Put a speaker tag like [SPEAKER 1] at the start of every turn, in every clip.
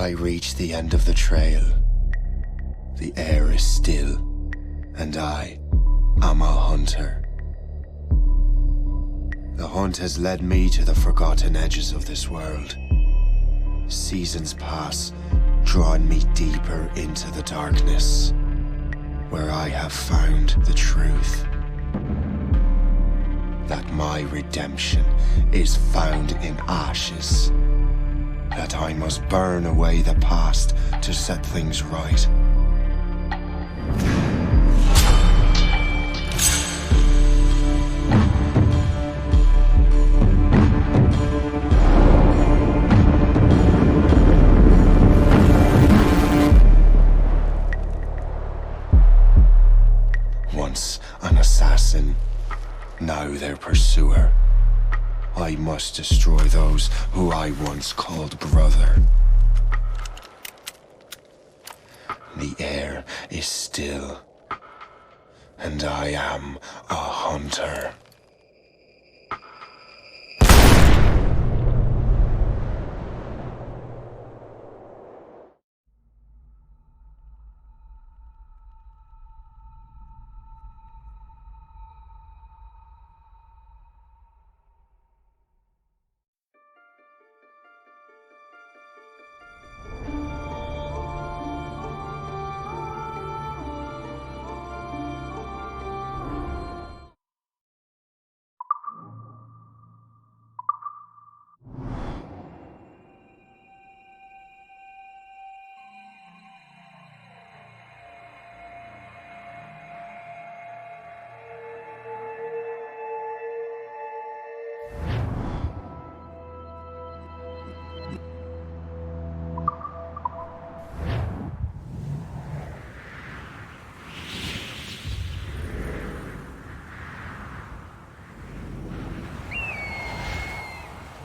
[SPEAKER 1] I reach the end of the trail. The air is still, and I am a hunter. The hunt has led me to the forgotten edges of this world. Seasons pass, drawing me deeper into the darkness, where I have found the truth. That my redemption is found in ashes. That I must burn away the past to set things right. Once an assassin, now their pursuer. I must destroy those who I once called brother. The air is still, and I am a hunter.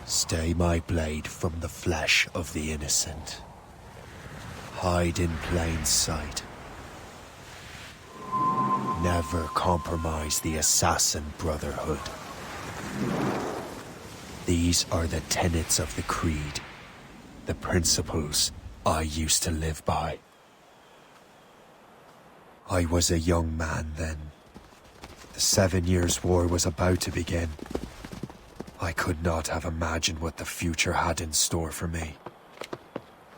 [SPEAKER 1] Stay my blade from the flesh of the innocent. Hide in plain sight. Never compromise the Assassin Brotherhood. These are the tenets of the Creed, the principles I used to live by. I was a young man then. The 7 Years' War was about to begin. I could not have imagined what the future had in store for me,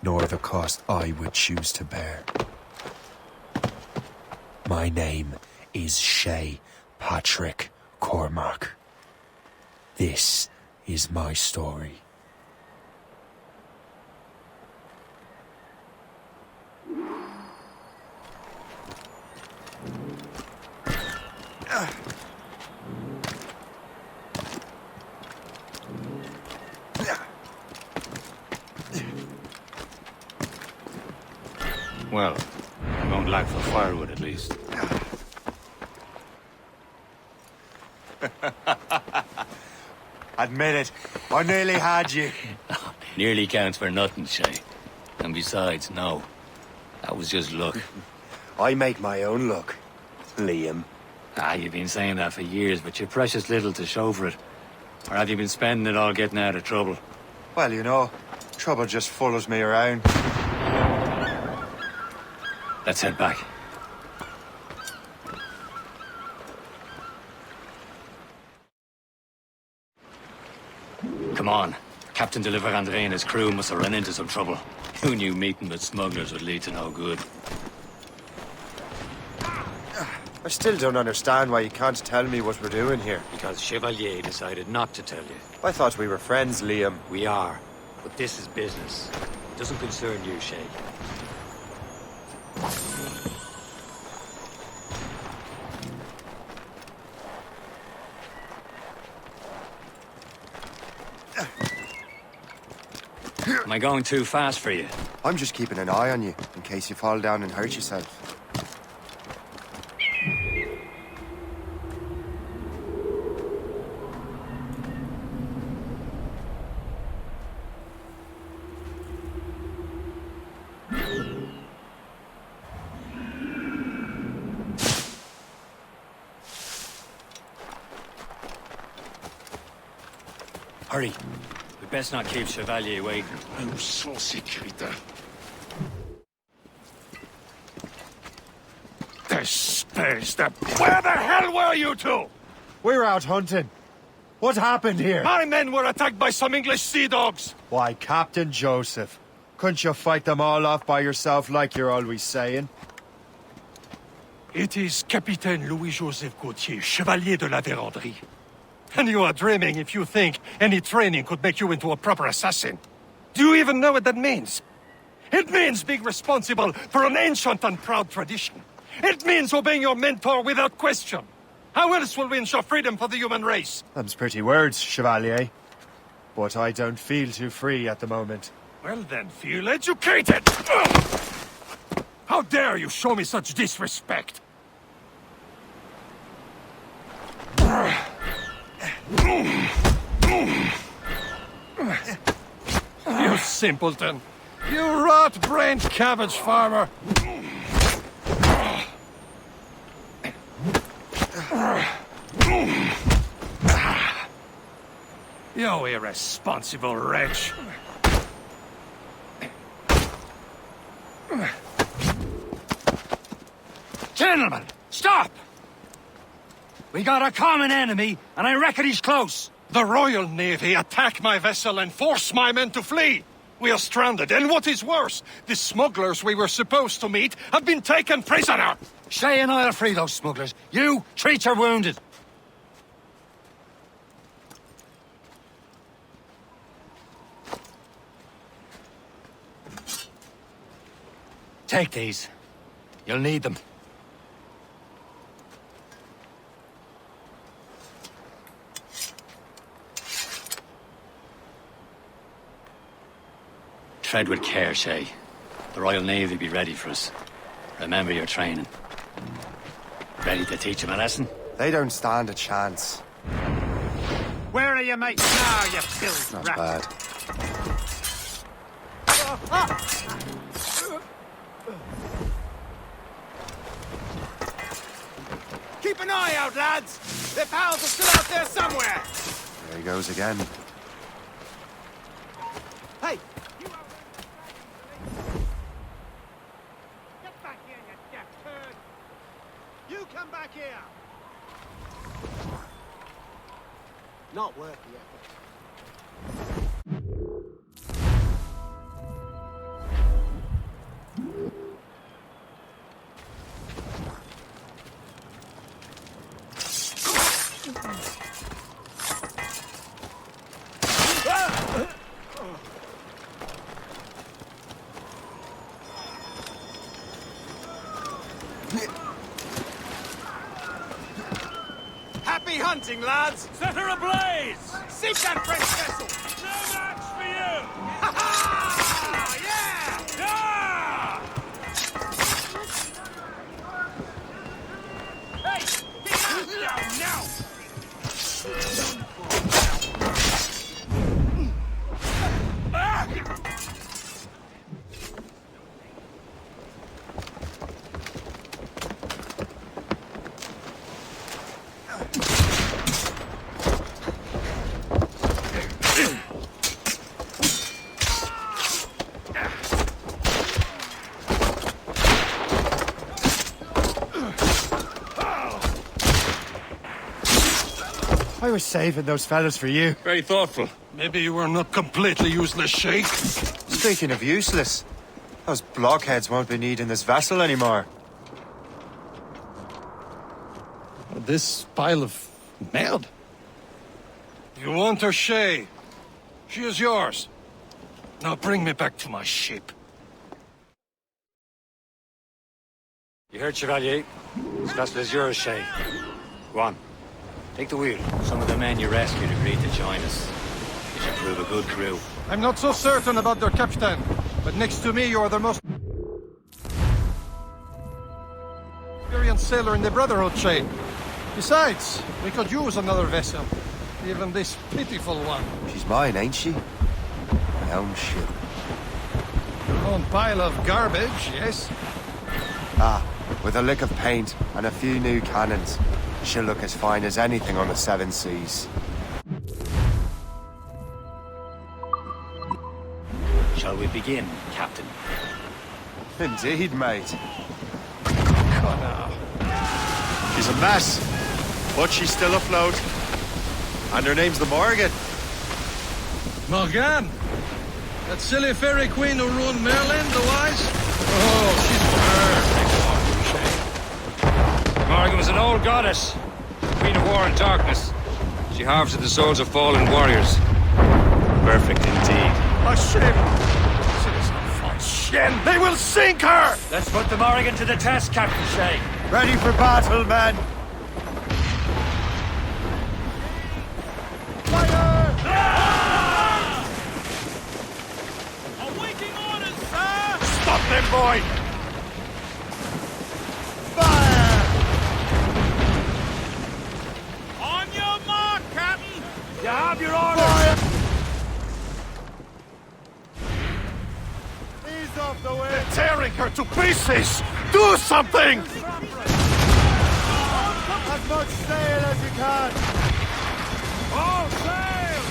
[SPEAKER 1] nor the cost I would choose to bear. My name is Shay Patrick Cormac. This is my story.
[SPEAKER 2] Well, I won't lack for firewood, at least.
[SPEAKER 1] Admit it, I nearly had you.
[SPEAKER 2] Nearly counts for nothing, Shay. And besides, no. That was just luck.
[SPEAKER 1] I make my own luck, Liam.
[SPEAKER 2] You've been saying that for years, but you're precious little to show for it. Or have you been spending it all getting out of trouble?
[SPEAKER 1] Well, you know, trouble just follows me around.
[SPEAKER 2] Let's head back. Come on. Captain de Andre and his crew must have run into some trouble. Who knew meeting with smugglers would lead to no good?
[SPEAKER 1] I still don't understand why you can't tell me what we're doing here.
[SPEAKER 2] Because Chevalier decided not to tell you.
[SPEAKER 1] I thought we were friends, Liam.
[SPEAKER 2] We are. But this is business. It doesn't concern you, Shay. Am I going too fast for you?
[SPEAKER 1] I'm just keeping an eye on you, in case you fall down and hurt yourself.
[SPEAKER 2] Hurry. We best not keep Chevalier waiting.
[SPEAKER 3] You saucy creature. Space, where the hell were you two?
[SPEAKER 1] We're out hunting. What happened here?
[SPEAKER 3] My men were attacked by some English sea dogs.
[SPEAKER 1] Why, Captain Joseph. Couldn't you fight them all off by yourself like you're always saying?
[SPEAKER 3] It is Capitaine Louis-Joseph Gauthier, Chevalier de la Vérendrye. And you are dreaming if you think any training could make you into a proper assassin. Do you even know what that means? It means being responsible for an ancient and proud tradition. It means obeying your mentor without question. How else will we ensure freedom for the human race?
[SPEAKER 1] Them's pretty words, Chevalier. But I don't feel too free at the moment.
[SPEAKER 3] Well then, feel educated! How dare you show me such disrespect? You simpleton! You rot-brained cabbage farmer! You irresponsible wretch!
[SPEAKER 2] Gentlemen, stop! We got a common enemy, and I reckon he's close.
[SPEAKER 3] The Royal Navy attack my vessel and force my men to flee! We are stranded, and what is worse, the smugglers we were supposed to meet have been taken prisoner!
[SPEAKER 2] Shay and I'll free those smugglers. You, treat your wounded. Take these. You'll need them. Tread with care, Shay. The Royal Navy will be ready for us. Remember your training. Ready to teach them a lesson?
[SPEAKER 4] They don't stand a chance.
[SPEAKER 5] Where are your mates now, you filthy
[SPEAKER 4] Not
[SPEAKER 5] rat?
[SPEAKER 4] bad.
[SPEAKER 5] Keep an eye out, lads! Their pals are still out there somewhere!
[SPEAKER 4] There he goes again.
[SPEAKER 5] Hey! Get back here, you deaf turd! You come back here! Not worth the effort. Happy hunting, lads!
[SPEAKER 3] Set her ablaze!
[SPEAKER 5] Sink that French vessel!
[SPEAKER 3] No match for you!
[SPEAKER 5] Ha ha! Yeah! Hey! Get out now!
[SPEAKER 1] I was saving those fellas for you.
[SPEAKER 3] Very thoughtful. Maybe you were not completely useless, Sheikh.
[SPEAKER 4] Speaking of useless, those blockheads won't be needing this vessel anymore.
[SPEAKER 3] This pile of mud? You want her, Shay? She is yours. Now bring me back to my ship.
[SPEAKER 2] You heard, Chevalier? This vessel is yours, Shay. Go on. Take the wheel. Some of the men you rescued agreed to join us. You should prove a good crew.
[SPEAKER 3] I'm not so certain about their captain, but next to me you are the most experienced sailor in the Brotherhood, Shay. Besides, we could use another vessel. Even this pitiful one.
[SPEAKER 4] She's mine, ain't she? My own ship.
[SPEAKER 3] Your own pile of garbage, yes?
[SPEAKER 4] Ah, with a lick of paint and a few new cannons, she'll look as fine as anything on the seven seas.
[SPEAKER 2] Shall we begin, Captain?
[SPEAKER 4] Indeed, mate.
[SPEAKER 3] Come now.
[SPEAKER 4] She's a mess, but she's still afloat. And her name's the Morgan.
[SPEAKER 6] Morgan? That silly fairy queen who ruined Merlin, the wise? Oh, she's
[SPEAKER 2] Morgan was an old goddess, queen of war and darkness. She harvested the souls of fallen warriors. Perfect indeed.
[SPEAKER 3] A ship! Shen! They will sink her!
[SPEAKER 2] Let's put the Morgan to the test, Captain Shay.
[SPEAKER 4] Ready for battle, men!
[SPEAKER 5] Awaiting orders, sir!
[SPEAKER 3] Stop them, boy!
[SPEAKER 4] Fire!
[SPEAKER 5] On your mark, Captain!
[SPEAKER 2] You have your orders!
[SPEAKER 4] Fire! Ease off the way!
[SPEAKER 3] Tearing her to pieces! Do something!
[SPEAKER 4] As much sail as you can!
[SPEAKER 5] All sail!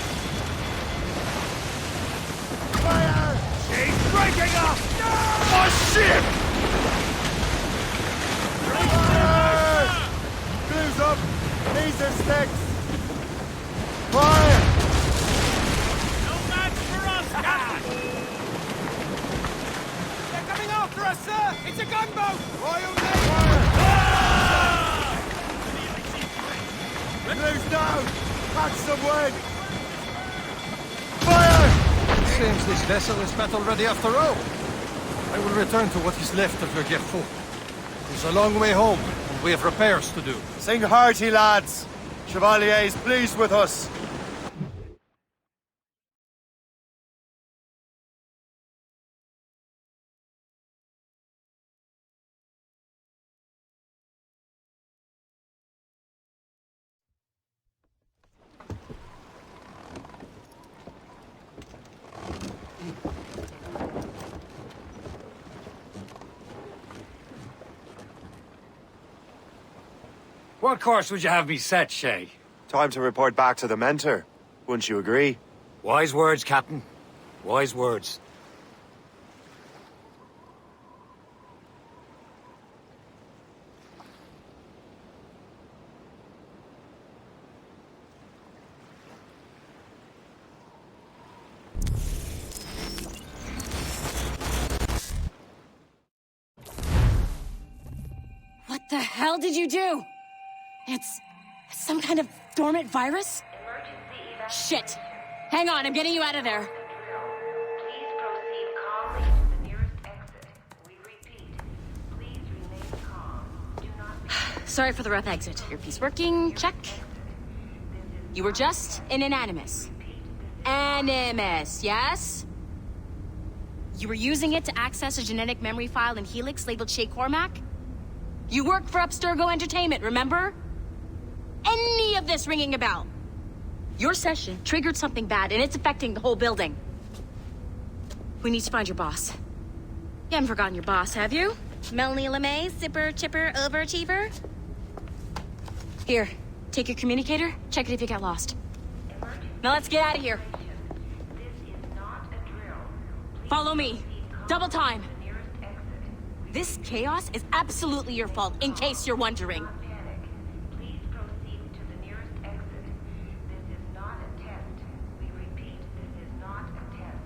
[SPEAKER 4] Fire!
[SPEAKER 5] She's breaking up!
[SPEAKER 3] A ship!
[SPEAKER 4] Fire! Blues up! These are sticks! Fire!
[SPEAKER 5] No match for us, Captain! They're coming after us, sir! It's a gunboat! Royal Navy!
[SPEAKER 4] Blues down! Catch some wind! Fire!
[SPEAKER 3] Seems this vessel is battle ready after all. I will return to what is left of your Gerfo. It's a long way home, and we have repairs to do.
[SPEAKER 4] Sing hearty, lads! Chevalier is pleased with us.
[SPEAKER 2] What course would you have me set, Shay?
[SPEAKER 4] Time to report back to the mentor. Wouldn't you agree?
[SPEAKER 2] Wise words, Captain. Wise words.
[SPEAKER 7] What the hell did you do? It's some kind of dormant virus? Shit! Hang on, I'm getting you out of there.
[SPEAKER 8] Please proceed calmly to the nearest exit. We repeat, please remain calm. Do not...
[SPEAKER 7] Sorry for the rough exit. Earpiece working, check. You were just an Animus. Animus, yes? You were using it to access a genetic memory file in Helix labeled Shay Cormac? You work for Abstergo Entertainment, remember? Any of this ringing a bell? Your session triggered something bad, and it's affecting the whole building. We need to find your boss. You haven't forgotten your boss, have you? Melanie LeMay, zipper, chipper, overachiever? Here, take your communicator, check it if you get lost. Now let's get out of here.
[SPEAKER 8] This is not a drill. Please
[SPEAKER 7] Follow me.
[SPEAKER 8] proceed calmly
[SPEAKER 7] Double time.
[SPEAKER 8] to the nearest exit.
[SPEAKER 7] This chaos is absolutely your fault, in case you're wondering.
[SPEAKER 8] Not panic. Please proceed to the nearest exit. This is not a test. We repeat, this is not a test.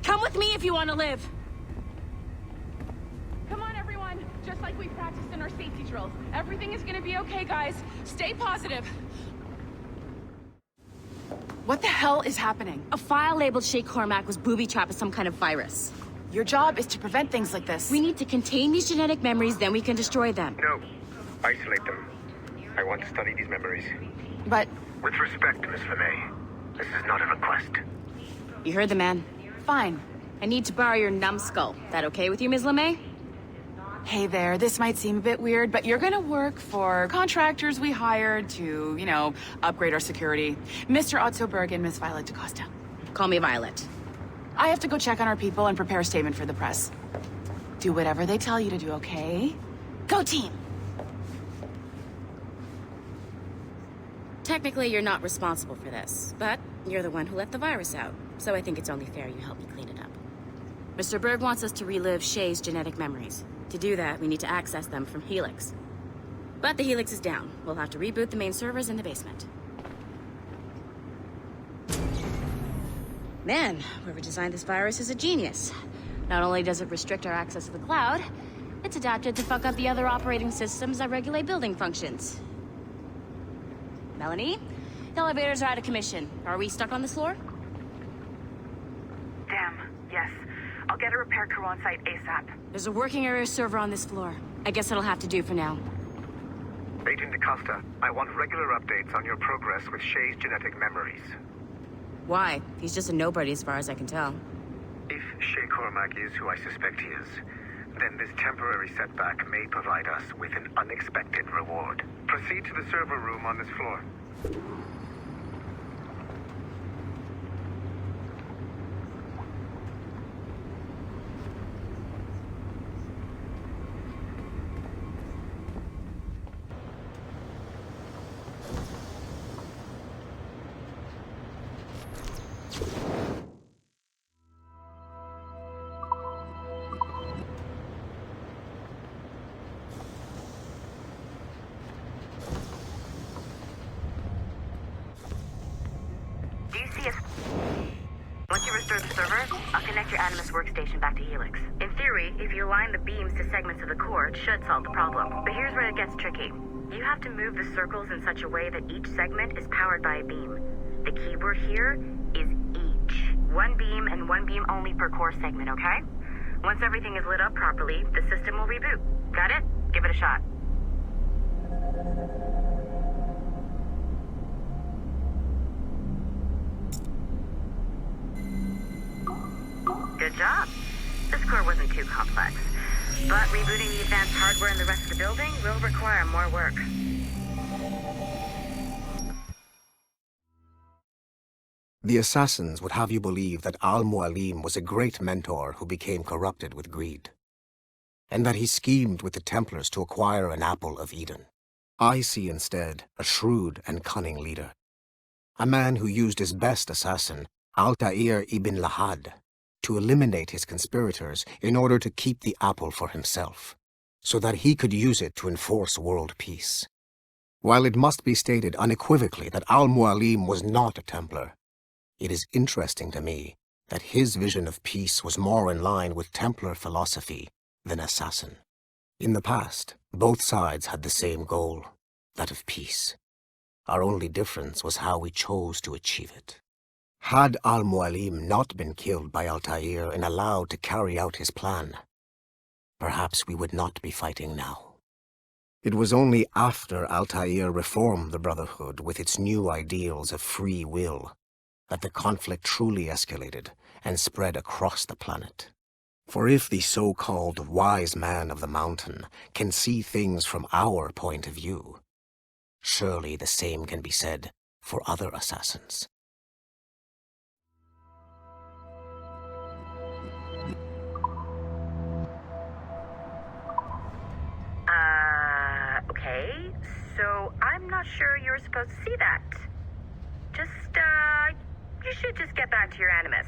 [SPEAKER 7] Come with me if you want to live.
[SPEAKER 9] Come on, everyone. Just like we practiced in our safety drills. Everything is gonna be okay, guys. Stay positive. What the hell is happening?
[SPEAKER 7] A file labeled Shay Cormac was booby-trapped with some kind of virus.
[SPEAKER 9] Your job is to prevent things like this.
[SPEAKER 7] We need to contain these genetic memories, then we can destroy them.
[SPEAKER 10] No. Isolate them. I want to study these memories.
[SPEAKER 9] But
[SPEAKER 10] With respect, Miss LeMay, this is not a request.
[SPEAKER 7] You heard the man.
[SPEAKER 9] fine.
[SPEAKER 7] I need to borrow your numbskull. That okay with you, Ms. LeMay?
[SPEAKER 9] Hey there, this might seem a bit weird, but you're gonna work for contractors we hired to, you know, upgrade our security. Mr. Otto Berg and Miss Violet DaCosta.
[SPEAKER 7] Call me Violet.
[SPEAKER 9] I have to go check on our people and prepare a statement for the press. Do whatever they tell you to do, okay? Go team!
[SPEAKER 7] Technically, you're not responsible for this, but you're the one who let the virus out. So I think it's only fair you help me clean it up. Mr. Berg wants us to relive Shay's genetic memories. To do that, we need to access them from Helix. But the Helix is down. We'll have to reboot the main servers in the basement. Man, whoever designed this virus is a genius. Not only does it restrict our access to the cloud, it's adapted to fuck up the other operating systems that regulate building functions. Melanie? The elevators are out of commission. Are we stuck on this floor?
[SPEAKER 11] Damn, yes. I'll get a repair crew on site ASAP.
[SPEAKER 7] There's a working area server on this floor. I guess it'll have to do for now.
[SPEAKER 10] Agent DaCosta, I want regular updates on your progress with Shay's genetic memories.
[SPEAKER 7] Why? He's just a nobody as far as I can tell.
[SPEAKER 10] If Shay Cormac is who I suspect he is, then this temporary setback may provide us with an unexpected reward. Proceed to the server room on this floor.
[SPEAKER 11] Once you restore the server, I'll connect your Animus workstation back to Helix. In theory, if you align the beams to segments of the core, it should solve the problem. But here's where it gets tricky. You have to move the circles in such a way that each segment is powered by a beam. The keyword here is each. One beam and one beam only per core segment, okay? Once everything is lit up properly, the system will reboot. Got it? Give it a shot. Good job. This core wasn't too complex, but rebooting the advanced hardware in the rest of the building will require more work.
[SPEAKER 12] The Assassins would have you believe that Al-Mualim was a great mentor who became corrupted with greed, and that he schemed with the Templars to acquire an apple of Eden. I see instead a shrewd and cunning leader, a man who used his best assassin, Altair ibn Lahad, to eliminate his conspirators in order to keep the apple for himself, so that he could use it to enforce world peace. While it must be stated unequivocally that Al-Mualim was not a Templar, it is interesting to me that his vision of peace was more in line with Templar philosophy than Assassin. In the past, both sides had the same goal, that of peace. Our only difference was how we chose to achieve it. Had Al-Mualim not been killed by Altair and allowed to carry out his plan, perhaps we would not be fighting now. It was only after Altair reformed the Brotherhood with its new ideals of free will that the conflict truly escalated and spread across the planet. For if the so-called wise man of the mountain can see things from our point of view, surely the same can be said for other assassins.
[SPEAKER 11] Okay, so I'm not sure you're supposed to see that. You should just get back to your Animus.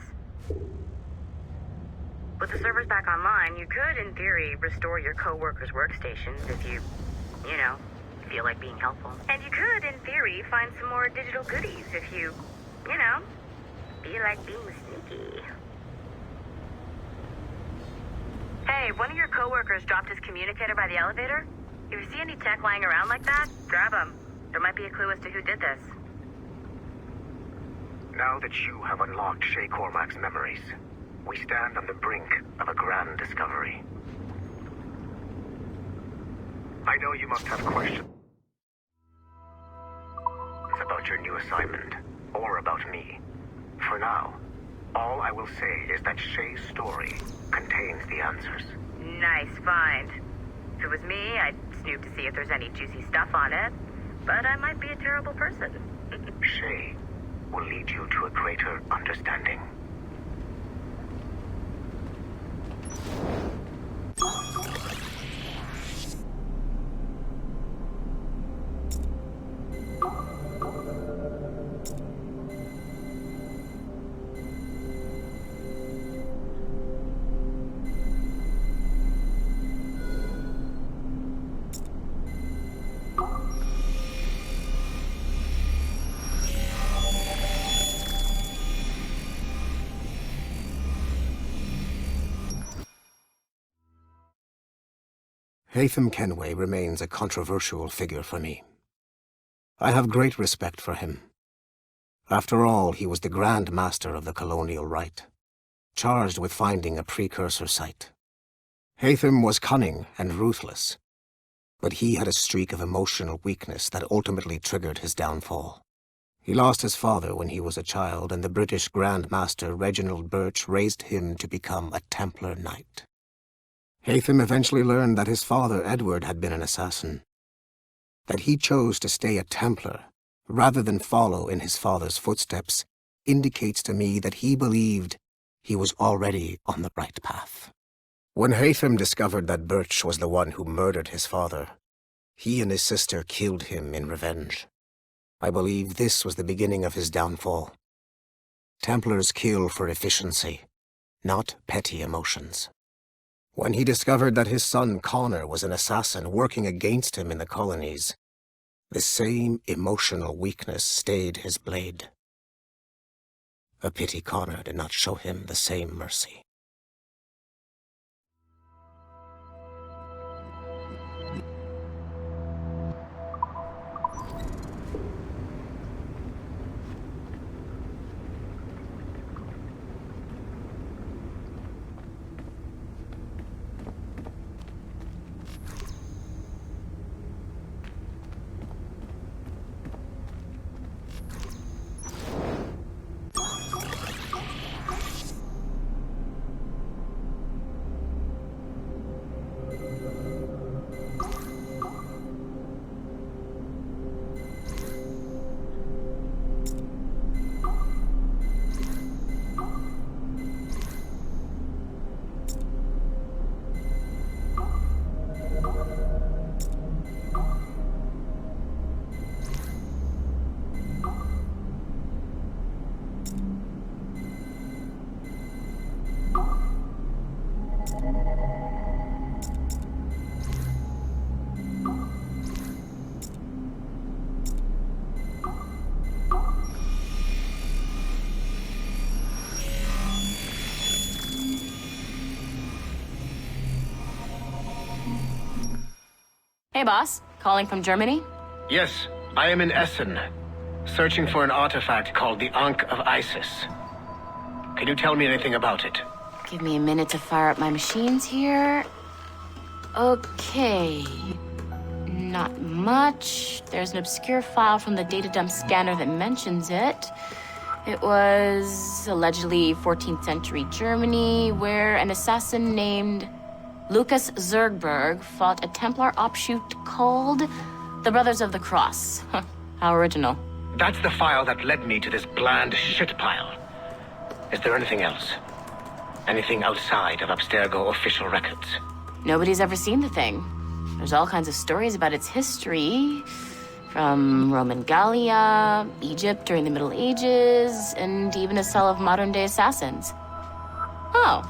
[SPEAKER 11] With the servers back online, you could, in theory, restore your co-workers' workstations if you feel like being helpful. And you could, in theory, find some more digital goodies if you feel like being sneaky. Hey, one of your co-workers dropped his communicator by the elevator. If you see any tech lying around like that, grab them. There might be a clue as to who did this.
[SPEAKER 10] Now that you have unlocked Shay Cormac's memories, we stand on the brink of a grand discovery. I know you must have questions about your new assignment, or about me. For now, all I will say is that Shay's story contains the answers.
[SPEAKER 11] Nice find. If it was me, I'd snoop to see if there's any juicy stuff on it. But I might be a terrible person.
[SPEAKER 10] Shay will lead you to a greater understanding.
[SPEAKER 12] Haytham Kenway remains a controversial figure for me. I have great respect for him. After all, he was the Grand Master of the colonial rite, charged with finding a precursor site. Haytham was cunning and ruthless, but he had a streak of emotional weakness that ultimately triggered his downfall. He lost his father when he was a child, and the British Grand Master Reginald Birch raised him to become a Templar Knight. Haytham eventually learned that his father Edward had been an assassin. That he chose to stay a Templar, rather than follow in his father's footsteps, indicates to me that he believed he was already on the right path. When Haytham discovered that Birch was the one who murdered his father, he and his sister killed him in revenge. I believe this was the beginning of his downfall. Templars kill for efficiency, not petty emotions. When he discovered that his son Connor was an assassin working against him in the colonies, the same emotional weakness stayed his blade. A pity Connor did not show him the same mercy.
[SPEAKER 7] Hey, boss. Calling from Germany?
[SPEAKER 13] Yes, I am in Essen, searching for an artifact called the Ankh of Isis. Can you tell me anything about it?
[SPEAKER 7] Give me a minute to fire up my machines here. Okay. Not much. There's an obscure file from the data dump scanner that mentions it. It was allegedly 14th century Germany, where an assassin named Lucas Zergberg fought a Templar offshoot called the Brothers of the Cross. How original.
[SPEAKER 13] That's the file that led me to this bland shit pile. Is there anything else? Anything outside of Abstergo official records?
[SPEAKER 7] Nobody's ever seen the thing. There's all kinds of stories about its history, from Roman Gallia, Egypt during the Middle Ages, and even a cell of modern-day assassins. Oh,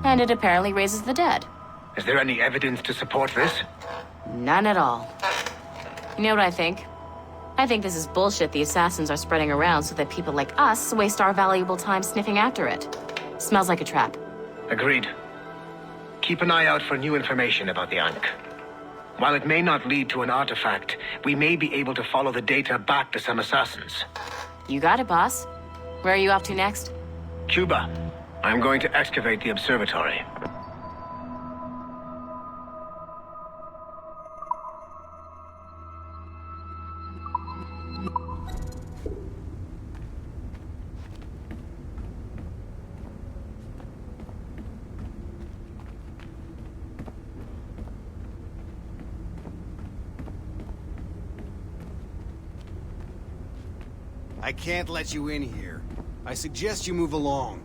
[SPEAKER 7] and it apparently raises the dead.
[SPEAKER 13] Is there any evidence to support this?
[SPEAKER 7] None at all. You know what I think? I think this is bullshit the assassins are spreading around so that people like us waste our valuable time sniffing after it. Smells like a trap.
[SPEAKER 13] Agreed. Keep an eye out for new information about the Ankh. While it may not lead to an artifact, we may be able to follow the data back to some assassins.
[SPEAKER 7] You got it, boss. Where are you off to next?
[SPEAKER 13] Cuba. I'm going to excavate the observatory.
[SPEAKER 5] I can't let you in here. I suggest you move along.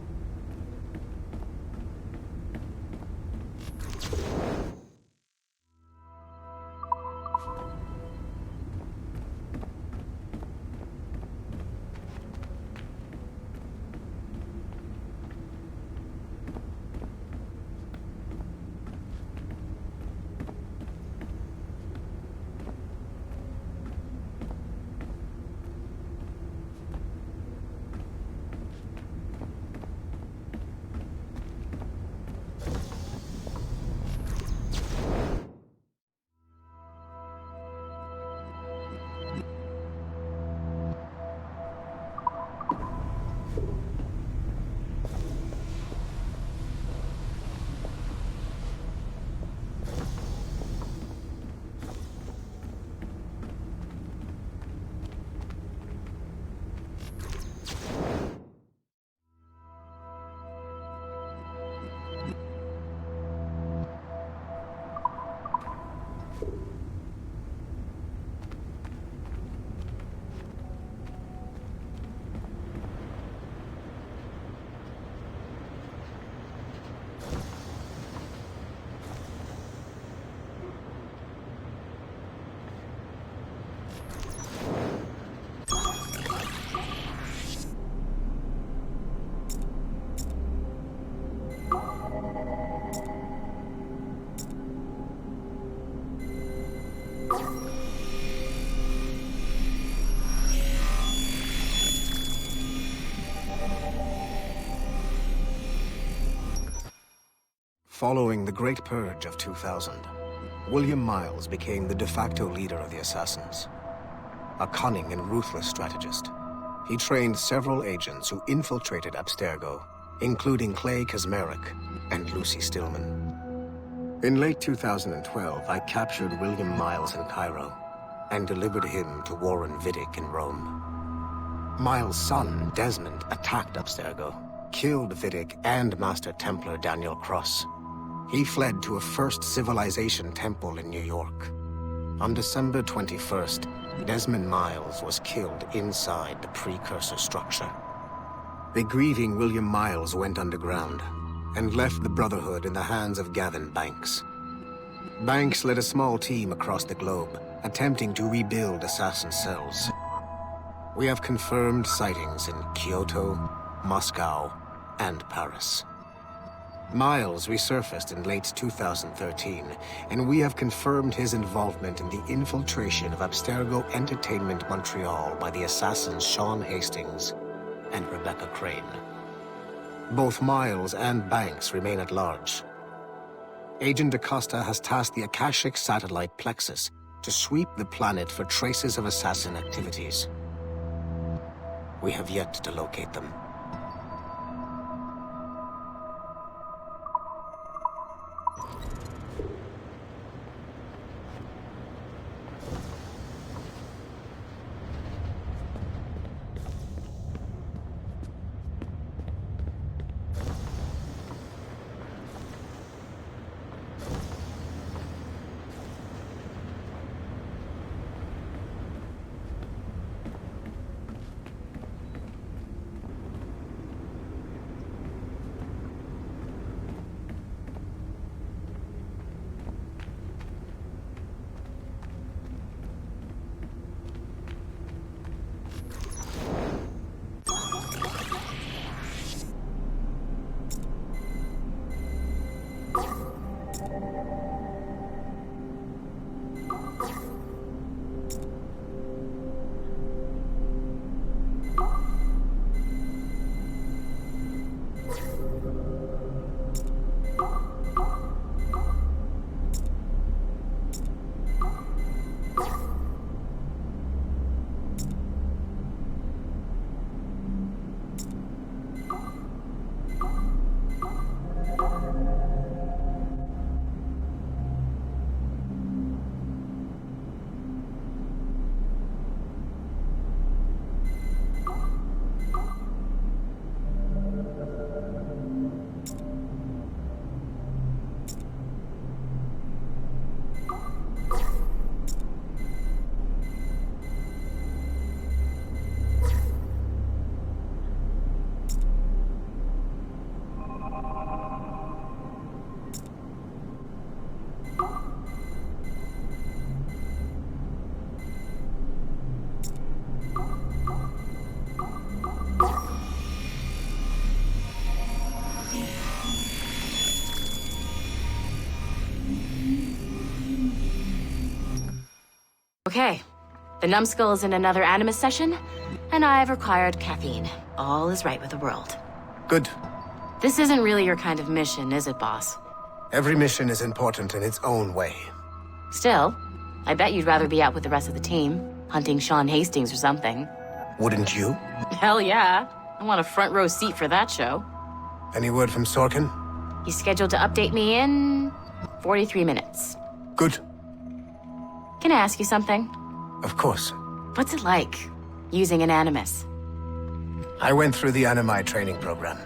[SPEAKER 12] Following the Great Purge of 2000, William Miles became the de facto leader of the Assassins. A cunning and ruthless strategist, he trained several agents who infiltrated Abstergo, including Clay Kazmarek and Lucy Stillman. In late 2012, I captured William Miles in Cairo and delivered him to Warren Vidic in Rome. Miles' son, Desmond, attacked Abstergo, killed Vidic and Master Templar Daniel Cross. He fled to a First Civilization temple in New York. On December 21st, Desmond Miles was killed inside the precursor structure. The grieving William Miles went underground and left the Brotherhood in the hands of Gavin Banks. Banks led a small team across the globe, attempting to rebuild assassin cells. We have confirmed sightings in Kyoto, Moscow, and Paris. Miles resurfaced in late 2013, and we have confirmed his involvement in the infiltration of Abstergo Entertainment Montreal by the assassins Sean Hastings and Rebecca Crane. Both Miles and Banks remain at large. Agent DaCosta has tasked the Akashic satellite Plexus to sweep the planet for traces of assassin activities. We have yet to locate them.
[SPEAKER 7] Okay, the numbskull is in another Animus session, and I've required caffeine. All is right with the world.
[SPEAKER 12] Good.
[SPEAKER 7] This isn't really your kind of mission, is it, boss?
[SPEAKER 12] Every mission is important in its own way.
[SPEAKER 7] Still, I bet you'd rather be out with the rest of the team, hunting Sean Hastings or something.
[SPEAKER 12] Wouldn't you?
[SPEAKER 7] Hell yeah. I want a front row seat for that show.
[SPEAKER 12] Any word from Sorkin?
[SPEAKER 7] He's scheduled to update me in 43 minutes.
[SPEAKER 12] Good.
[SPEAKER 7] Can I ask you something?
[SPEAKER 12] Of course.
[SPEAKER 7] What's it like, using an Animus?
[SPEAKER 12] I went through the Animi training program.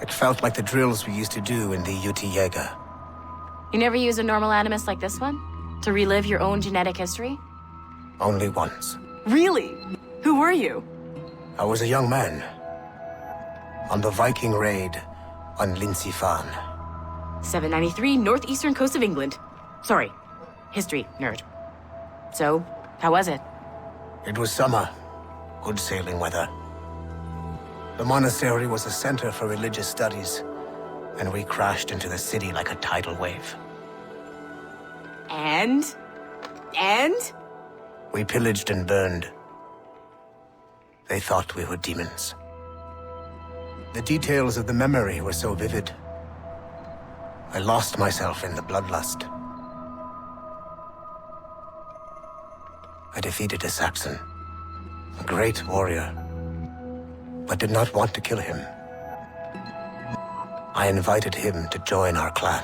[SPEAKER 12] It felt like the drills we used to do in the UT Jaeger.
[SPEAKER 7] You never use a normal Animus like this one? To relive your own genetic history?
[SPEAKER 12] Only once.
[SPEAKER 7] Really? Who were you?
[SPEAKER 12] I was a young man. On the Viking raid on Lindsey Fan.
[SPEAKER 7] 793, northeastern coast of England. Sorry, history nerd. So, how was it?
[SPEAKER 12] It was summer. Good sailing weather. The monastery was a center for religious studies, and we crashed into the city like a tidal wave.
[SPEAKER 7] And?
[SPEAKER 12] We pillaged and burned. They thought we were demons. The details of the memory were so vivid. I lost myself in the bloodlust. I defeated a Saxon, a great warrior, but did not want to kill him. I invited him to join our clan.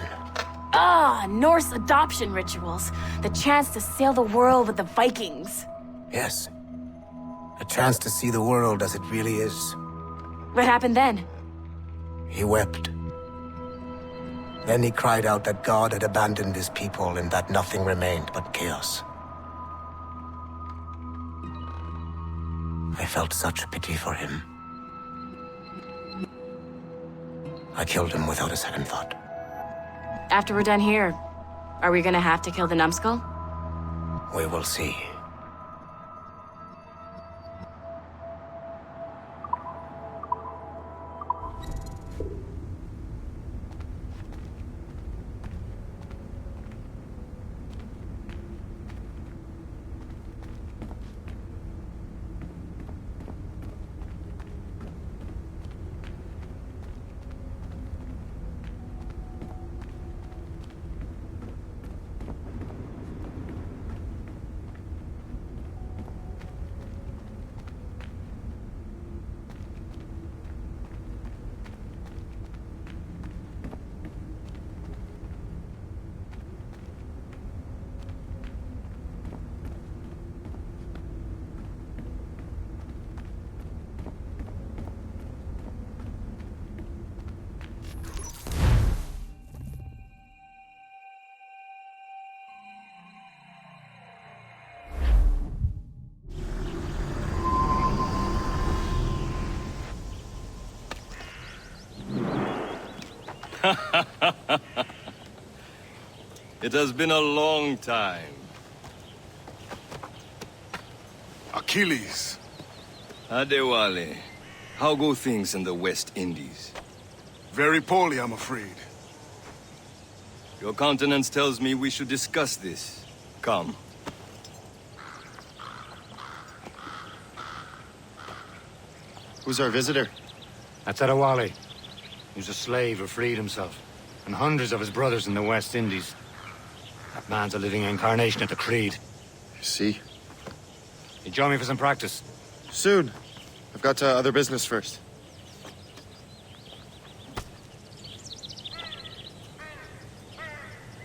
[SPEAKER 7] Ah, Norse adoption rituals. The chance to sail the world with the Vikings.
[SPEAKER 12] Yes. A chance to see the world as it really is.
[SPEAKER 7] What happened then?
[SPEAKER 12] He wept. Then he cried out that God had abandoned his people and that nothing remained but chaos. I felt such pity for him. I killed him without a second thought.
[SPEAKER 7] After we're done here, are we gonna have to kill the numbskull?
[SPEAKER 12] We will see.
[SPEAKER 14] It has been a long time.
[SPEAKER 15] Achilles.
[SPEAKER 14] Adewale, how go things in the West Indies?
[SPEAKER 15] Very poorly, I'm afraid.
[SPEAKER 14] Your countenance tells me we should discuss this. Come.
[SPEAKER 4] Who's our visitor?
[SPEAKER 2] That's Adewale. He was a slave who freed himself, and hundreds of his brothers in the West Indies. That man's a living incarnation of the Creed.
[SPEAKER 4] See?
[SPEAKER 2] You join me for some practice?
[SPEAKER 4] Soon. I've got other business first.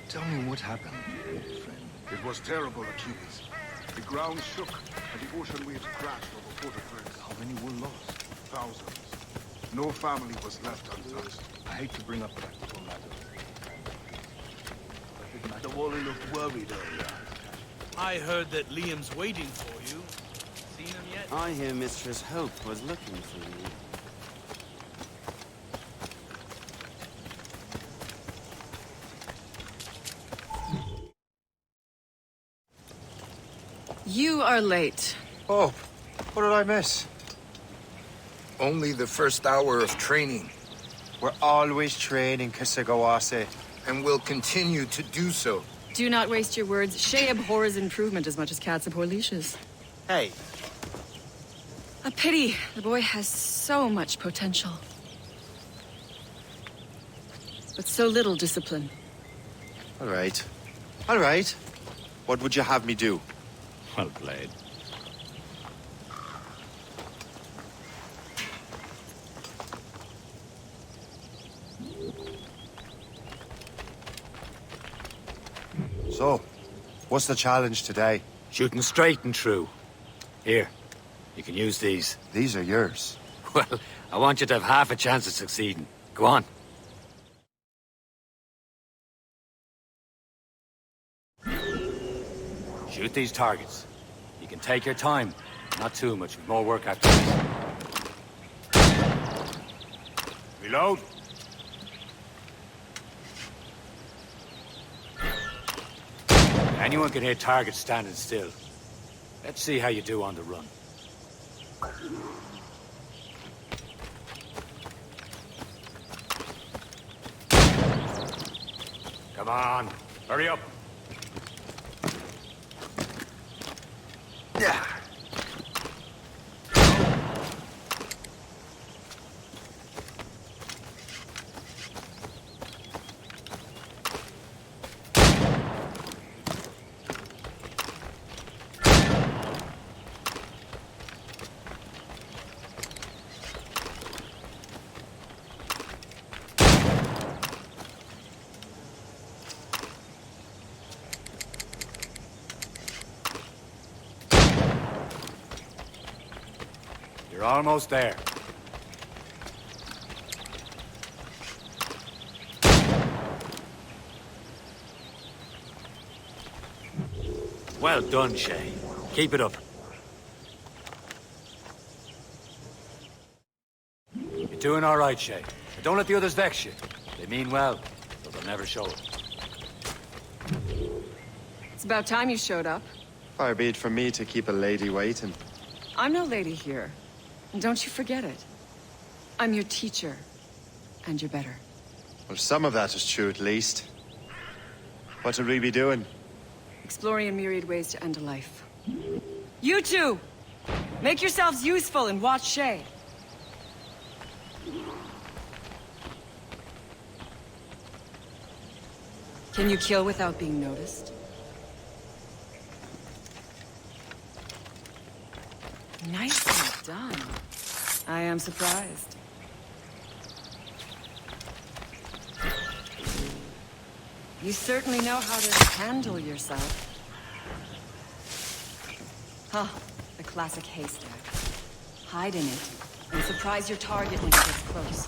[SPEAKER 15] Tell me what happened, old friend. It was terrible, Achilles. The ground shook, and the ocean waves crashed over Port-au-Prince. How many were lost? Thousands. No family was left untouched. I hate to bring up practical matters. But Adewale looked worried earlier.
[SPEAKER 5] I heard that Liam's waiting for you. Seen him yet?
[SPEAKER 16] I hear Mistress Hope was looking for you.
[SPEAKER 17] You are late.
[SPEAKER 1] Oh, what did I miss?
[SPEAKER 15] Only the first hour of training.
[SPEAKER 1] We're always training, Kisagawase.
[SPEAKER 15] And will continue to do so.
[SPEAKER 17] Do not waste your words. Shay abhors improvement as much as cats abhor leashes.
[SPEAKER 1] Hey.
[SPEAKER 17] A pity. The boy has so much potential. But so little discipline.
[SPEAKER 1] All right. All right. What would you have me do?
[SPEAKER 2] Well played.
[SPEAKER 1] So, what's the challenge today?
[SPEAKER 2] Shooting straight and true. Here, you can use these.
[SPEAKER 1] These are yours.
[SPEAKER 2] Well, I want you to have half a chance of succeeding. Go on. Shoot these targets. You can take your time. Not too much, with more work after this. Reload. Anyone can hit targets standing still. Let's see how you do on the run. Come on, hurry up.
[SPEAKER 1] Yeah.
[SPEAKER 2] You're almost there. Well done, Shay. Keep it up. You're doing all right, Shay. But don't let the others vex you. They mean well, but they'll never show it.
[SPEAKER 17] It's about time you showed up.
[SPEAKER 4] Far be it from me to keep a lady waiting.
[SPEAKER 17] I'm no lady here. And don't you forget it. I'm your teacher. And you're better.
[SPEAKER 4] Well, some of that is true at least. What should we be doing?
[SPEAKER 17] Exploring a myriad ways to end a life. You two! Make yourselves useful and watch Shay. Can you kill without being noticed? Nicely done. I am surprised. You certainly know how to handle yourself. Huh, the classic haystack. Hide in it, and surprise your target when it gets close.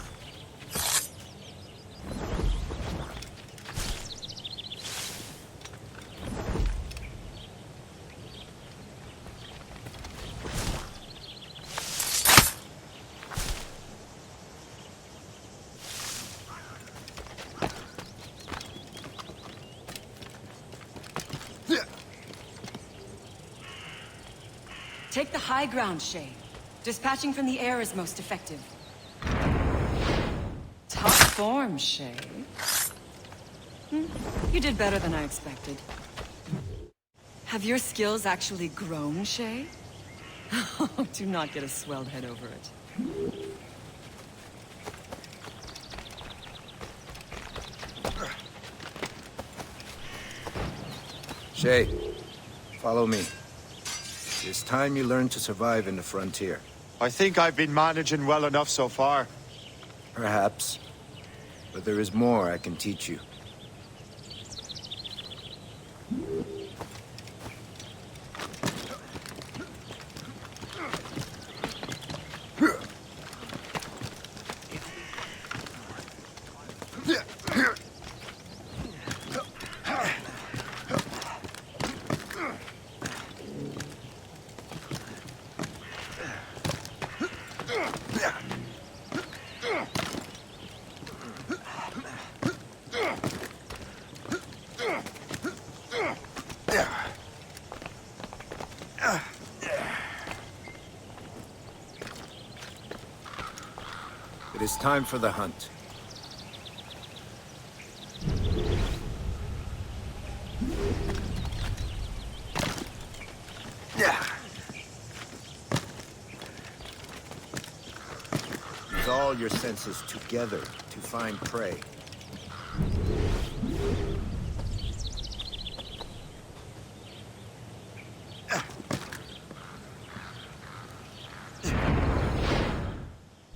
[SPEAKER 17] Take the high ground, Shay. Dispatching from the air is most effective. Top form, Shay. You did better than I expected. Have your skills actually grown, Shay? Oh, do not get a swelled head over it.
[SPEAKER 18] Shay, follow me. It's time you learn to survive in the frontier.
[SPEAKER 4] I think I've been managing well enough so far.
[SPEAKER 18] Perhaps. But there is more I can teach you. It is time for the hunt. Use all your senses together to find prey.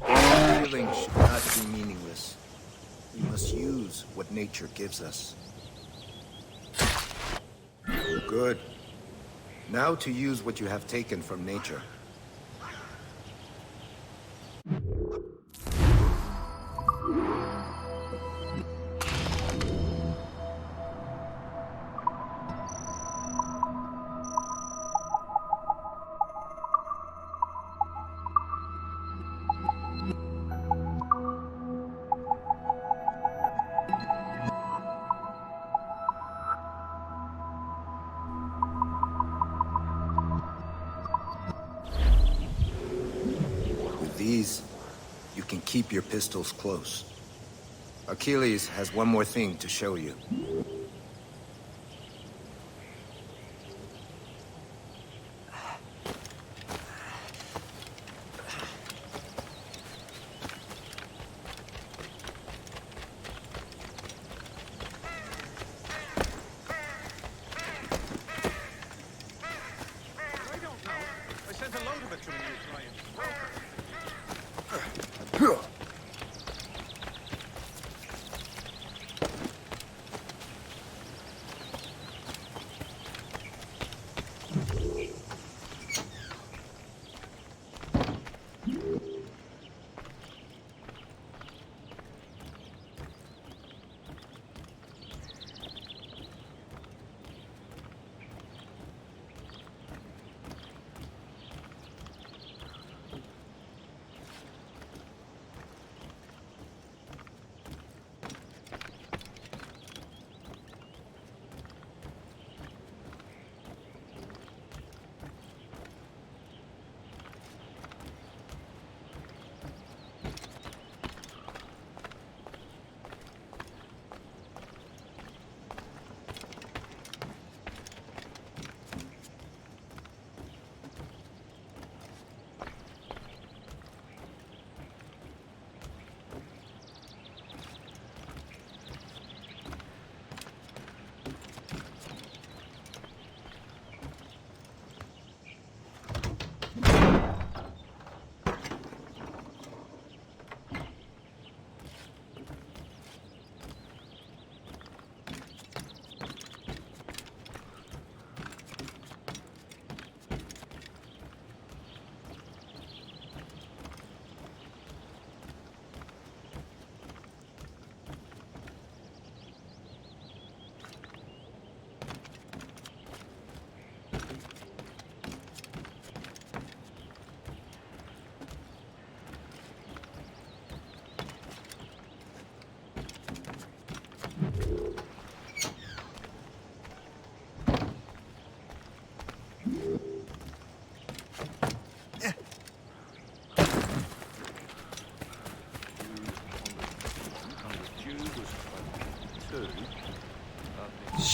[SPEAKER 18] Killing should not be meaningless. We must use what nature gives us. Good. Now to use what you have taken from nature. These, you can keep your pistols close. Achilles has one more thing to show you.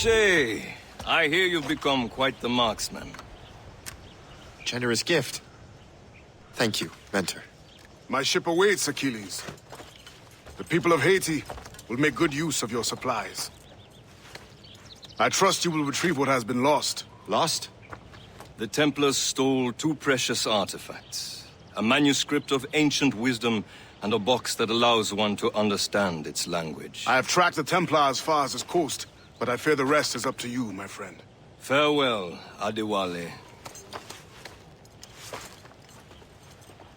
[SPEAKER 14] Shay, I hear you've become quite the marksman.
[SPEAKER 4] Generous gift. Thank you, Mentor.
[SPEAKER 15] My ship awaits, Achilles. The people of Haiti will make good use of your supplies. I trust you will retrieve what has been lost.
[SPEAKER 4] Lost?
[SPEAKER 14] The Templars stole 2 precious artifacts. A manuscript of ancient wisdom and a box that allows one to understand its language.
[SPEAKER 15] I have tracked the Templar as far as this coast, but I fear the rest is up to you, my friend.
[SPEAKER 14] Farewell, Adewale.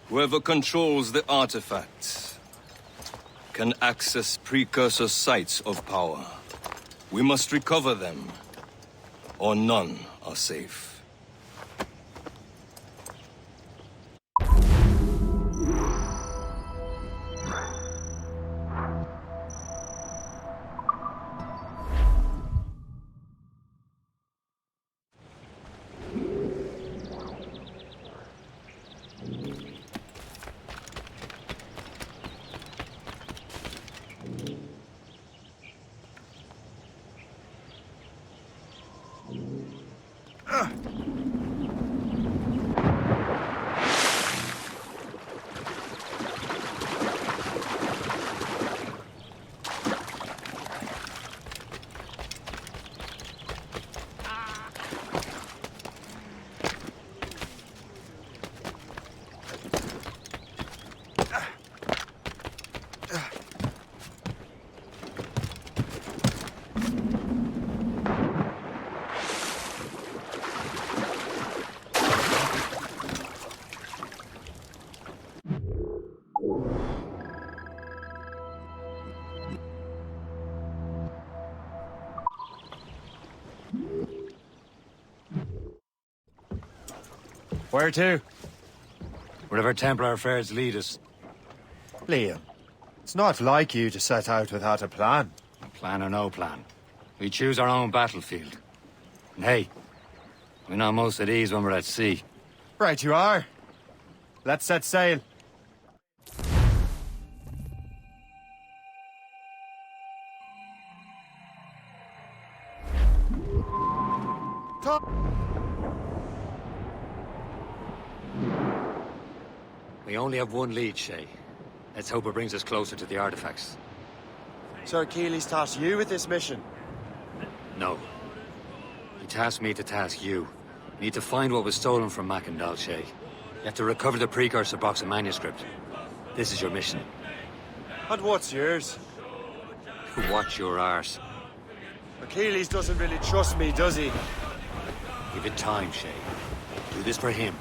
[SPEAKER 14] Whoever controls the artifacts can access precursor sites of power. We must recover them, or none are safe.
[SPEAKER 1] Where to?
[SPEAKER 2] Wherever Templar affairs lead us.
[SPEAKER 1] Liam, it's not like you to set out without a plan.
[SPEAKER 2] Plan or no plan. We choose our own battlefield. And hey, we're not most at ease when we're at sea.
[SPEAKER 1] Right you are. Let's set sail.
[SPEAKER 2] We only have one lead, Shay. Let's hope it brings us closer to the artifacts.
[SPEAKER 1] So Achilles tasked you with this mission?
[SPEAKER 2] No. He tasked me to task you. We need to find what was stolen from Mackandal, Shay. You have to recover the precursor box of manuscript. This is your mission.
[SPEAKER 1] And what's yours?
[SPEAKER 2] Watch your arse.
[SPEAKER 1] Achilles doesn't really trust me, does he?
[SPEAKER 2] Give it time, Shay. Do this for him.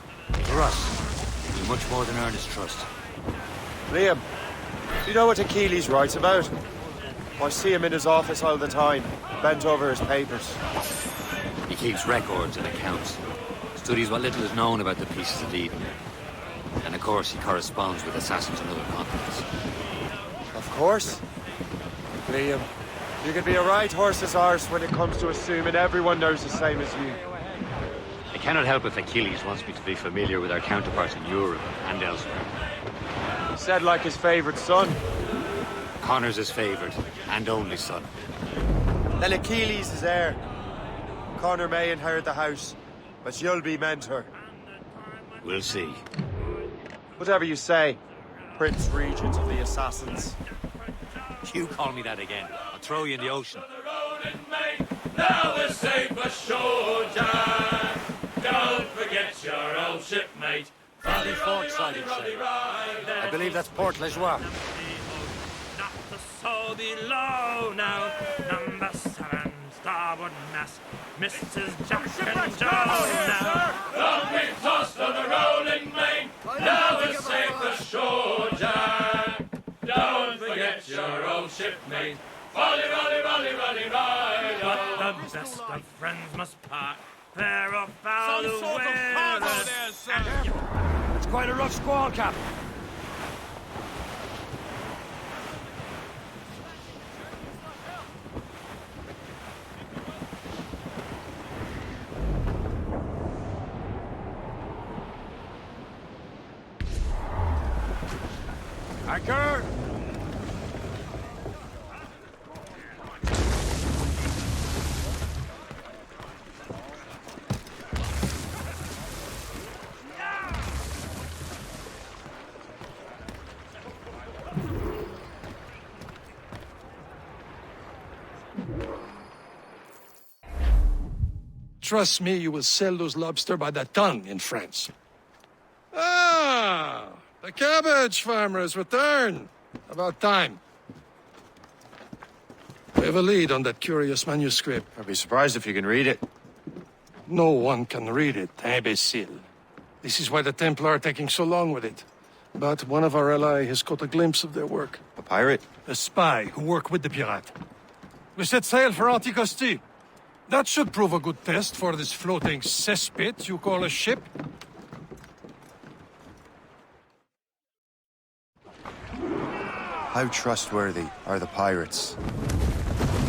[SPEAKER 2] For us. Do much more than earn his trust.
[SPEAKER 1] Liam, do you know what Achilles writes about? I see him in his office all the time, bent over his papers.
[SPEAKER 2] He keeps records and accounts. Studies what little is known about the pieces of Eden. And of course, he corresponds with assassins on other continents.
[SPEAKER 1] Of course. Liam, you can be a right horse's arse when it comes to assuming everyone knows the same as you.
[SPEAKER 2] I cannot help if Achilles wants me to be familiar with our counterparts in Europe and elsewhere.
[SPEAKER 1] He said like his favorite son.
[SPEAKER 2] Connor's his favorite and only son.
[SPEAKER 1] Then Achilles is heir. Connor may inherit the house, but you'll be mentor.
[SPEAKER 2] We'll see.
[SPEAKER 1] Whatever you say, Prince Regent of the Assassins.
[SPEAKER 2] You call me that again, I'll throw you in the ocean.
[SPEAKER 19] Now we're safe ashore, Jack. Don't forget your old shipmate.
[SPEAKER 2] Roddy Forkside, I believe that's Port Lejoie.
[SPEAKER 19] Not to so below now. Number 7, starboard mast. Mrs. Jack and Joe now. Don't be tossed on the rolling main. Now we're safe ashore, Jack. Don't forget your old shipmate. Rolly, rolly, rolly, rolly, ride. But the best of friends must part. Pair of foul to wear.
[SPEAKER 2] It's quite a rough squall, Cap. Anchor!
[SPEAKER 3] Trust me, you will sell those lobster by the ton in France. Ah, the cabbage farmer has returned. About time. We have a lead on that curious manuscript.
[SPEAKER 4] I'd be surprised if you can read it.
[SPEAKER 3] No one can read it, imbecile. This is why the Templar are taking so long with it. But one of our allies has caught a glimpse of their work.
[SPEAKER 4] A pirate?
[SPEAKER 3] A spy who worked with the pirate. We set sail for Anticosti. That should prove a good test for this floating cesspit you call a ship.
[SPEAKER 4] How trustworthy are the pirates?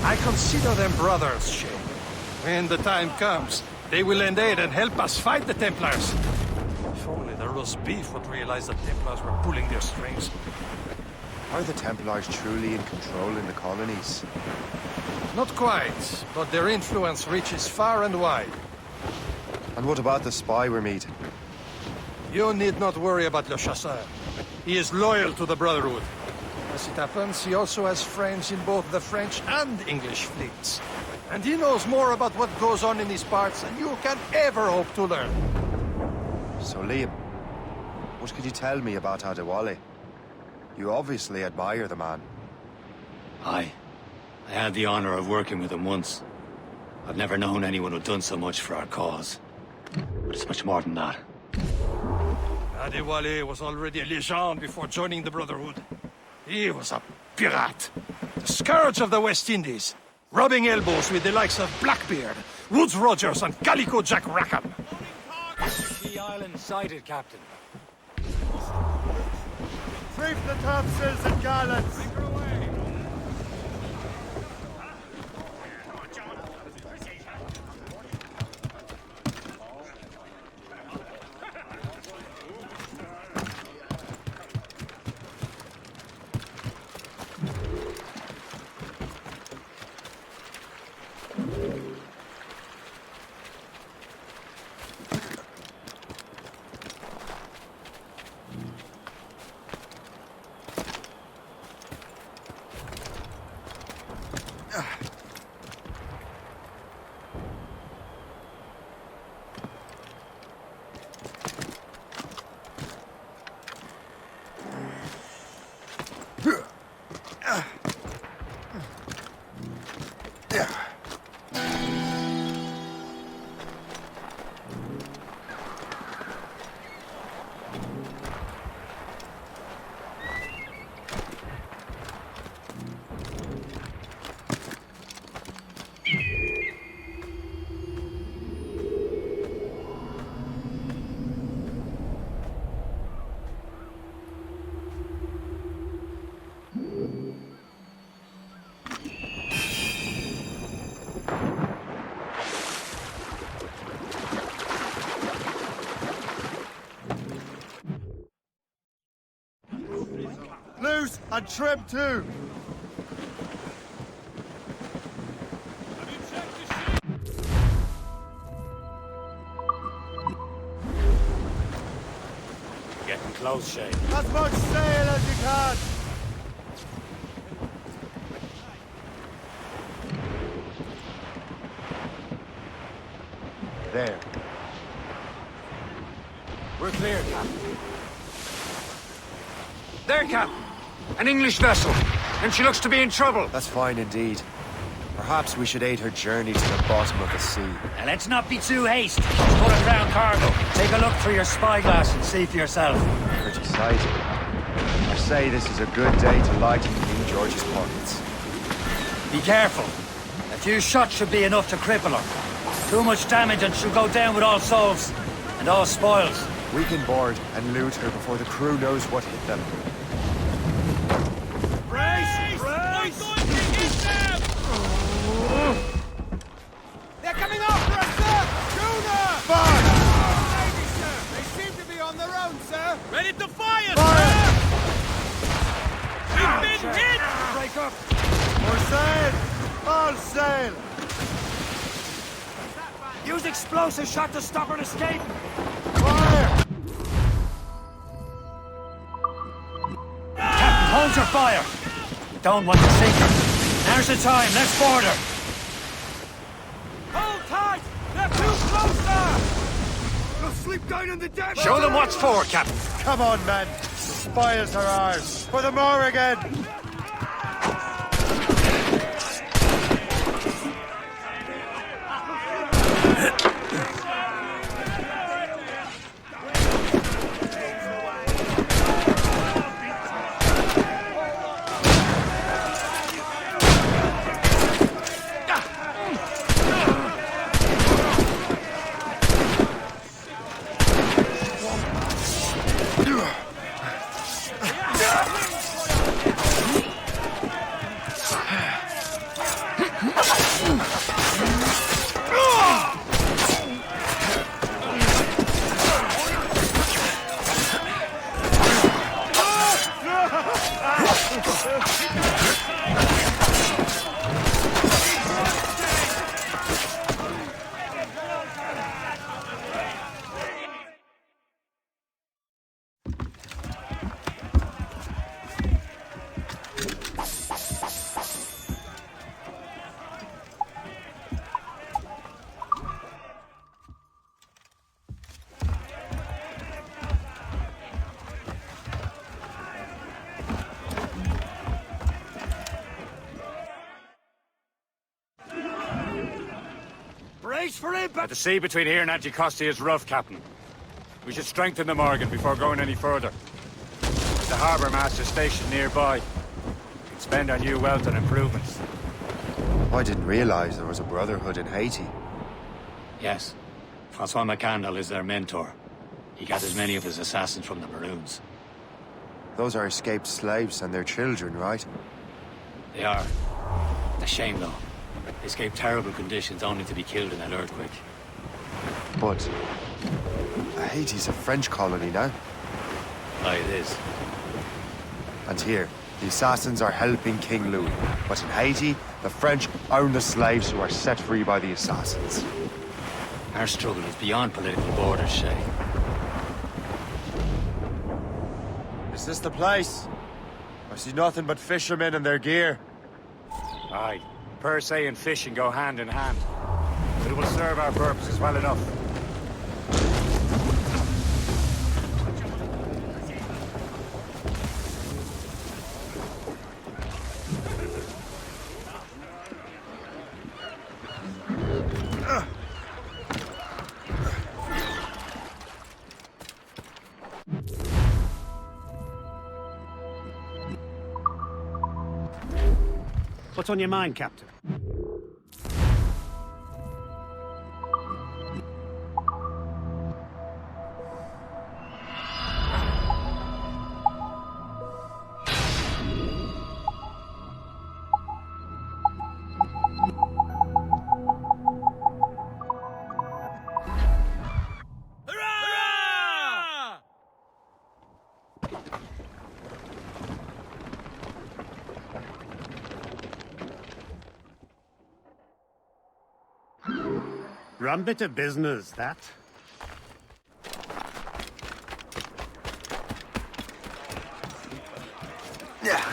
[SPEAKER 3] I consider them brothers, Shay. When the time comes, they will lend aid and help us fight the Templars. If only the roast beef would realize the Templars were pulling their strings.
[SPEAKER 4] Are the Templars truly in control in the colonies?
[SPEAKER 3] Not quite, but their influence reaches far and wide.
[SPEAKER 4] And what about the spy we're meeting?
[SPEAKER 3] You need not worry about Le Chasseur. He is loyal to the Brotherhood. As it happens, he also has friends in both the French and English fleets. And he knows more about what goes on in these parts than you can ever hope to learn.
[SPEAKER 4] So, Liam, what could you tell me about Adewale? You obviously admire the man.
[SPEAKER 2] I had the honor of working with him once. I've never known anyone who'd done so much for our cause. But it's much more than that.
[SPEAKER 3] Adewale was already a legend before joining the Brotherhood. He was a pirate. The scourge of the West Indies. Rubbing elbows with the likes of Blackbeard, Woods Rogers, and Calico Jack Rackham.
[SPEAKER 2] The island sighted, Captain.
[SPEAKER 5] Reef the topsails and gallants! Loose and trim too!
[SPEAKER 2] Getting close, Shay.
[SPEAKER 5] As much sail as you can!
[SPEAKER 4] There.
[SPEAKER 2] We're clear, Captain. There, Captain. An English vessel. And she looks to be in trouble.
[SPEAKER 4] That's fine indeed. Perhaps we should aid her journey to the bottom of the sea.
[SPEAKER 2] Now let's not be too hasty. She's put a ground cargo. Take a look through your spyglass and see for yourself.
[SPEAKER 4] Pretty sight. I say this is a good day to lighten King George's pockets.
[SPEAKER 2] Be careful. A few shots should be enough to cripple her. Too much damage and she'll go down with all souls. And all spoils.
[SPEAKER 4] We can board and loot her before the crew knows what hit them.
[SPEAKER 5] Brace! Brace! They're coming after us, sir! Schooner!
[SPEAKER 4] Fire!
[SPEAKER 5] Ladies, sir! They seem to be on their own, sir!
[SPEAKER 19] Ready to fire,
[SPEAKER 4] Fire!
[SPEAKER 19] sir! We've been hit!
[SPEAKER 2] Break up.
[SPEAKER 5] More sail! All sail!
[SPEAKER 2] Use explosive shot to stop her escape.
[SPEAKER 5] Fire!
[SPEAKER 2] Captain, hold your fire. Don't want to sink her. Now's the time. Let's board her.
[SPEAKER 19] Hold tight! They're
[SPEAKER 3] You'll sleep down in the deck!
[SPEAKER 2] Show them what's for, Captain.
[SPEAKER 4] Come on, men. Spoils are ours. For the Morrigan!
[SPEAKER 3] Brace for impact!
[SPEAKER 2] The sea between here and Anticosti is rough, Captain. We should strengthen the Morgan before going any further. There's a harbour master station nearby. We can spend our new wealth on improvements.
[SPEAKER 4] I didn't realize there was a brotherhood in Haiti.
[SPEAKER 2] Yes. Francois McCandle is their mentor. He gathers many of his assassins from the Maroons.
[SPEAKER 4] Those are escaped slaves and their children, right?
[SPEAKER 2] They are. A shame, though. They escaped terrible conditions only to be killed in that earthquake.
[SPEAKER 4] But Haiti's a French colony now.
[SPEAKER 2] Aye, it is.
[SPEAKER 4] And here, the assassins are helping King Louis. But in Haiti, the French own the slaves who are set free by the assassins.
[SPEAKER 2] Our struggle is beyond political borders, Shay.
[SPEAKER 4] Is this the place? I see nothing but fishermen and their gear.
[SPEAKER 2] Aye. Per se and fishing go hand in hand. But it will serve our purposes well enough.
[SPEAKER 20] What's on your mind, Captain? Rum bit of business, that.
[SPEAKER 4] Yeah.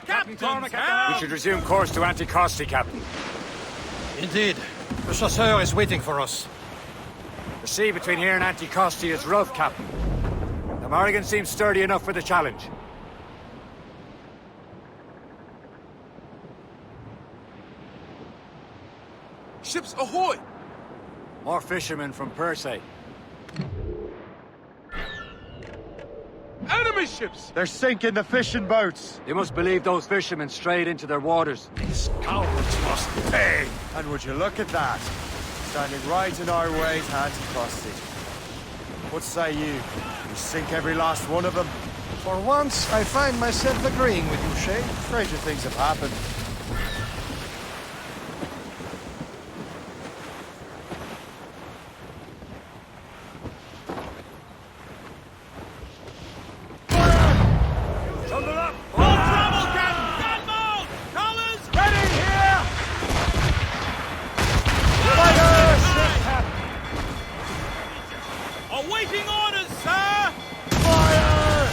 [SPEAKER 2] Captain, we should resume course to Anticosti, Captain.
[SPEAKER 3] Indeed. The chasseur is waiting for us.
[SPEAKER 2] The sea between here and Anticosti is rough, Captain. The Morrigan seems sturdy enough for the challenge.
[SPEAKER 5] Ships ahoy!
[SPEAKER 2] More fishermen from Persay.
[SPEAKER 5] Enemy ships!
[SPEAKER 4] They're sinking the fishing boats.
[SPEAKER 2] They must believe those fishermen strayed into their waters.
[SPEAKER 3] These cowards must pay!
[SPEAKER 4] And would you look at that? Standing right in our way to Anticosti. What say you? We sink every last one of them?
[SPEAKER 3] For once, I find myself agreeing with you, Shay.
[SPEAKER 4] Stranger things have happened.
[SPEAKER 5] Awaiting orders, sir!
[SPEAKER 4] Fire!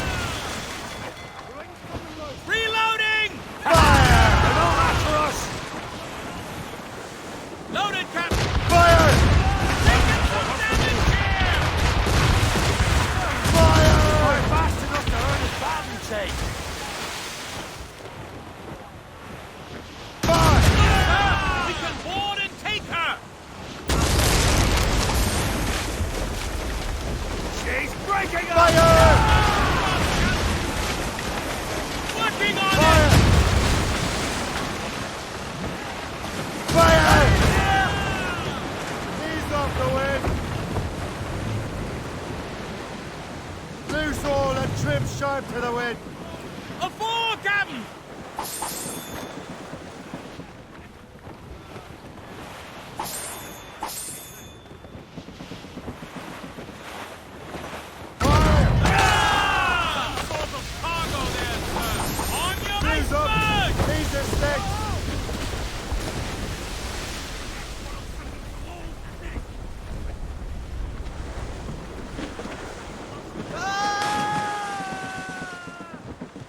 [SPEAKER 4] Step to the wind!
[SPEAKER 5] Afore, Captain!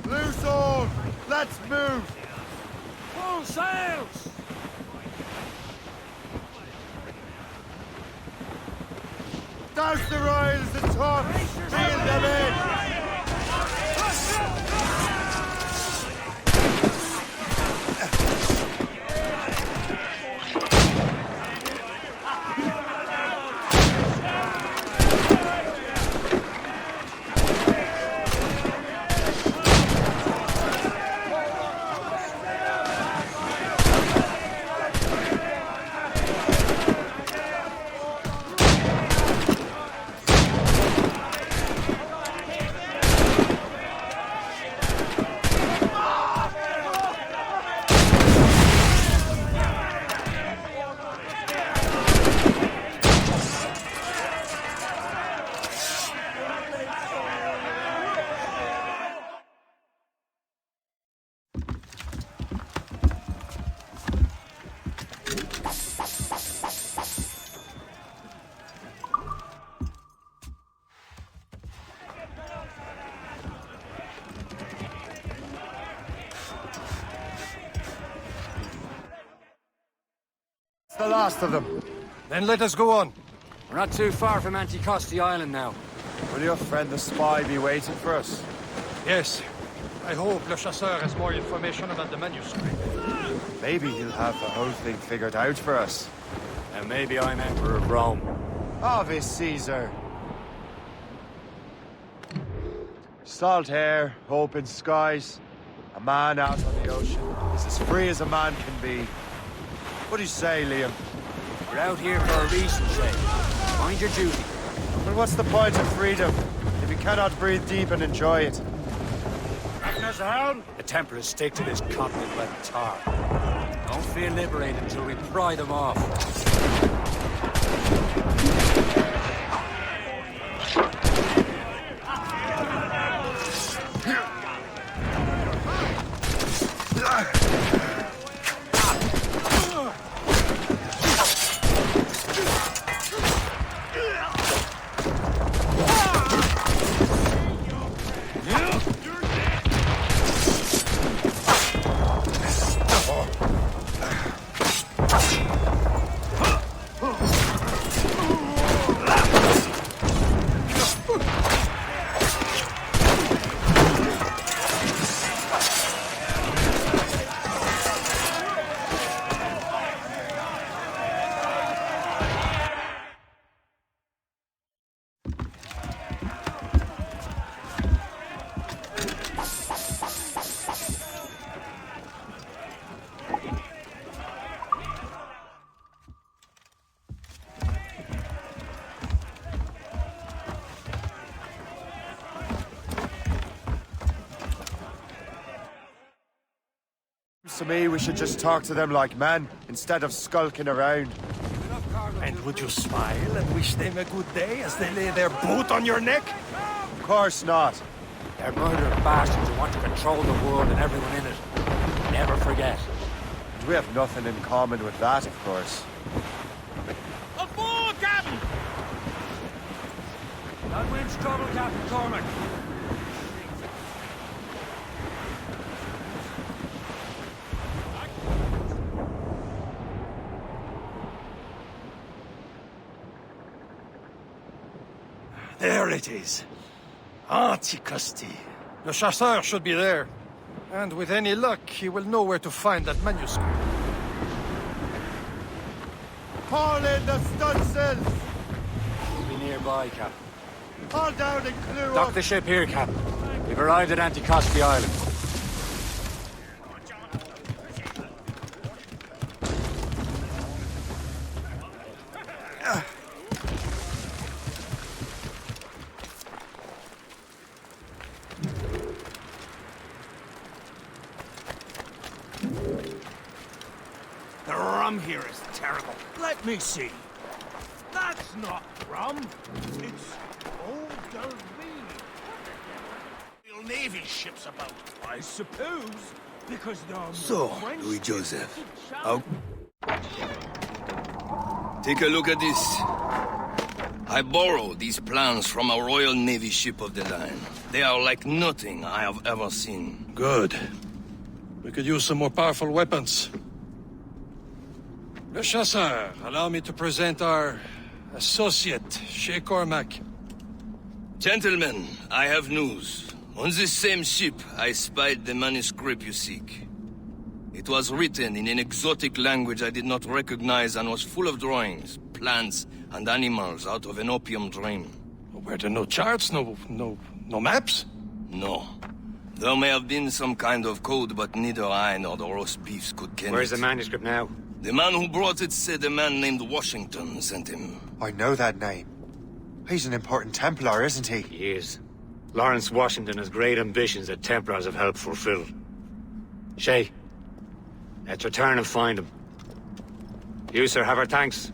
[SPEAKER 4] Loose all! Let's move!
[SPEAKER 5] Full sails!
[SPEAKER 4] Douse the royals and tops! Reel them in! The last of them.
[SPEAKER 3] Then let us go on.
[SPEAKER 2] We're not too far from Anticosti Island now.
[SPEAKER 4] Will your friend the spy be waiting for us?
[SPEAKER 3] Yes. I hope Le Chasseur has more information about the manuscript.
[SPEAKER 4] Maybe he'll have the whole thing figured out for us.
[SPEAKER 2] And maybe I'm Emperor of Rome.
[SPEAKER 4] Ave Caesar. Salt air, open skies. A man out on the ocean is as free as a man can be. What do you say, Liam?
[SPEAKER 2] We're out here for a reason, Shay. Mind your duty.
[SPEAKER 4] Well, what's the point of freedom if you cannot breathe deep and enjoy it?
[SPEAKER 2] The Templars stick to this continent like tar. Don't feel liberated until we pry them off.
[SPEAKER 4] To me, we should just talk to them like men, instead of skulking around.
[SPEAKER 3] And would you smile and wish them a good day as they lay their boot on your neck?
[SPEAKER 4] Of course not.
[SPEAKER 2] They're murderous bastards who want to control the world and everyone in it. Never forget.
[SPEAKER 4] And we have nothing in common with that, of course.
[SPEAKER 5] Aboard, Captain!
[SPEAKER 2] That wind's trouble, Captain Cormac.
[SPEAKER 3] There it is. Anticosti. Le Chasseur should be there. And with any luck, he will know where to find that manuscript.
[SPEAKER 4] Haul in the stunsails!
[SPEAKER 2] We'll be nearby, Captain.
[SPEAKER 4] Haul down and clear
[SPEAKER 2] Dock
[SPEAKER 4] up!
[SPEAKER 2] the ship here, Captain. We've arrived at Anticosti Island.
[SPEAKER 5] Let me see. That's not rum. It's eau de vie. Real Navy ships about, I suppose, because they're more
[SPEAKER 14] So,
[SPEAKER 5] French
[SPEAKER 14] Louis
[SPEAKER 5] than
[SPEAKER 14] Joseph,
[SPEAKER 5] French.
[SPEAKER 14] take a look at this. I borrowed these plans from a Royal Navy ship of the line. They are like nothing I have ever seen.
[SPEAKER 6] Good. We could use some more powerful weapons. Le Chasseur, allow me to present our associate, Shay Cormac.
[SPEAKER 14] Gentlemen, I have news. On this same ship, I spied the manuscript you seek. It was written in an exotic language I did not recognize and was full of drawings, plants, and animals out of an opium dream.
[SPEAKER 6] Were there no charts, no maps?
[SPEAKER 14] No. There may have been some kind of code, but neither I nor the roast beefs could ken
[SPEAKER 2] Where's
[SPEAKER 14] it.
[SPEAKER 2] the manuscript now?
[SPEAKER 14] The man who brought it said a man named Washington sent him.
[SPEAKER 4] I know that name. He's an important Templar, isn't he?
[SPEAKER 2] He is. Lawrence Washington has great ambitions that Templars have helped fulfill. Shay, let's return and find him. You, sir, have our thanks.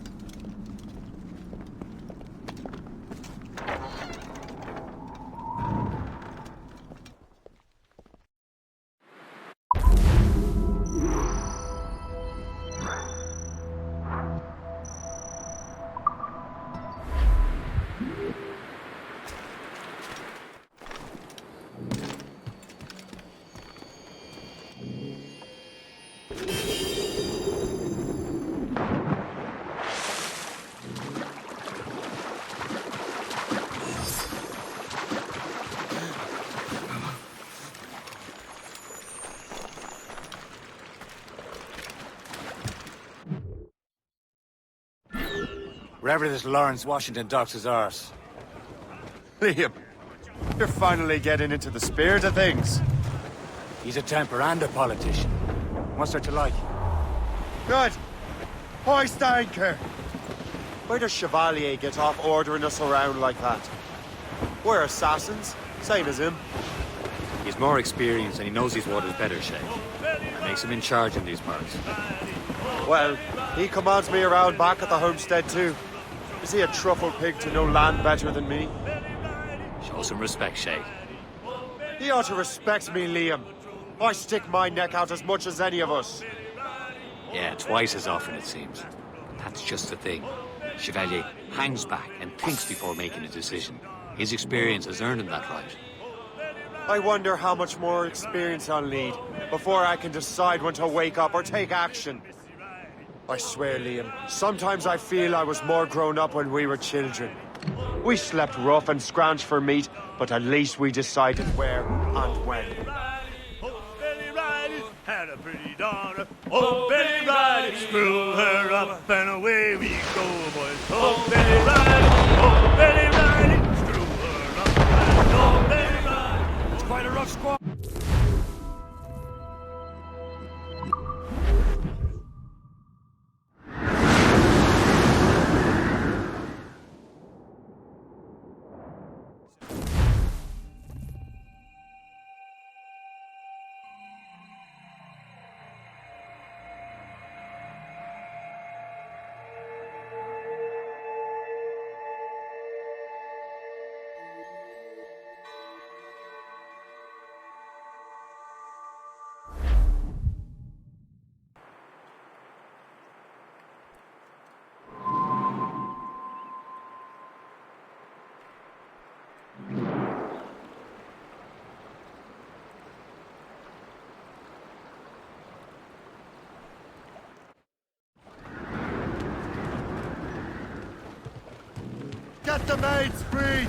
[SPEAKER 2] Wherever this Lawrence Washington docks his arse.
[SPEAKER 4] Liam, you're finally getting into the spirit of things.
[SPEAKER 2] He's a Templar and a politician. What's there to like?
[SPEAKER 4] Good. Hoist anchor. Where does Chevalier get off ordering us around like that? We're assassins, same as him.
[SPEAKER 2] He's more experienced and he knows these waters better, Shay. Makes him in charge in these parts.
[SPEAKER 4] Well, he commands me around back at the homestead too. Is he a truffle pig to know land better than me?
[SPEAKER 2] Show some respect, Shay.
[SPEAKER 4] He ought to respect me, Liam. I stick my neck out as much as any of us.
[SPEAKER 2] Yeah, twice as often, it seems. That's just the thing. Chevalier hangs back and thinks before making a decision. His experience has earned him that right.
[SPEAKER 4] I wonder how much more experience I'll need before I can decide when to wake up or take action. I swear, Liam, sometimes I feel I was more grown up when we were children. We slept rough and scrounged for meat, but at least we decided where and when.
[SPEAKER 5] Had a pretty daughter. Oh, Betty Riley, screw her up and away we go, boys. Oh, Betty Riley, oh, Betty Riley, screw her up and oh, Betty Riley. It's quite a rough squad.
[SPEAKER 4] Get the mates free!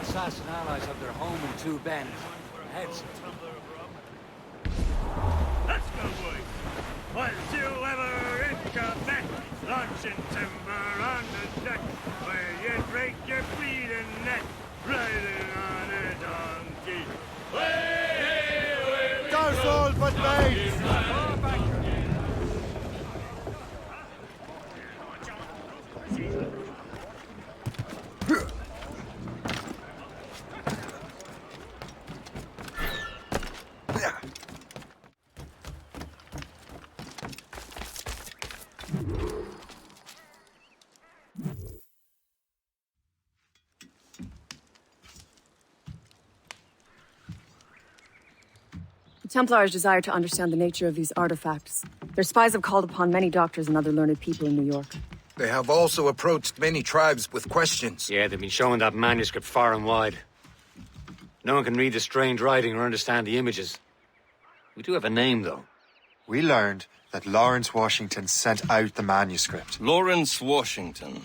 [SPEAKER 2] Assassin allies have their home in Two Bends. Heads.
[SPEAKER 5] Let's go, boys. Was you ever in Quebec? launching timber on the deck, where you break your bleeding neck, riding on a donkey.
[SPEAKER 4] Those all but mates!
[SPEAKER 17] The Templars desire to understand the nature of these artifacts. Their spies have called upon many doctors and other learned people in New York.
[SPEAKER 18] They have also approached many tribes with questions.
[SPEAKER 2] Yeah, they've been showing that manuscript far and wide. No one can read the strange writing or understand the images. We do have a name, though.
[SPEAKER 4] We learned that Lawrence Washington sent out the manuscript.
[SPEAKER 14] Lawrence Washington.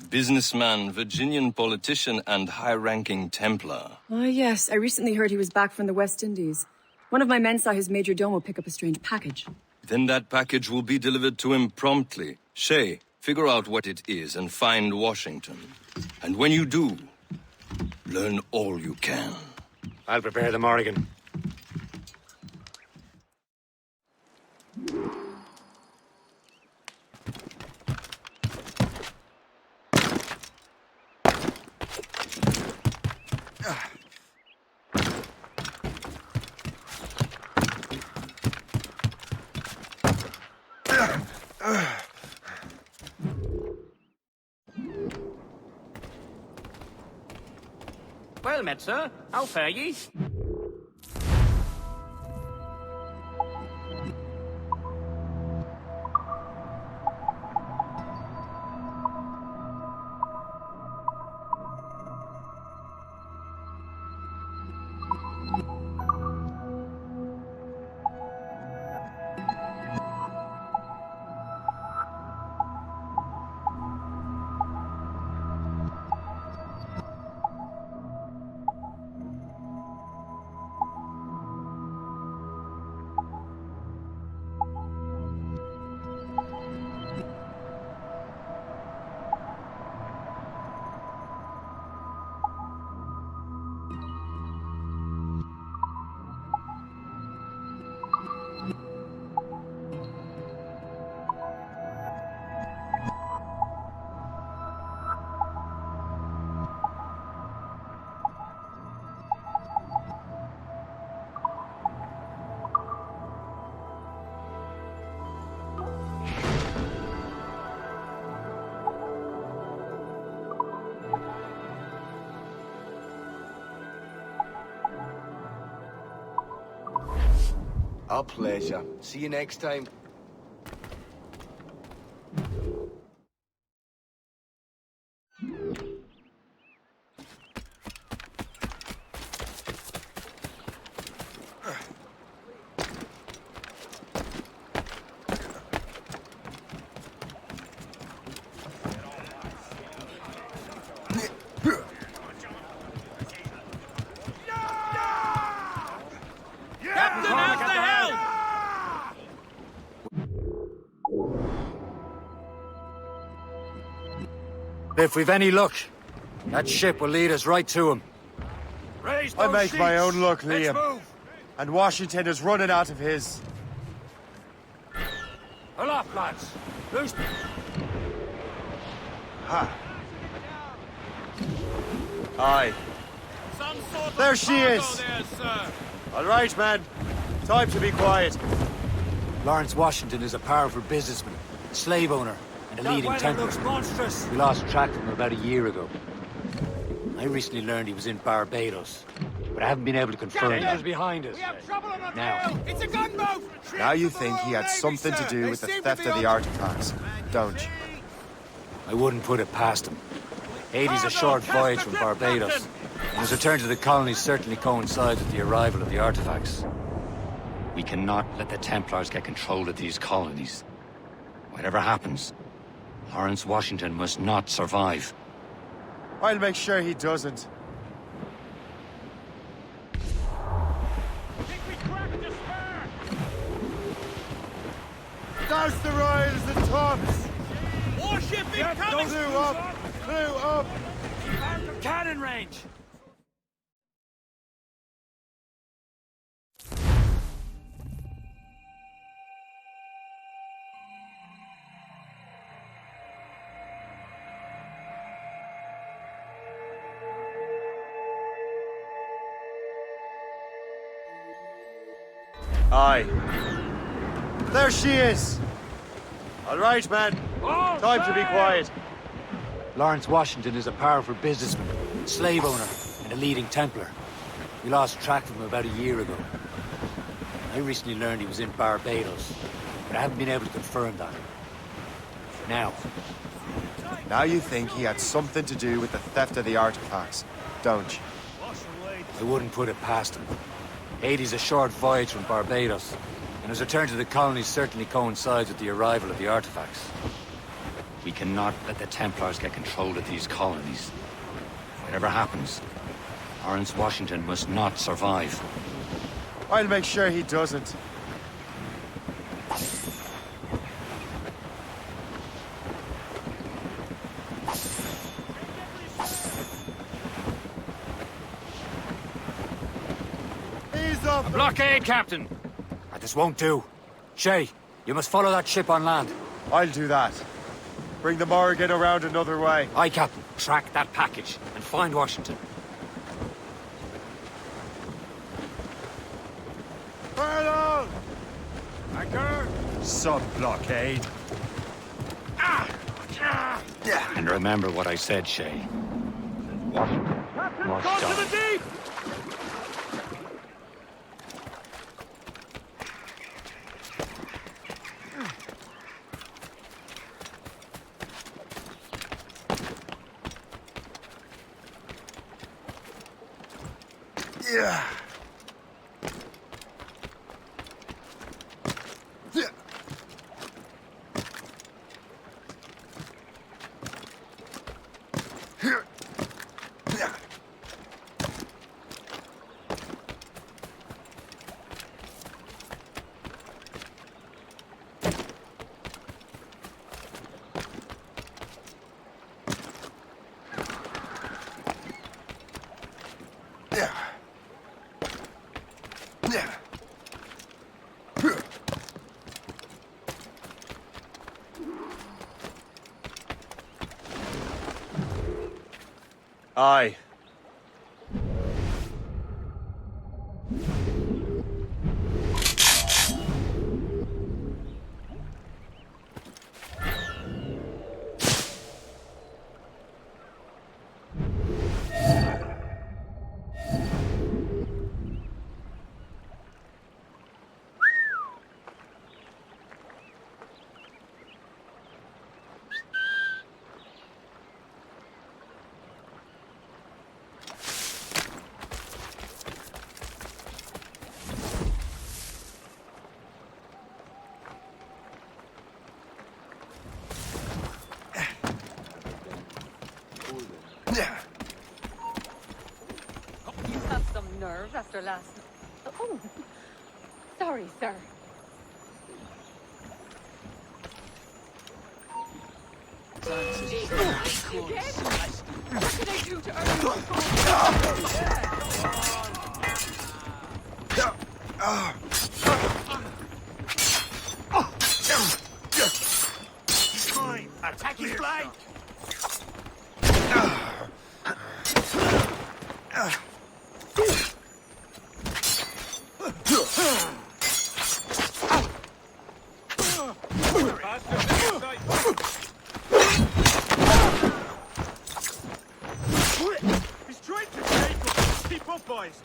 [SPEAKER 14] Businessman, Virginian politician, and high-ranking Templar.
[SPEAKER 17] Ah, yes. I recently heard he was back from the West Indies. One of my men saw his major domo pick up a strange package.
[SPEAKER 14] Then that package will be delivered to him promptly. Shay, figure out what it is and find Washington. And when you do, learn all you can.
[SPEAKER 2] I'll prepare the Morrigan.
[SPEAKER 21] Well met, sir. How fare ye?
[SPEAKER 18] A pleasure. See you next time.
[SPEAKER 2] If we've any luck, that ship will lead us right to him.
[SPEAKER 4] I make my own luck, Liam. And Washington is running out of his.
[SPEAKER 2] Aloft, lads. Loose.
[SPEAKER 4] Ha. Aye. There she is. All right, man. Time to be quiet.
[SPEAKER 2] Lawrence Washington is a powerful businessman, slave owner, and a leading Templar. Looks monstrous. We lost track of him about a year ago. I recently learned he was in Barbados, but I haven't been able to confirm that. He was behind us. Now.
[SPEAKER 21] It's a gunboat!
[SPEAKER 4] Now you think he had something to do with the theft of the artifacts, don't you?
[SPEAKER 2] I wouldn't put it past him. Haiti's a short voyage from Barbados, and his return to the colonies certainly coincides with the arrival of the artifacts. We cannot let the Templars get control of these colonies. Whatever happens, Lawrence Washington must not survive.
[SPEAKER 4] I'll make sure he doesn't. Douse the royals and tops!
[SPEAKER 21] Warship incoming!
[SPEAKER 4] Flew up! Flew up!
[SPEAKER 21] Out of cannon range!
[SPEAKER 4] Aye. There she is! All right, man. Time to be quiet.
[SPEAKER 2] Lawrence Washington is a powerful businessman, slave owner, and a leading Templar. We lost track of him about a year ago. I recently learned he was in Barbados, but I haven't been able to confirm that.
[SPEAKER 4] Now you think he had something to do with the theft of the artifacts, don't you?
[SPEAKER 2] I wouldn't put it past him. Haiti's a short voyage from Barbados, and his return to the colonies certainly coincides with the arrival of the artifacts. We cannot let the Templars get control of these colonies. Whatever happens, Lawrence Washington must not survive.
[SPEAKER 4] I'll make sure he doesn't.
[SPEAKER 2] A blockade, Captain! This won't do. Shay, you must follow that ship on land.
[SPEAKER 4] I'll do that. Bring the Morrigan around another way.
[SPEAKER 2] Aye, Captain. Track that package and find Washington.
[SPEAKER 4] Furlong!
[SPEAKER 3] Anchor!
[SPEAKER 4] Sub-blockade.
[SPEAKER 2] And remember what I said, Shay. Washington must
[SPEAKER 21] Go to
[SPEAKER 2] die.
[SPEAKER 21] the deep!
[SPEAKER 4] Yeah. Aye.
[SPEAKER 8] You have some nerve after last night. Oh, sorry, sir. You again? What did I do to earn
[SPEAKER 21] He's mine! Attack his flank! He's trying to take us! Keep up, boys!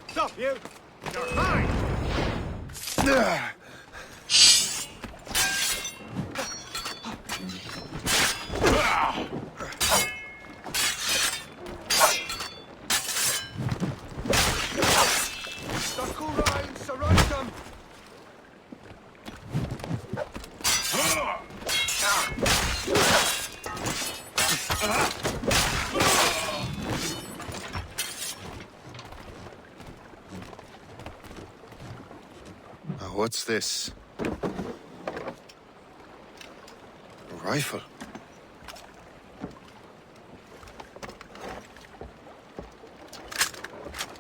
[SPEAKER 21] Stop, you! You're mine!
[SPEAKER 15] What's this? A rifle?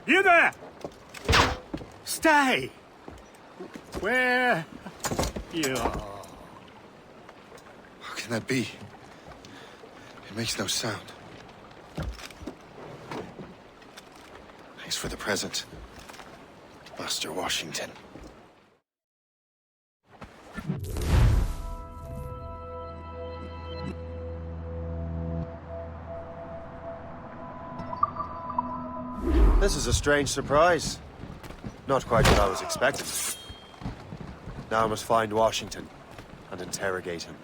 [SPEAKER 20] You there! Stay! Where you are?
[SPEAKER 15] How can that be? It makes no sound. Thanks for the present, Master Washington.
[SPEAKER 4] This is a strange surprise. Not quite what I was expecting. Now I must find Washington and interrogate him.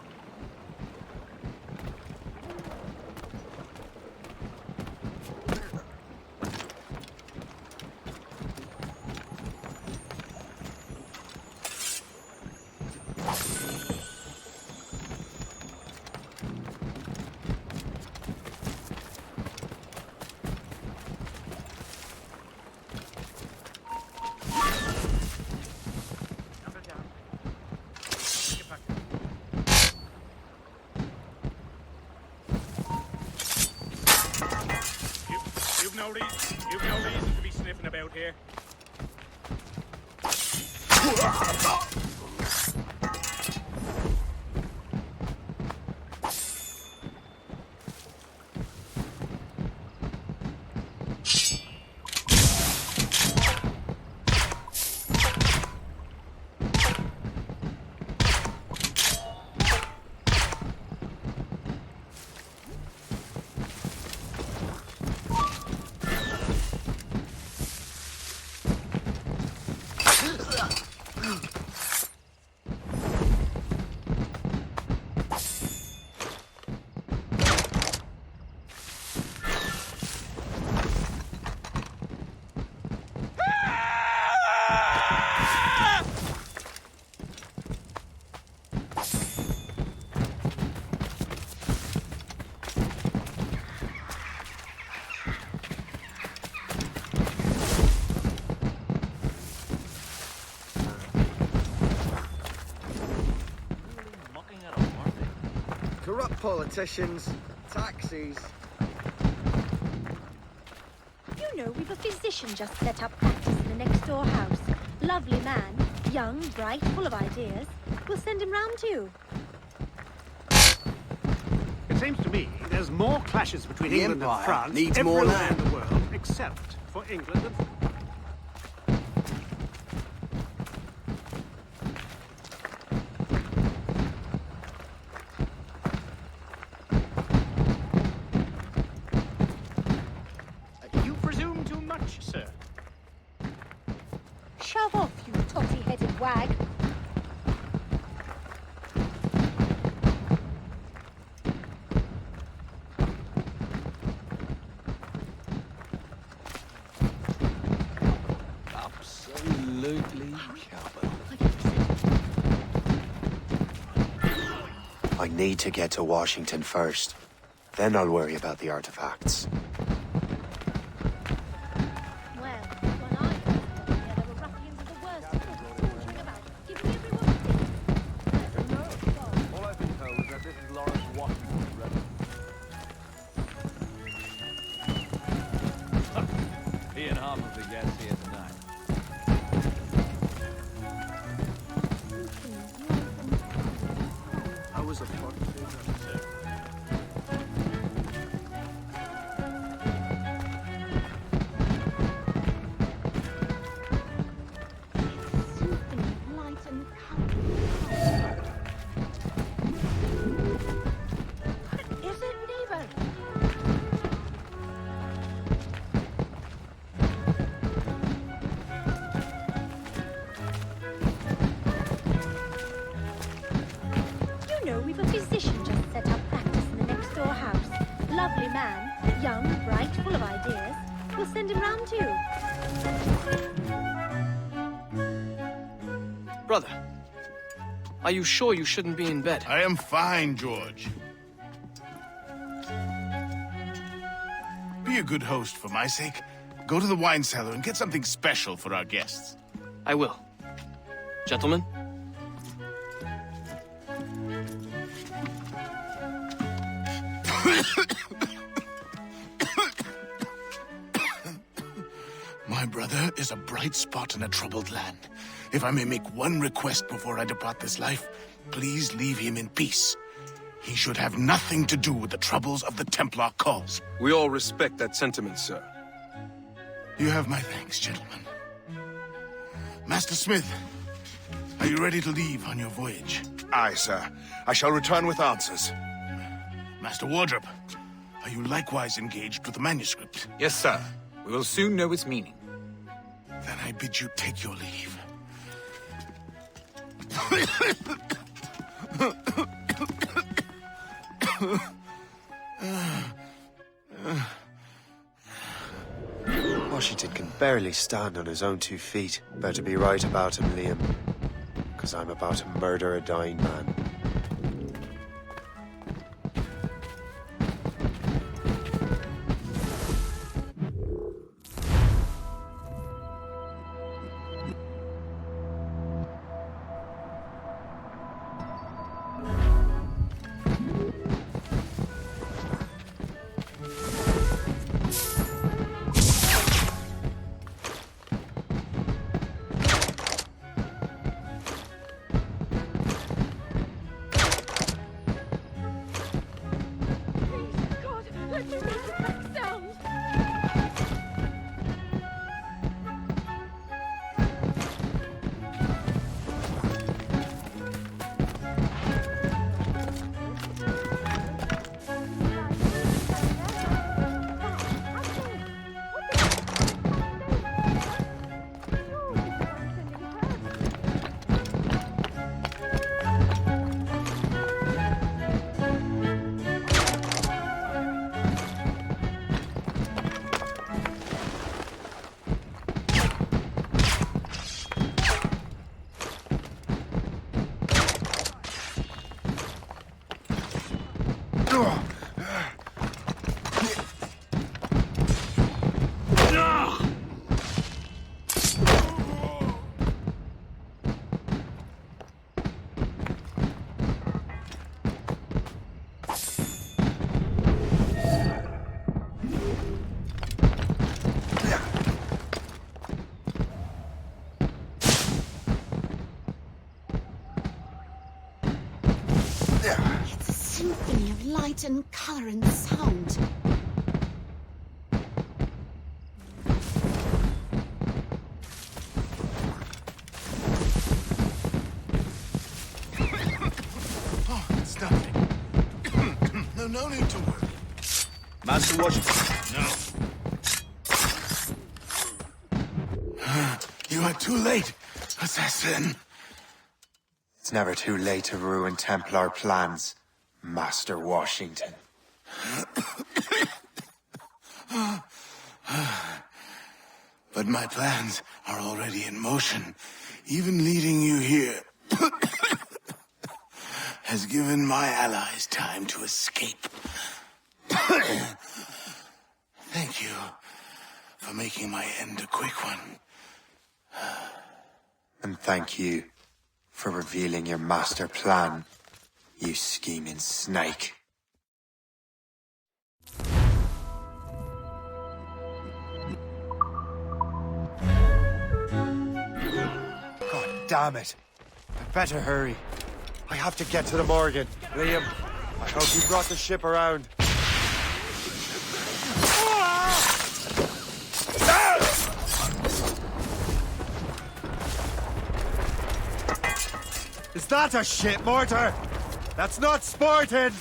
[SPEAKER 21] You've no reason to be sniffing about here.
[SPEAKER 9] Corrupt politicians, taxis.
[SPEAKER 22] You know, we've a physician just set up practice in the next door house. Lovely man, young, bright, full of ideas. We'll send him round too.
[SPEAKER 20] It seems to me there's more clashes between
[SPEAKER 16] The
[SPEAKER 20] England and
[SPEAKER 16] Empire
[SPEAKER 20] France
[SPEAKER 16] needs more
[SPEAKER 20] everywhere
[SPEAKER 16] land.
[SPEAKER 20] in the world, except for England and France.
[SPEAKER 21] You presume too much, sir.
[SPEAKER 22] Shove off, you totty-headed wag.
[SPEAKER 16] Absolutely capital.
[SPEAKER 1] I need to get to Washington first. Then I'll worry about the artifacts.
[SPEAKER 23] All I've been told is that this is Lawrence Washington's residence. He and half of the guests here tonight.
[SPEAKER 20] I was a part of it, sir.
[SPEAKER 22] Is it, neighbour? You know, we've a physician just set up practice in the next door house. Lovely man, young, bright, full of ideas. We'll send him round too.
[SPEAKER 24] Brother, are you sure you shouldn't be in bed?
[SPEAKER 25] I am fine, George.
[SPEAKER 10] Be a good host for my sake. Go to the wine cellar and get something special for our guests.
[SPEAKER 11] I will. Gentlemen?
[SPEAKER 10] My brother is a bright spot in a troubled land. If I may make one request before I depart this life, please leave him in peace. He should have nothing to do with the troubles of the Templar cause.
[SPEAKER 13] We all respect that sentiment, sir.
[SPEAKER 10] You have my thanks, gentlemen. Master Smith, are you ready to leave on your voyage?
[SPEAKER 15] Aye, sir. I shall return with answers.
[SPEAKER 10] Master Wardrop, are you likewise engaged with the manuscript?
[SPEAKER 24] Yes, sir. We will soon know its meaning.
[SPEAKER 10] Then I bid you take your leave.
[SPEAKER 4] Washington can barely stand on his own 2 feet. Better be right about him, Liam. Because I'm about to murder a dying man.
[SPEAKER 25] Symphony of light and color and sound.
[SPEAKER 10] Oh, it's nothing. No need to worry.
[SPEAKER 13] Master Washington.
[SPEAKER 10] No. You are too late, assassin.
[SPEAKER 4] It's never too late to ruin Templar plans, Master Washington.
[SPEAKER 10] But my plans are already in motion. Even leading you here has given my allies time to escape. Thank you for making my end a quick one.
[SPEAKER 4] And thank you for revealing your master plan, you scheming snake. God damn it. I better hurry. I have to get to the Morgan. Liam, I hope you brought the ship around. Is that a shit mortar? That's not sporting!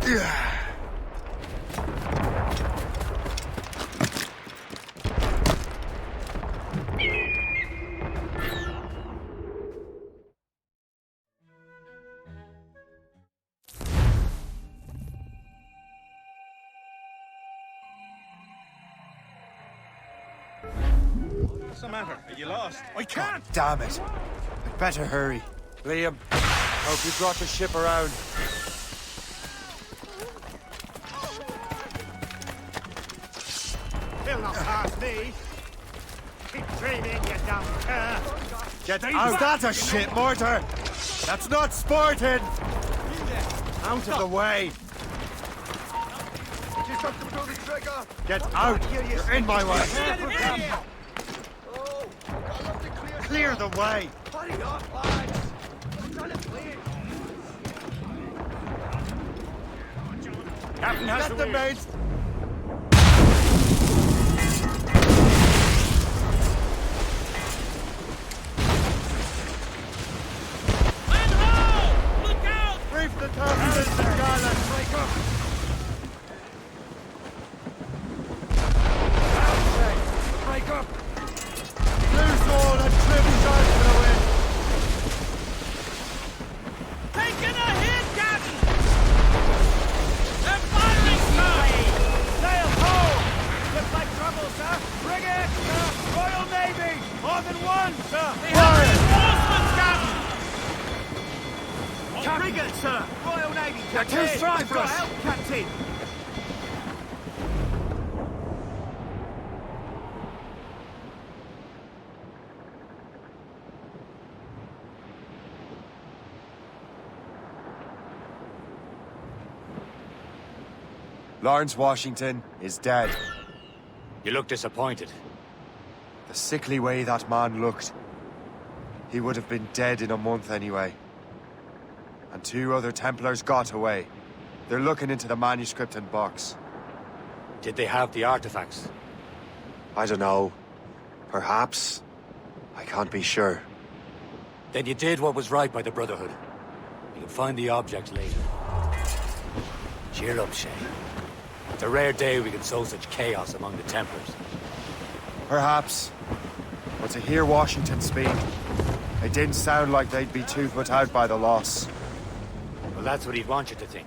[SPEAKER 3] What's the matter? Are you lost? I can't!
[SPEAKER 1] Damn it. I'd better hurry.
[SPEAKER 4] Liam, hope you brought the ship around.
[SPEAKER 20] He'll not pass me. Keep dreaming, you dumb cur.
[SPEAKER 4] Get out! That's a shit mortar! That's not sporting! Out of the way! Get out! You're in my way! Clear the way!
[SPEAKER 9] Hurry up, lads! I'm trying to clear.
[SPEAKER 3] Captain has
[SPEAKER 4] Let
[SPEAKER 3] the
[SPEAKER 4] the
[SPEAKER 3] wheel.
[SPEAKER 4] mates... Brief the turbulence and gallants! Break up! Break up! Loose all and trim his eyes for the wind!
[SPEAKER 21] Taking a hit, Captain! They're firing, sir! Sail ho! Looks like trouble, sir! Bring it, sir! Royal Navy! More than one, sir! They have reinforcements, Captain! Frigate, sir! Royal Navy, Captain!
[SPEAKER 4] Too strong for us!
[SPEAKER 21] Help, Captain!
[SPEAKER 4] Lawrence Washington is dead.
[SPEAKER 2] You look disappointed.
[SPEAKER 4] The sickly way that man looked. He would have been dead in a month anyway. And 2 other Templars got away. They're looking into the manuscript and box.
[SPEAKER 2] Did they have the artifacts?
[SPEAKER 4] I don't know. Perhaps. I can't be sure.
[SPEAKER 2] Then you did what was right by the Brotherhood. You can find the objects later. Cheer up, Shay. It's a rare day we can sow such chaos among the Templars.
[SPEAKER 4] Perhaps. But to hear Washington speak, it didn't sound like they'd be too put out by the loss.
[SPEAKER 2] Well, that's what he'd want you to think.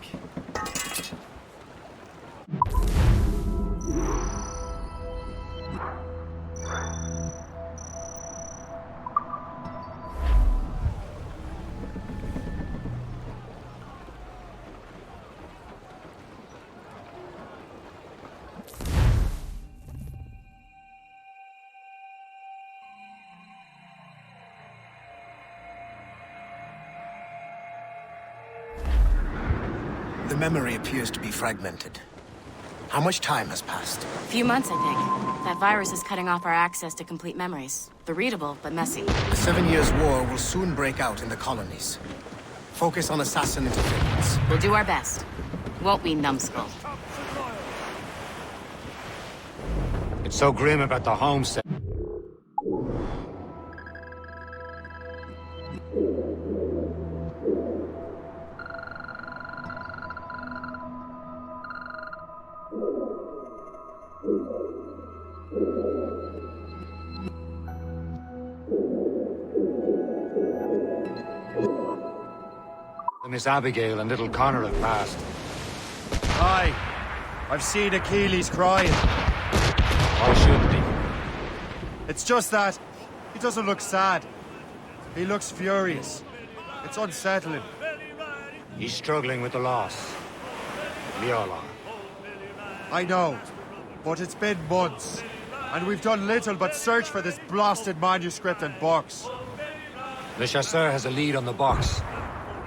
[SPEAKER 10] The memory appears to be fragmented. How much time has passed?
[SPEAKER 5] A few months, I think. That virus is cutting off our access to complete memories. They're readable, but messy.
[SPEAKER 10] The 7 Years' War will soon break out in the colonies. Focus on assassin interference.
[SPEAKER 5] We'll do our best. Won't we, numbskull?
[SPEAKER 2] It's so grim about the homestead. Miss Abigail and little Connor have passed.
[SPEAKER 4] Aye. I've seen Achilles crying.
[SPEAKER 2] Why shouldn't he?
[SPEAKER 4] It's just that he doesn't look sad. He looks furious. It's unsettling.
[SPEAKER 2] He's struggling with the loss. We all are.
[SPEAKER 4] I know, but it's been months, and we've done little but search for this blasted manuscript and box.
[SPEAKER 2] Le Chasseur has a lead on the box.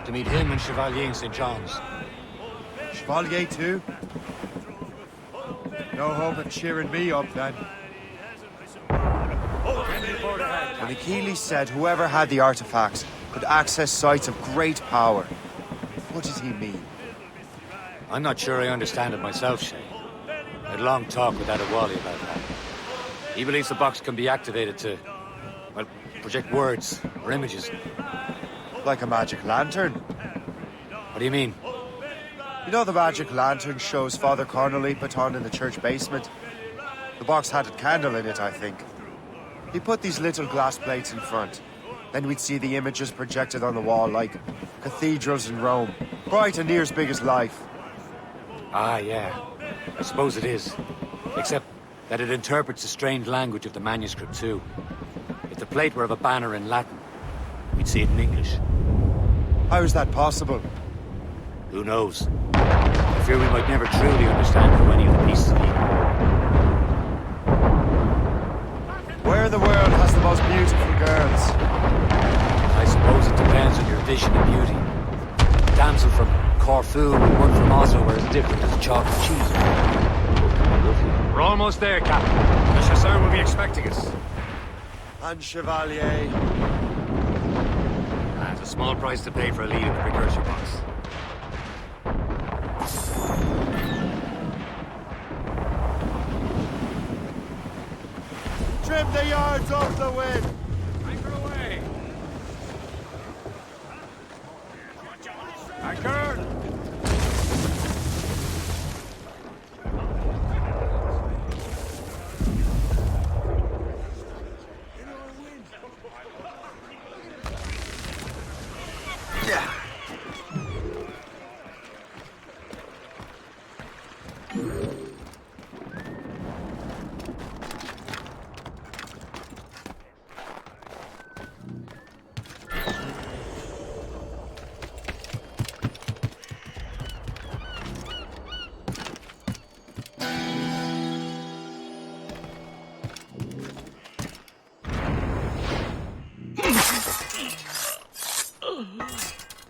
[SPEAKER 2] To meet him and Chevalier in St. John's.
[SPEAKER 4] Chevalier too? No hope of cheering me up then. When Achilles said whoever had the artifact could access sites of great power, what did he mean?
[SPEAKER 2] I'm not sure I understand it myself, Shay. I had a long talk with Adewale about that. He believes the box can be activated to, well, project words or images.
[SPEAKER 4] Like a magic lantern?
[SPEAKER 2] What do you mean?
[SPEAKER 4] You know the magic lantern shows Father Connolly put on in the church basement? The box had a candle in it, I think. He put these little glass plates in front. Then we'd see the images projected on the wall like cathedrals in Rome. Bright and near as big as life.
[SPEAKER 2] Ah, yeah. I suppose it is. Except that it interprets the strange language of the manuscript, too. If the plate were of a banner in Latin, we'd see it in English.
[SPEAKER 4] How is that possible?
[SPEAKER 2] Who knows? I fear we might never truly understand how any of the pieces of it.
[SPEAKER 4] Where in the world has the most beautiful girls?
[SPEAKER 2] I suppose it depends on your vision of beauty. A damsel from Corfu and one from Oslo are as different as chocolate cheese. We're almost there, Captain. The chasseur will be expecting us.
[SPEAKER 4] And Chevalier.
[SPEAKER 2] That's a small price to pay for a lead in the precursor box.
[SPEAKER 4] Trim the yards off the wind!
[SPEAKER 2] Anchor away! Anchor!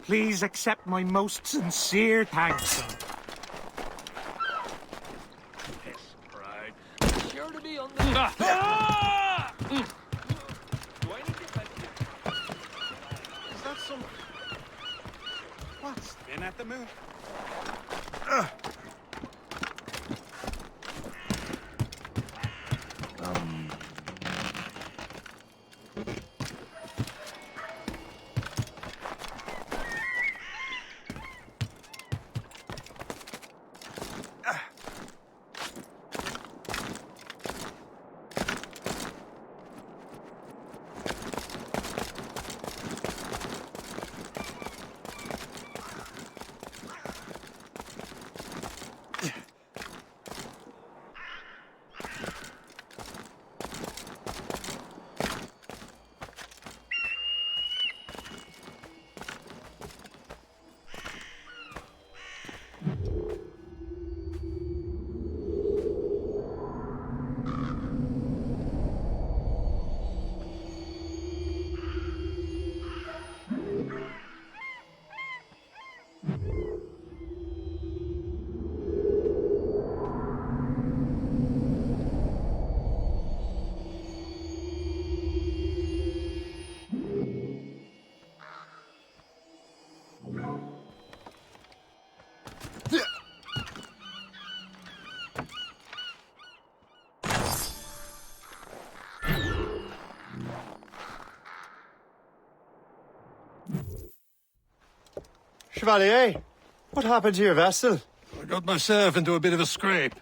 [SPEAKER 20] Please accept my most sincere thanks, sir.
[SPEAKER 23] Piss, pride. Sure to be on the... Ah! Do I need to...
[SPEAKER 20] Is that some... What? Spin at the moon?
[SPEAKER 4] Chevalier, what happened to your vessel?
[SPEAKER 3] I got myself into a bit of a scrape.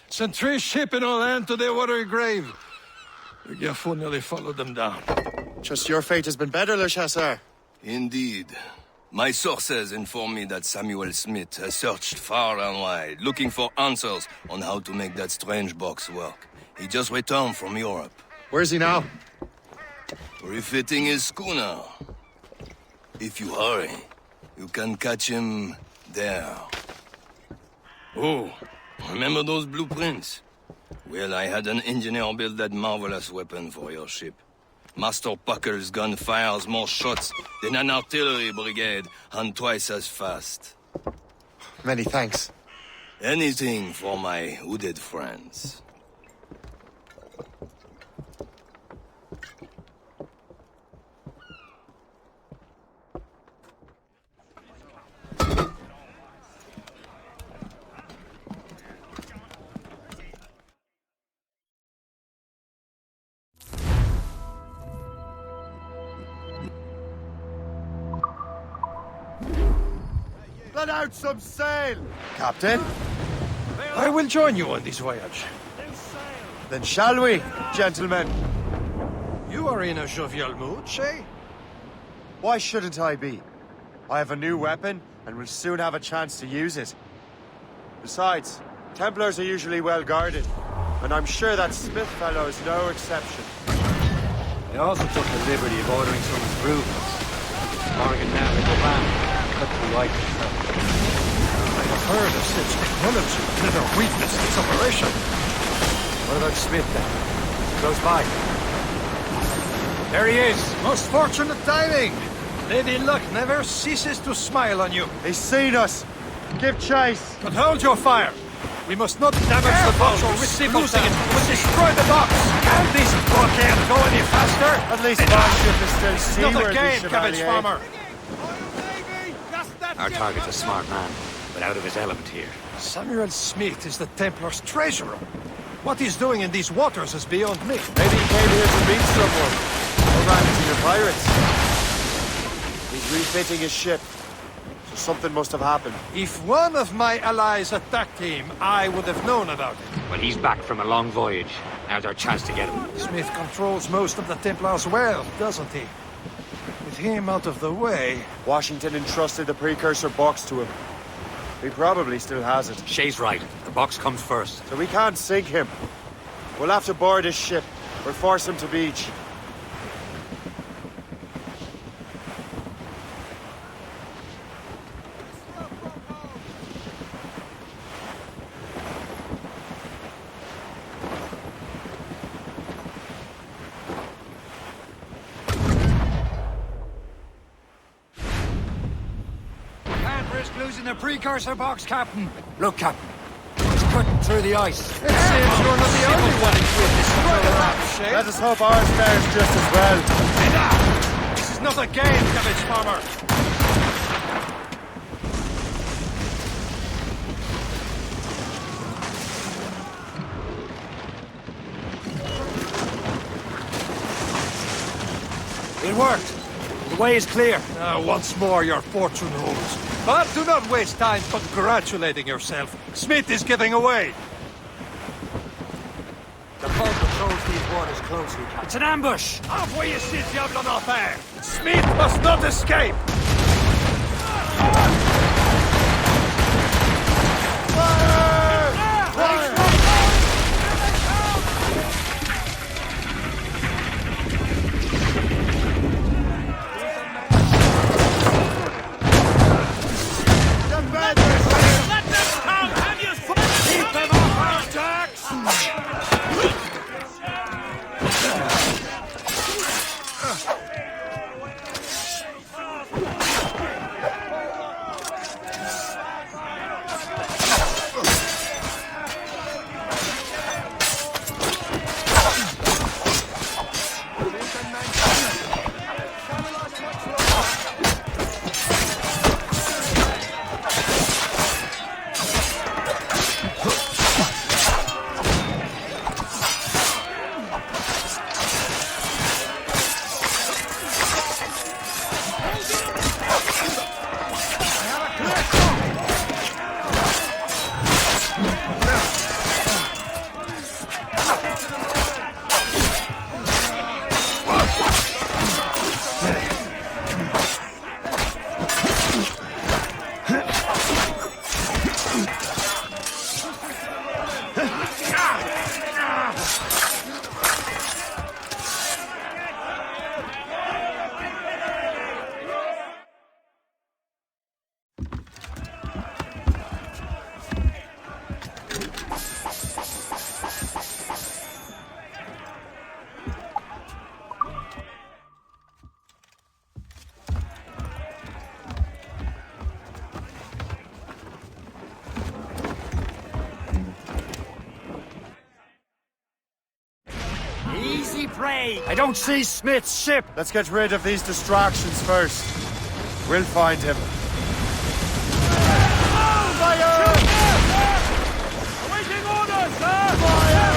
[SPEAKER 3] Sent 3 ships in all hand to their watery grave. The Gerfaut nearly followed them down.
[SPEAKER 4] Just your fate has been better, Le Chasseur.
[SPEAKER 14] Indeed. My sources inform me that Samuel Smith has searched far and wide, looking for answers on how to make that strange box work. He just returned from Europe.
[SPEAKER 4] Where's he now?
[SPEAKER 14] Refitting his schooner. If you hurry, you can catch him there. Oh, remember those blueprints? Well, I had an engineer build that marvelous weapon for your ship. Master Puckle's gun fires more shots than an artillery brigade, and twice as fast.
[SPEAKER 4] Many thanks.
[SPEAKER 14] Anything for my hooded friends.
[SPEAKER 4] Set out some sail! Captain?
[SPEAKER 3] I will join you on this voyage.
[SPEAKER 4] Then shall we, gentlemen?
[SPEAKER 3] You are in a jovial mood, Shay?
[SPEAKER 4] Why shouldn't I be? I have a new weapon, and will soon have a chance to use it. Besides, Templars are usually well guarded, and I'm sure that Smith fellow is no exception.
[SPEAKER 2] I also took the liberty of ordering some improvements. Morgan now with the van, cut through items.
[SPEAKER 3] I have heard of such technology never witnessed its operation.
[SPEAKER 2] What about Smith then? Close by. There he is!
[SPEAKER 3] Most fortunate timing! Lady Luck never ceases to smile on you.
[SPEAKER 4] He's seen us! Give chase!
[SPEAKER 3] But hold your fire! We must not damage the box or risk losing it. We must destroy the box! Can this blockade go any faster?
[SPEAKER 4] At least my ship is still
[SPEAKER 3] It's not a
[SPEAKER 4] seaworthy,
[SPEAKER 3] game, cabbage
[SPEAKER 4] Chevalier.
[SPEAKER 3] farmer!
[SPEAKER 2] Our target's a smart man, but out of his element here.
[SPEAKER 3] Samuel Smith is the Templar's treasurer. What he's doing in these waters is beyond me.
[SPEAKER 4] Maybe he came here to meet someone. Or ran into your pirates. He's refitting his ship. So something must have happened.
[SPEAKER 3] If one of my allies attacked him, I would have known about it.
[SPEAKER 2] Well, he's back from a long voyage. Now's our chance to get him.
[SPEAKER 3] Smith controls most of the Templars well, doesn't he? With him out of the way...
[SPEAKER 4] Washington entrusted the precursor box to him. He probably still has it.
[SPEAKER 2] Shay's right. The box comes first.
[SPEAKER 4] So we can't sink him. We'll have to board his ship, or force him to beach.
[SPEAKER 3] Losing the precursor box, Captain.
[SPEAKER 2] Look, Captain. He's cutting through the ice.
[SPEAKER 3] It seems you're not the only one equipped with this.
[SPEAKER 4] Let us hope ours fares just as well.
[SPEAKER 3] Enough! This is not a game, cabbage farmer.
[SPEAKER 2] It worked. The way is clear.
[SPEAKER 3] Once more, your fortune holds. But do not waste time congratulating yourself. Smith is giving away.
[SPEAKER 2] The boat patrols these waters closely, Captain. It's an ambush!
[SPEAKER 3] Envoyez ces diables en enfer! Smith must not escape!
[SPEAKER 2] I don't see Smith's ship!
[SPEAKER 4] Let's get rid of these distractions first. We'll find him. Fire!
[SPEAKER 21] Awaiting orders, sir!
[SPEAKER 4] Fire!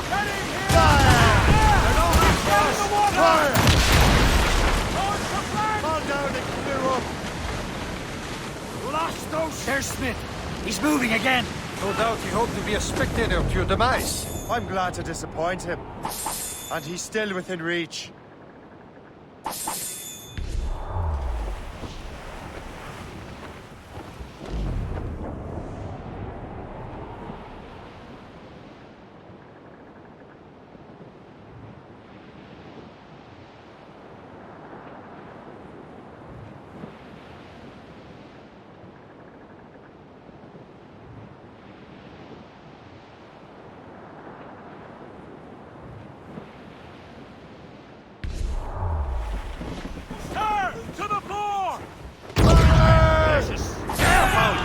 [SPEAKER 21] Getting here!
[SPEAKER 4] Fire!
[SPEAKER 21] Down in the water!
[SPEAKER 4] Fire!
[SPEAKER 21] Launch the flag!
[SPEAKER 4] Fall down and
[SPEAKER 3] close!
[SPEAKER 2] There's Smith. He's moving again.
[SPEAKER 3] No doubt he hoped to be a spectator to your demise.
[SPEAKER 4] I'm glad to disappoint him. And he's still within reach.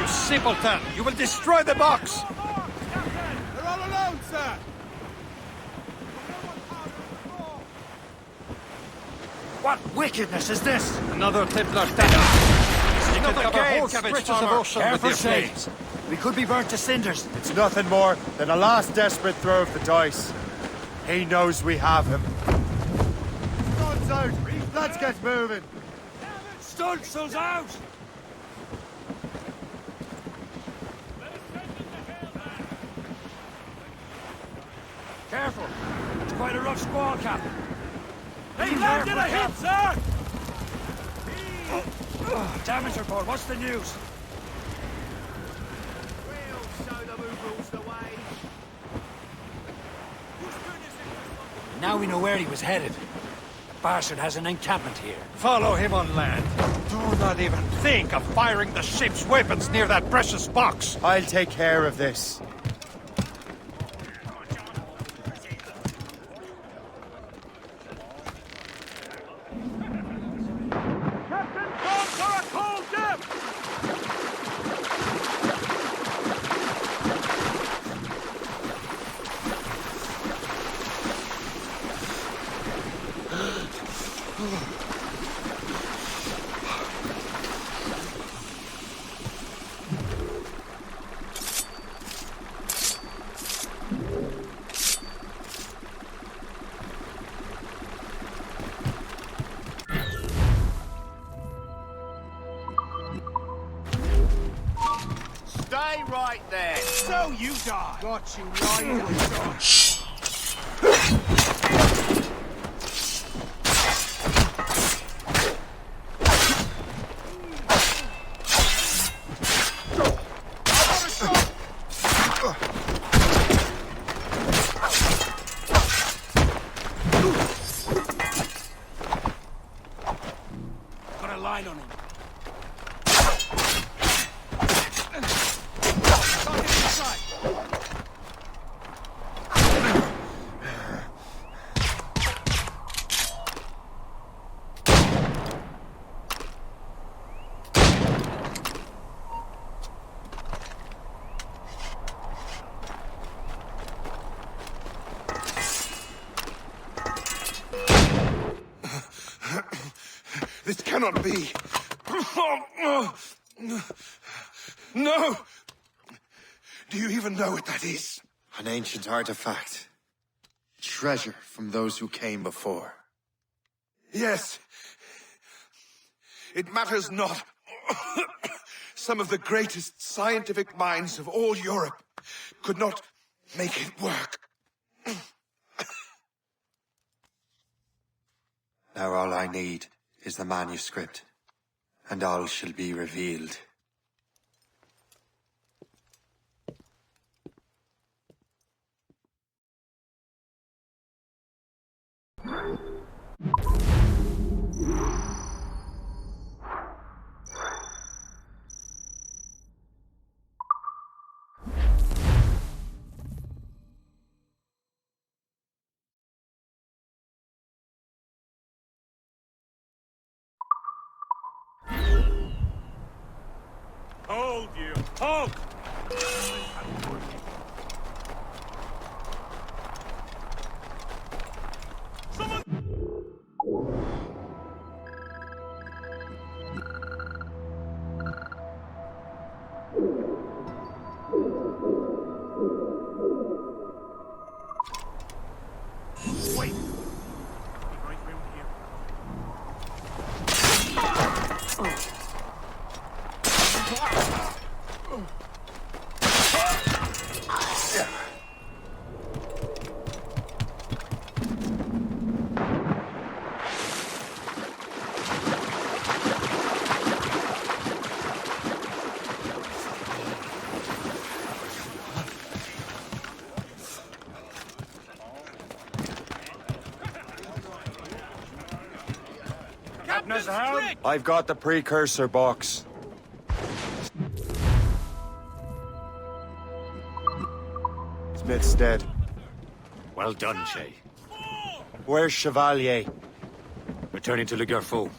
[SPEAKER 3] Simpleton! You will destroy the box!
[SPEAKER 21] They're all alone, sir!
[SPEAKER 2] What wickedness is this?
[SPEAKER 3] Another Templar dagger! You could cover whole stretches of ocean with your flames.
[SPEAKER 2] We could be burnt to cinders.
[SPEAKER 4] It's nothing more than a last desperate throw of the dice. He knows we have him.
[SPEAKER 21] Guns out! Let's get moving!
[SPEAKER 23] Stunsel's out!
[SPEAKER 2] Careful! It's quite a rough squall, Captain.
[SPEAKER 23] They landed a hit, sir!
[SPEAKER 2] Damage report, what's the news?
[SPEAKER 21] We'll show them who rules the way.
[SPEAKER 2] Now we know where he was headed. Bastard has an encampment here.
[SPEAKER 3] Follow him on land. Do not even think of firing the ship's weapons near that precious box.
[SPEAKER 4] I'll take care of this.
[SPEAKER 21] Stay right there! So you die! Got you right.
[SPEAKER 2] Got a line on him.
[SPEAKER 10] This cannot be. No! Do you even know what that is?
[SPEAKER 1] An ancient artifact. Treasure from those who came before.
[SPEAKER 10] Yes. It matters not. Some of the greatest scientific minds of all Europe could not make it work.
[SPEAKER 1] Now all I need is the manuscript, and all shall be revealed.
[SPEAKER 21] Hold you! Hold! Someone! Wait! Right round here.
[SPEAKER 3] darkness, helm?
[SPEAKER 4] I've got the precursor box. Smith's dead.
[SPEAKER 2] Well done, Shay.
[SPEAKER 4] Where's Chevalier?
[SPEAKER 2] Returning to Le Gerfaut.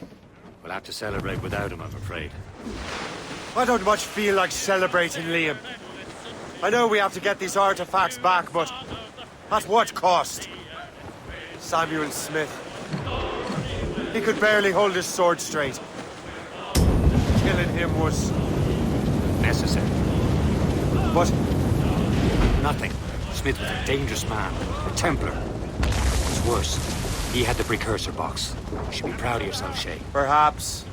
[SPEAKER 2] We'll have to celebrate without him, I'm afraid.
[SPEAKER 4] I don't much feel like celebrating, Liam. I know we have to get these artifacts back, but at what cost? Samuel Smith. He could barely hold his sword straight. Killing him was...
[SPEAKER 2] necessary.
[SPEAKER 4] But...
[SPEAKER 2] nothing. Smith was a dangerous man. A Templar. What's worse, he had the precursor box. You should be proud of yourself, Shay.
[SPEAKER 4] Perhaps.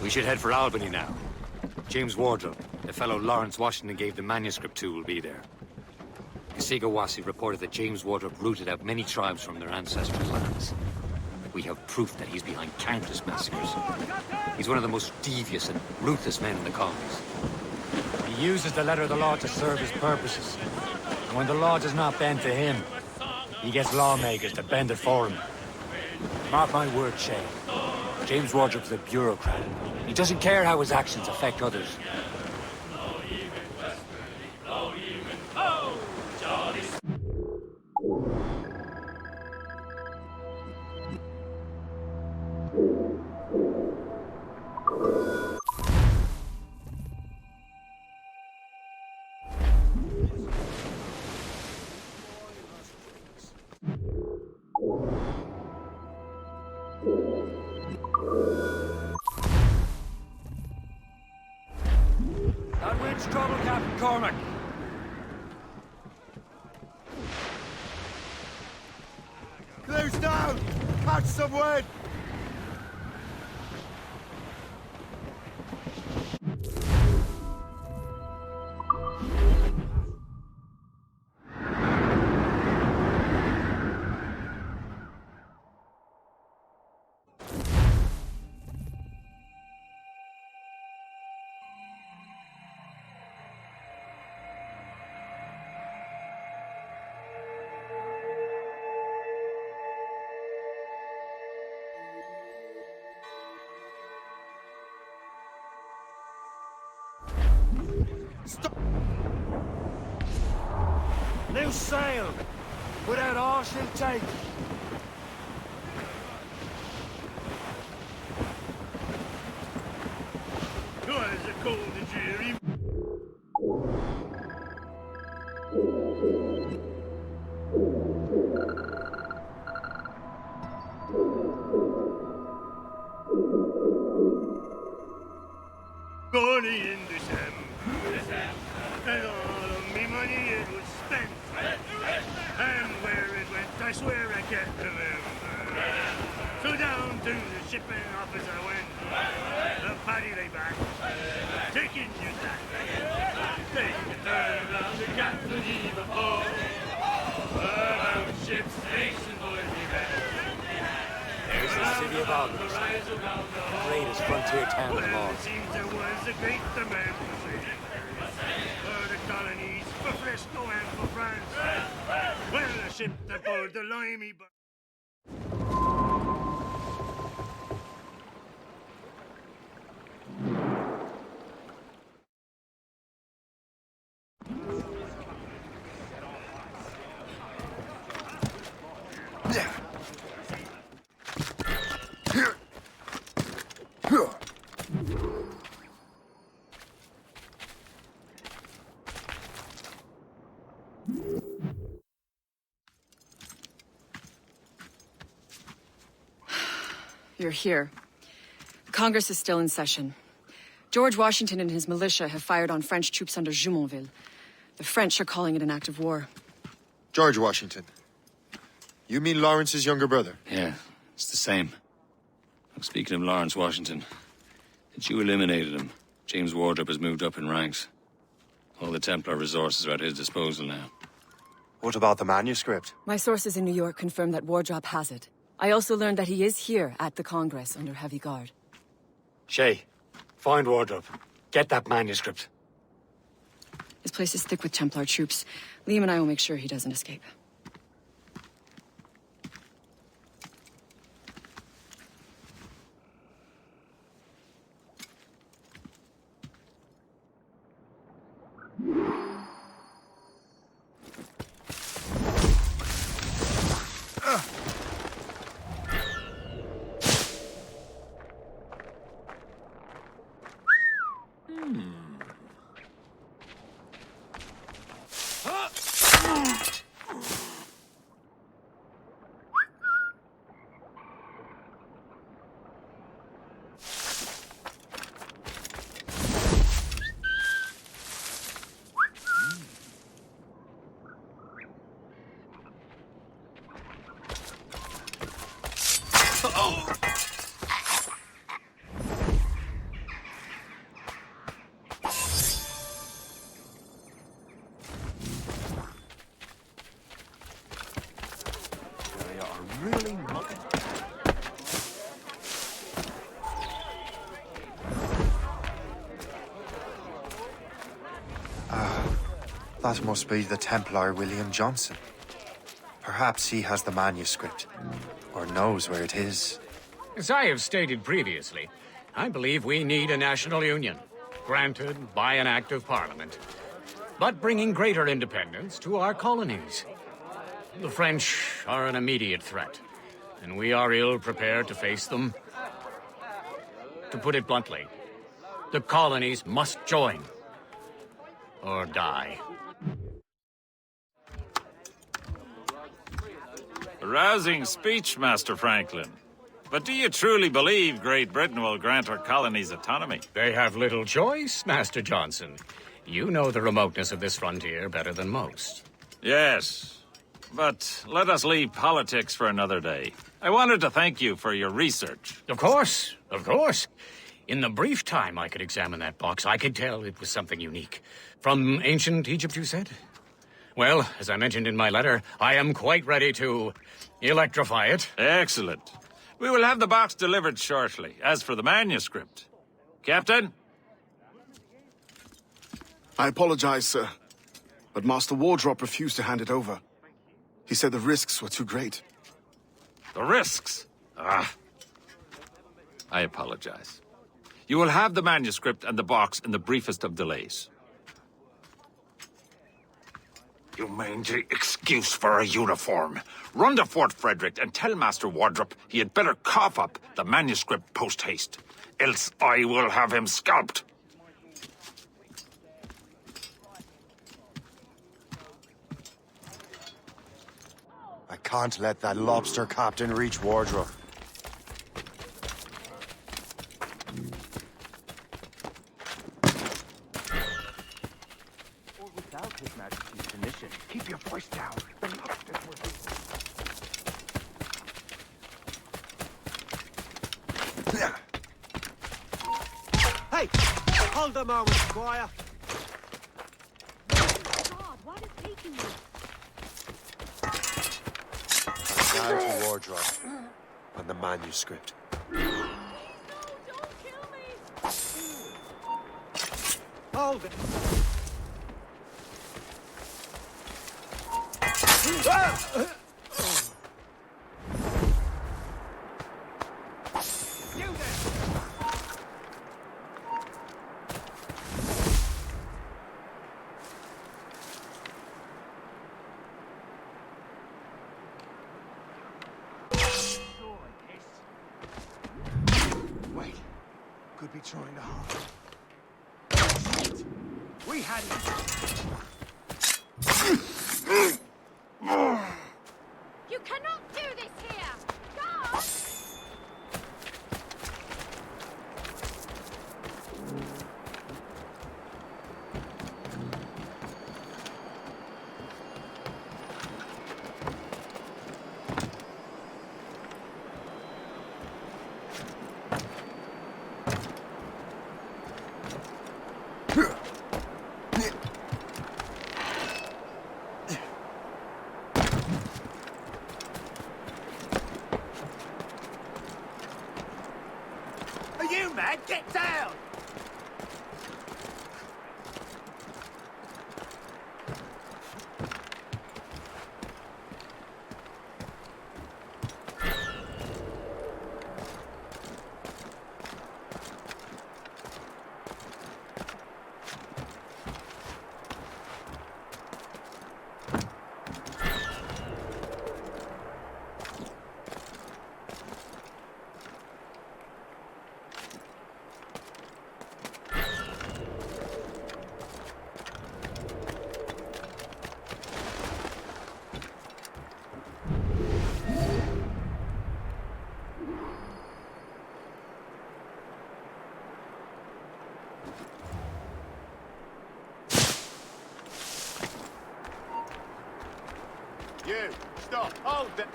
[SPEAKER 2] We should head for Albany now. James Wardrop, the fellow Lawrence Washington gave the manuscript to, will be there. Isigawasi reported that James Wardrop rooted out many tribes from their ancestral lands. We have proof that he's behind countless massacres. He's one of the most devious and ruthless men in the colonies. He uses the letter of the law to serve his purposes. And when the law does not bend to him, he gets lawmakers to bend it for him. Mark my word, Shay. James Wardrop's a bureaucrat. He doesn't care how his actions affect others.
[SPEAKER 3] That wind's trouble, Captain Cormac.
[SPEAKER 4] Close down! Catch some wind!
[SPEAKER 3] Stop! Loose sail! Without all she'll take!
[SPEAKER 21] God, it's a cold and dreary. Going in December, and all of me money it was spent. And where it went, I swear I can't remember. So down to the shipping office I went. The paddy lay back, taking you back. Taking a turn around the captain even oh. About ship's station, boys, be back.
[SPEAKER 2] There's the city of Albany, the greatest frontier town of them all.
[SPEAKER 21] It seems there was a great demand for trade. For the colonies, for Frisco and for France. Well, a ship that bore the limey, but...
[SPEAKER 6] You're here. Congress is still in session. George Washington and his militia have fired on French troops under Jumonville. The French are calling it an act of war.
[SPEAKER 4] George Washington. You mean Lawrence's younger brother?
[SPEAKER 2] Yeah, it's the same. I'm speaking of Lawrence Washington. Since you eliminated him, James Wardrop has moved up in ranks. All the Templar resources are at his disposal now.
[SPEAKER 4] What about the manuscript?
[SPEAKER 6] My sources in New York confirm that Wardrop has it. I also learned that he is here at the Congress under heavy guard.
[SPEAKER 2] Shay, find Wardrop. Get that manuscript.
[SPEAKER 6] His place is thick with Templar troops. Liam and I will make sure he doesn't escape.
[SPEAKER 4] That must be the Templar William Johnson. Perhaps he has the manuscript, or knows where it is.
[SPEAKER 7] As I have stated previously, I believe we need a national union, granted by an act of parliament, but bringing greater independence to our colonies. The French are an immediate threat, and we are ill prepared to face them. To put it bluntly, the colonies must join, or die.
[SPEAKER 12] A rousing speech, Master Franklin. But do you truly believe Great Britain will grant our colonies autonomy?
[SPEAKER 7] They have little choice, Master Johnson. You know the remoteness of this frontier better than most.
[SPEAKER 12] Yes, but let us leave politics for another day. I wanted to thank you for your research.
[SPEAKER 7] Of course, of course. In the brief time I could examine that box, I could tell it was something unique. From ancient Egypt, you said? Well, as I mentioned in my letter, I am quite ready to electrify it.
[SPEAKER 12] Excellent. We will have the box delivered shortly. As for the manuscript... Captain?
[SPEAKER 10] I apologize, sir, but Master Wardrop refused to hand it over. He said the risks were too great.
[SPEAKER 12] The risks? Ah. I apologize. You will have the manuscript and the box in the briefest of delays.
[SPEAKER 17] You mangy excuse for a uniform. Run to Fort Frederick and tell Master Wardrop he had better cough up the manuscript post-haste. Else I will have him scalped.
[SPEAKER 4] I can't let that lobster captain reach Wardrop.
[SPEAKER 9] Without His Majesty's permission, keep your voice down. The lobsters will be... Hey! Hold a moment, Squire.
[SPEAKER 22] God, what is taking you?
[SPEAKER 4] Now to Wardrop and the manuscript.
[SPEAKER 9] Hold it.
[SPEAKER 20] Wait. Could be trying to harm. We had it.
[SPEAKER 22] You cannot do this here! God!
[SPEAKER 20] Are you mad? Get down!
[SPEAKER 9] You, stop, hold it.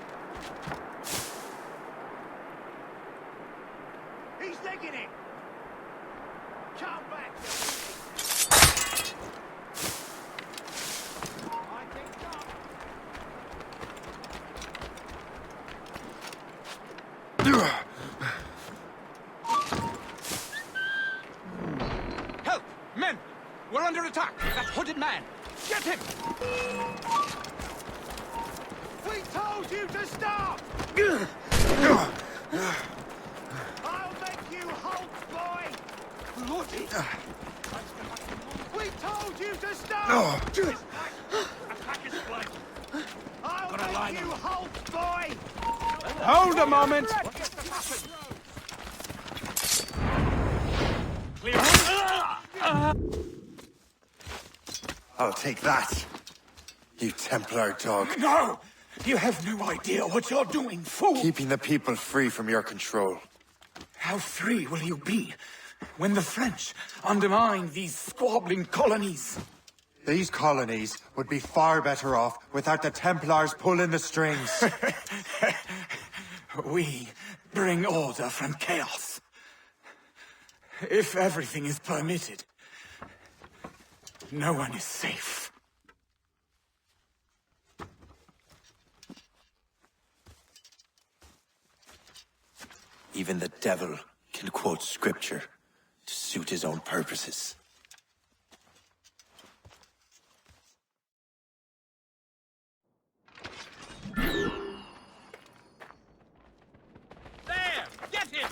[SPEAKER 9] He's legging it. Come back. I think not.
[SPEAKER 24] Help! Men! We're under attack! That hooded man!
[SPEAKER 20] Get him! We told you to stop! I'll make you halt, boy! Bloody! We told you to stop! Attack his flank! I'll make you halt, boy!
[SPEAKER 21] Hold a moment!
[SPEAKER 20] Clear.
[SPEAKER 4] I'll take that, you Templar dog.
[SPEAKER 10] No! You have no idea what you're doing, fool!
[SPEAKER 4] Keeping the people free from your control.
[SPEAKER 10] How free will you be when the French undermine these squabbling colonies?
[SPEAKER 4] These colonies would be far better off without the Templars pulling the strings.
[SPEAKER 10] We bring order from chaos. If everything is permitted, no one is safe.
[SPEAKER 4] Even the devil can quote scripture to suit his own purposes.
[SPEAKER 20] There! Get him!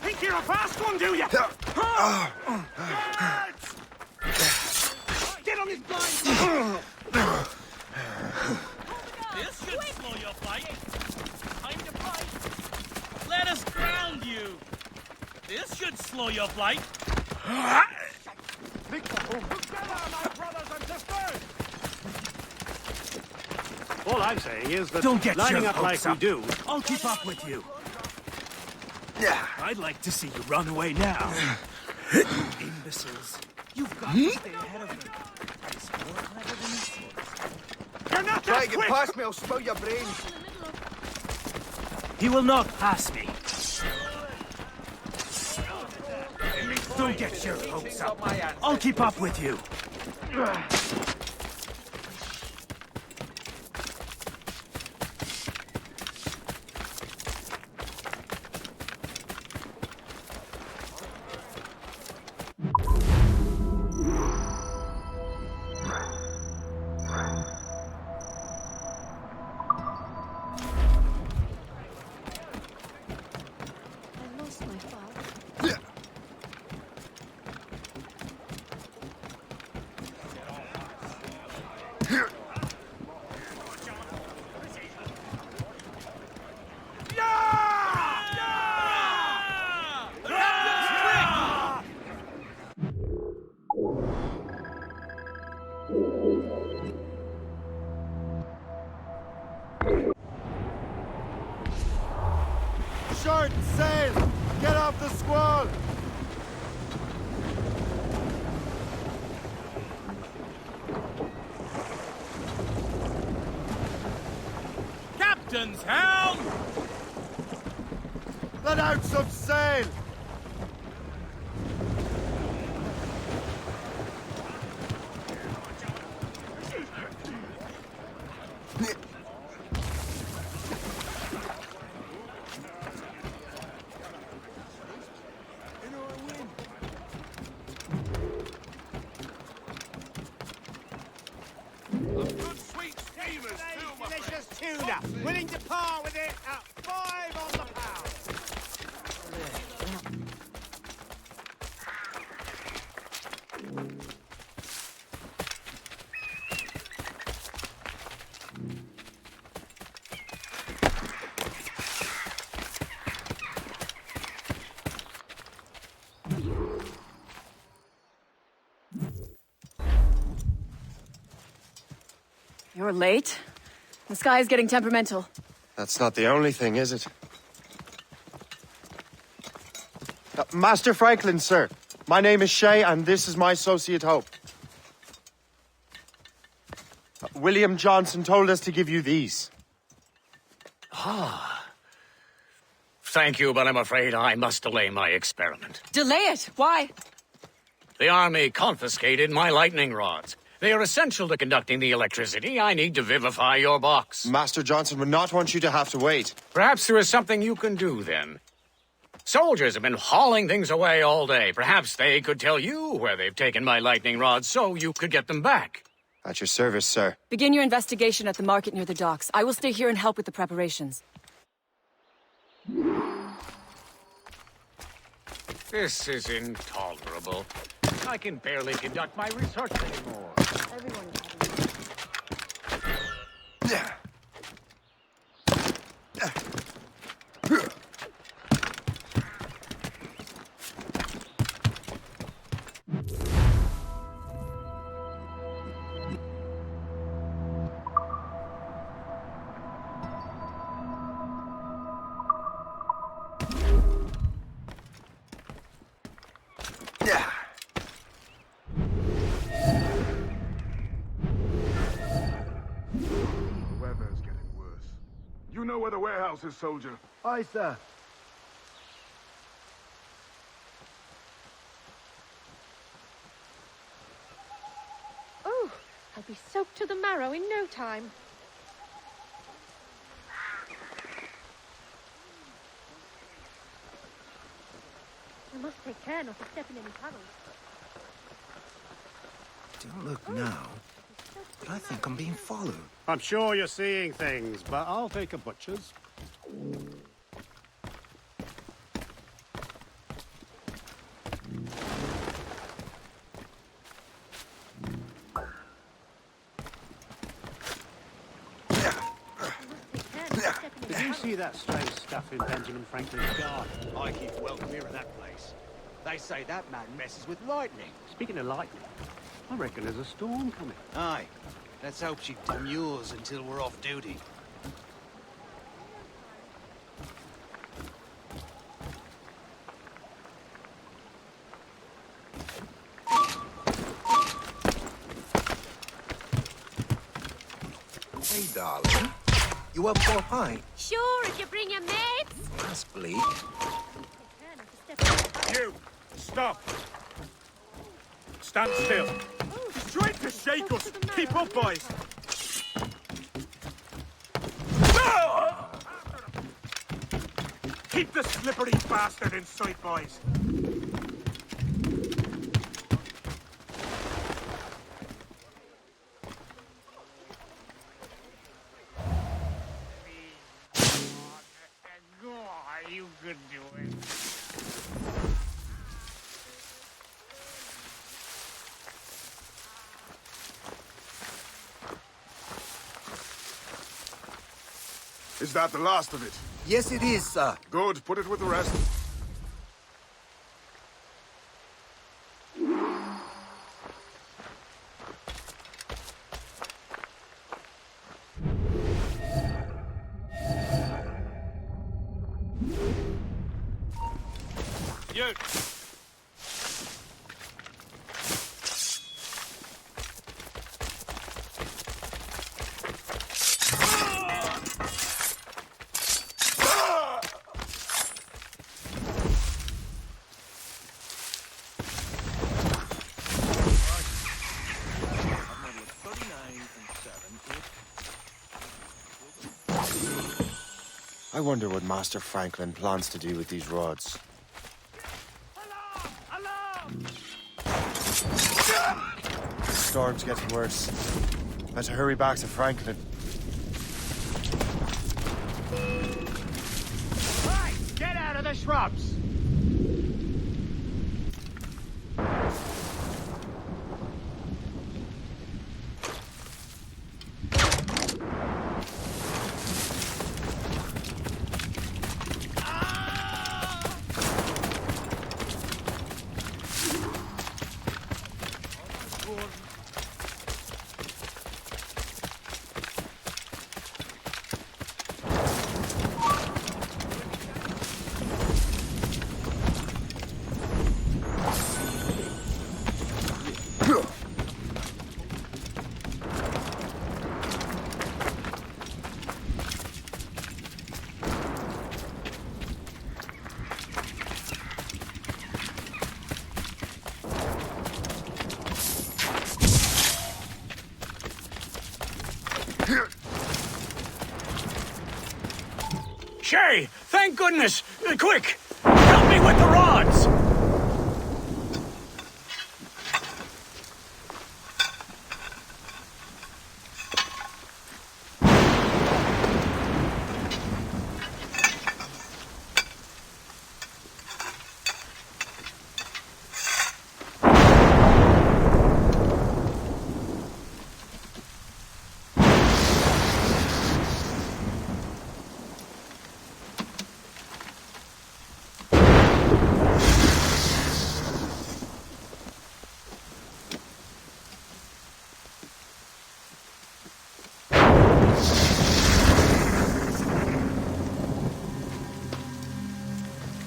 [SPEAKER 20] Think you're a fast one, do you? Get on his blind!
[SPEAKER 21] This should slow your flight. Time to fight. Let us ground you. This should slow your flight.
[SPEAKER 20] Together, my brothers and sisters! All I'm saying is that
[SPEAKER 3] Don't get
[SPEAKER 20] lining
[SPEAKER 3] your
[SPEAKER 20] up like
[SPEAKER 3] hopes
[SPEAKER 20] we
[SPEAKER 3] up.
[SPEAKER 20] do,
[SPEAKER 3] I'll keep up with you. I'd like to see you run away now. Imbeciles. You've got to stay ahead of them. It's more clever than this.
[SPEAKER 20] You're not
[SPEAKER 9] Try
[SPEAKER 20] that
[SPEAKER 9] to get
[SPEAKER 20] quick!
[SPEAKER 9] past me, I'll spoil your brains.
[SPEAKER 3] He will not pass me. Don't get your hopes up. I'll keep up with you.
[SPEAKER 22] I lost my father.
[SPEAKER 4] Short sail! Get off the squall!
[SPEAKER 21] Captain's helm!
[SPEAKER 4] Let out some sail!
[SPEAKER 21] Good sweet steamers too, my friend.
[SPEAKER 20] Delicious tuna, willing to par with it at 5 on the pound.
[SPEAKER 6] You're late. The sky is getting temperamental.
[SPEAKER 4] That's not the only thing, is it? Master Franklin, sir. My name is Shay, and this is my associate Hope. William Johnson told us to give you these.
[SPEAKER 7] Ah. Thank you, but I'm afraid I must delay my experiment.
[SPEAKER 6] Delay it! Why?
[SPEAKER 7] The army confiscated my lightning rods. They are essential to conducting the electricity I need to vivify your box.
[SPEAKER 4] Master Johnson would not want you to have to wait.
[SPEAKER 7] Perhaps there is something you can do, then. Soldiers have been hauling things away all day. Perhaps they could tell you where they've taken my lightning rods so you could get them back.
[SPEAKER 4] At your service, sir.
[SPEAKER 6] Begin your investigation at the market near the docks. I will stay here and help with the preparations.
[SPEAKER 7] This is intolerable. I can barely conduct my research anymore.
[SPEAKER 22] Everyone is having
[SPEAKER 15] The weather's getting worse. You know where the warehouse is, soldier?
[SPEAKER 9] Aye, sir.
[SPEAKER 22] Oh, I'll be soaked to the marrow in no time. I must take care not to step in any puddles.
[SPEAKER 9] Don't look now, but I think I'm being followed.
[SPEAKER 20] I'm sure you're seeing things, but I'll take a butcher's. Did you see that strange stuff in Benjamin Franklin's garden?
[SPEAKER 9] I keep welcome here at that place. They say that man messes with lightning.
[SPEAKER 20] Speaking of lightning, I reckon there's a storm coming.
[SPEAKER 9] Aye. Let's hope she demurs until we're off duty.
[SPEAKER 8] Hey, darling. You up for a pint?
[SPEAKER 22] Sure, if you bring your mates.
[SPEAKER 8] That's bleak.
[SPEAKER 21] You! Stop! Stand still. He's trying to shake us. Keep up, boys. Keep the slippery bastard in sight, boys.
[SPEAKER 23] You could do it.
[SPEAKER 15] Is that the last of it?
[SPEAKER 8] Yes, it is, sir.
[SPEAKER 15] Good, put it with the rest.
[SPEAKER 21] You!
[SPEAKER 4] I wonder what Master Franklin plans to do with these rods. The storm's getting worse. Better hurry back to Franklin.
[SPEAKER 20] Right, get out of the shrubs!
[SPEAKER 7] Shay, thank goodness! Quick! Help
[SPEAKER 23] Quickly with the rods!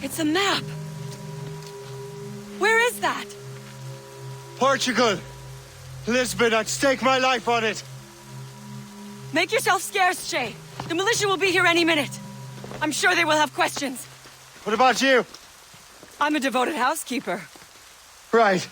[SPEAKER 6] It's a map! Where is that?
[SPEAKER 4] Portugal! Lisbon, I'd stake my life on it!
[SPEAKER 6] Make yourself scarce, Shay. The militia will be here any minute. I'm sure they will have questions.
[SPEAKER 4] What about you?
[SPEAKER 6] I'm a devoted housekeeper.
[SPEAKER 4] Right.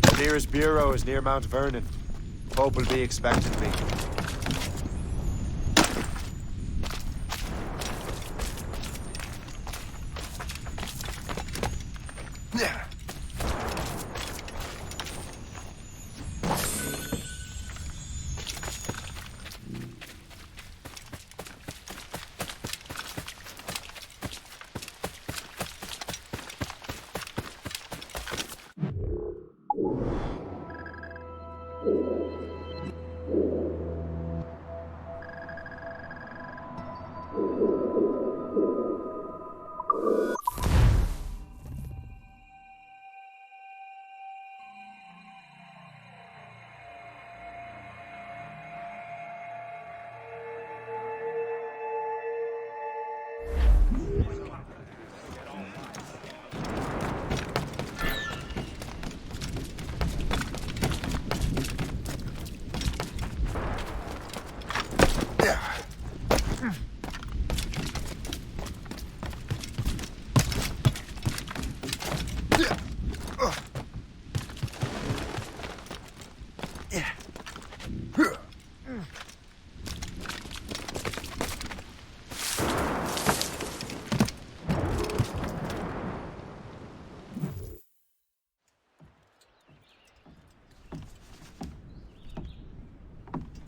[SPEAKER 4] The nearest bureau is near Mount Vernon. Pope will be expecting me.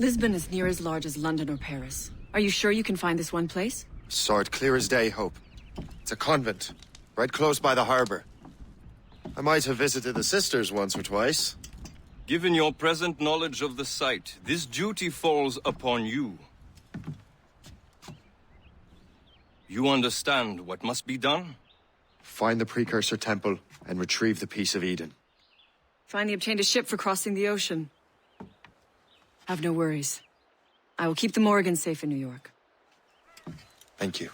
[SPEAKER 6] Lisbon is near as large as London or Paris. Are you sure you can find this one place?
[SPEAKER 4] Saw it clear as day, Hope. It's a convent, right close by the harbor. I might have visited the sisters once or twice.
[SPEAKER 14] Given your present knowledge of the site, this duty falls upon you. You understand what must be done?
[SPEAKER 4] Find the precursor temple and retrieve the Piece of Eden.
[SPEAKER 6] Finally obtained a ship for crossing the ocean. Have no worries. I will keep the Morgans safe in New York.
[SPEAKER 4] Thank you.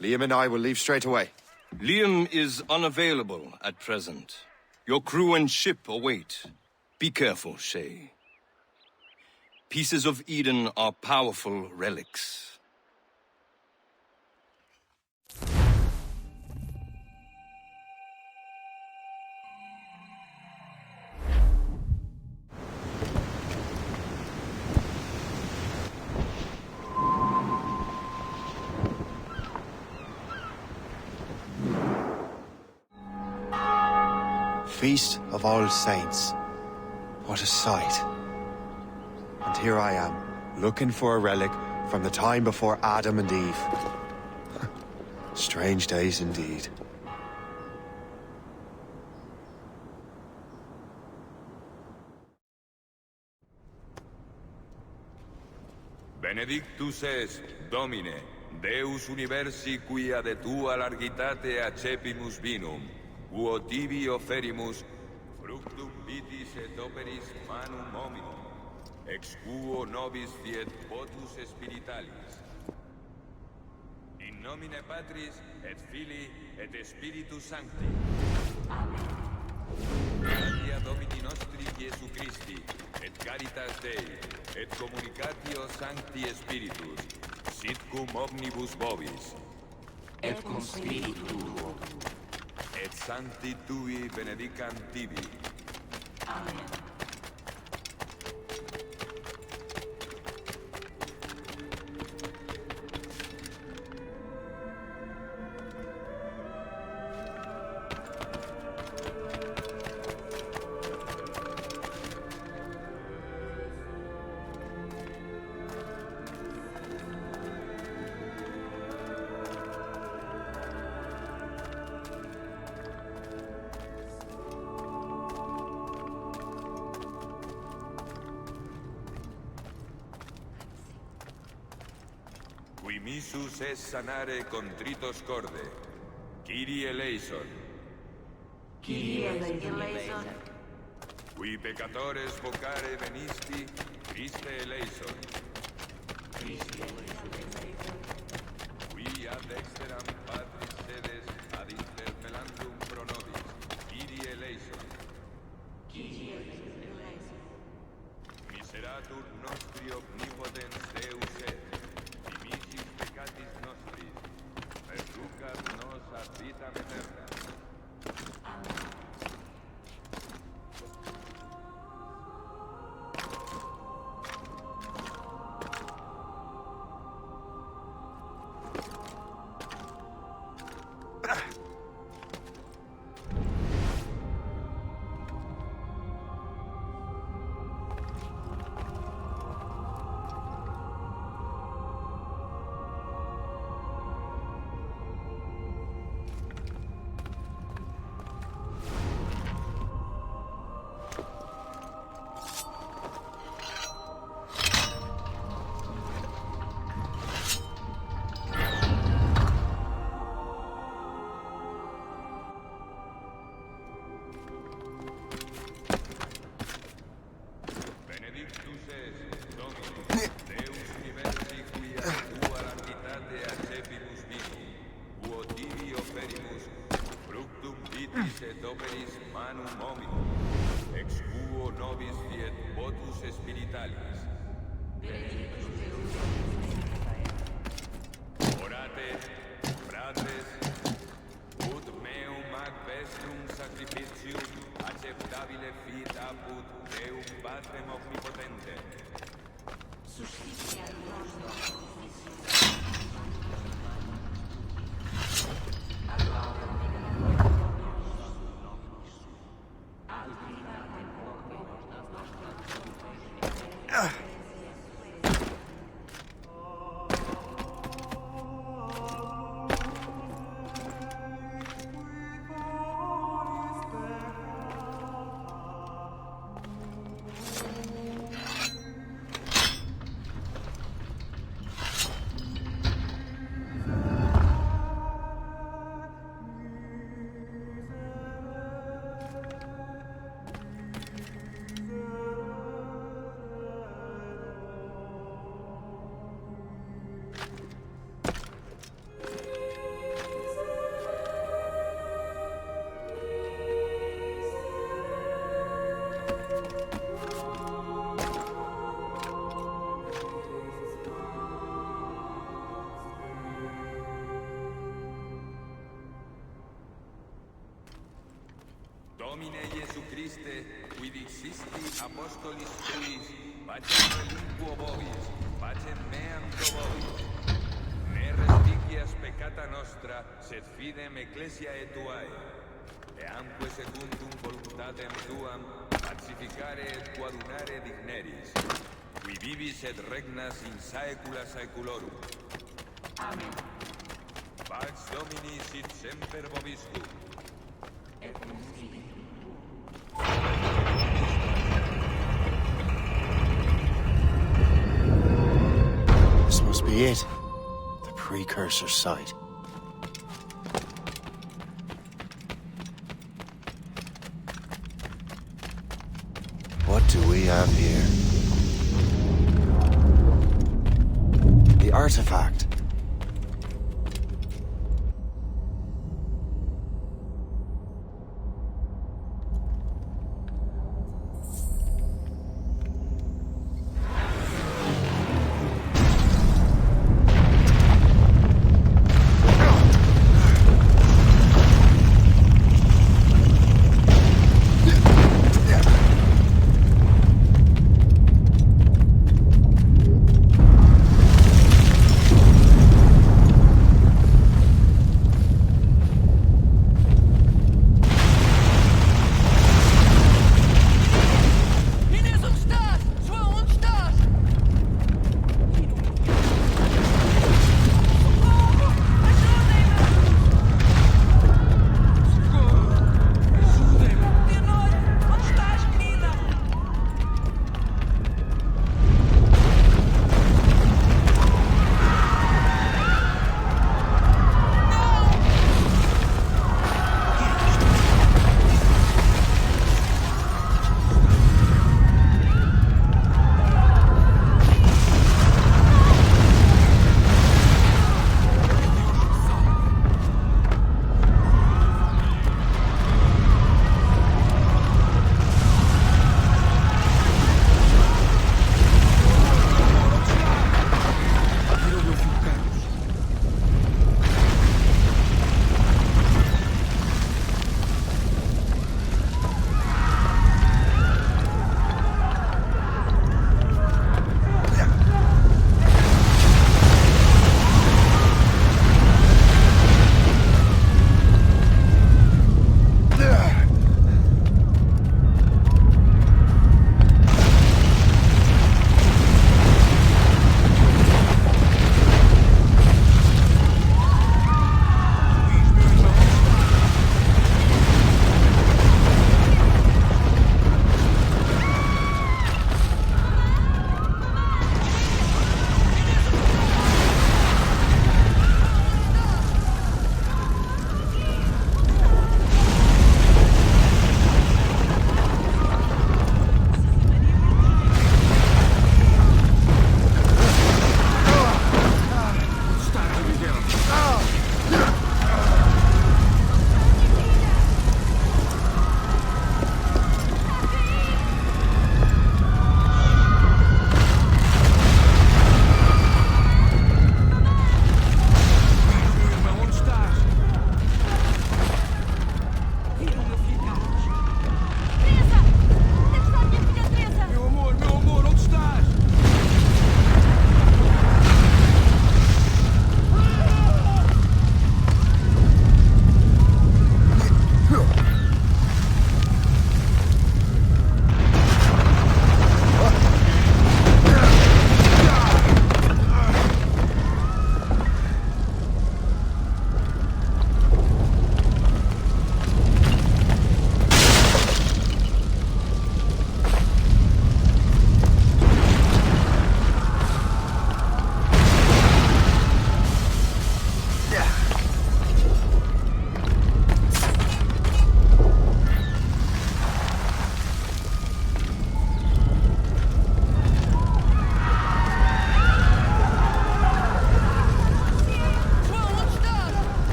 [SPEAKER 4] Liam and I will leave straight away.
[SPEAKER 14] Liam is unavailable at present. Your crew and ship await. Be careful, Shay. Pieces of Eden are powerful relics.
[SPEAKER 4] Feast of All Saints. What a sight. And here I am, looking for a relic from the time before Adam and Eve. Strange days indeed.
[SPEAKER 11] Benedictus est, Domine, Deus universi quia de tua largitate accepimus vinum, uo tibi oferimus fructum vitis et operis manum hominum, ex quo nobis fiet votus spiritualis. In nomine Patris et Filii et Spiritus Sancti. Amen. Gratia Domini nostri Iesu Christi, et caritas Dei, et communicatio Sancti Spiritus, sit cum omnibus vobis,
[SPEAKER 13] et cum spiritu tuo,
[SPEAKER 11] et sancti tui benedicant tibi.
[SPEAKER 13] Amen.
[SPEAKER 11] Qui missus es sanare contritos corde. Kyrie Eleison.
[SPEAKER 13] Kyrie Eleison.
[SPEAKER 11] Qui peccatores vocare venisti, Christe Eleison.
[SPEAKER 13] Christe Eleison.
[SPEAKER 11] Qui ad exteram Patris sedes ad interpellandum pro nobis, Kyrie Eleison.
[SPEAKER 13] Kyrie Eleison.
[SPEAKER 11] Miseratur nostri omnipotens Deus et, dimisis peccatis nostris, perducat nos ad vitam aeterna. Domine Iesu Christe, qui dixisti apostolis tuis, pacem relinquo vobis, pacem meam pro vobis. Ne respicias peccata nostra, sed fidem ecclesiae tuae. Eamque secundum voluntatem tuam, pacificare et coadunare digneris, qui vivis et regnas in saecula saeculorum.
[SPEAKER 13] Amen.
[SPEAKER 11] Pax Domini sit semper vobiscum.
[SPEAKER 13] Et cum spiritu.
[SPEAKER 1] This must be it. The precursor site. What do we have here? The artifact.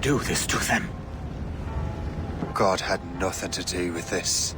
[SPEAKER 9] do this to them?
[SPEAKER 1] God had nothing to do with this.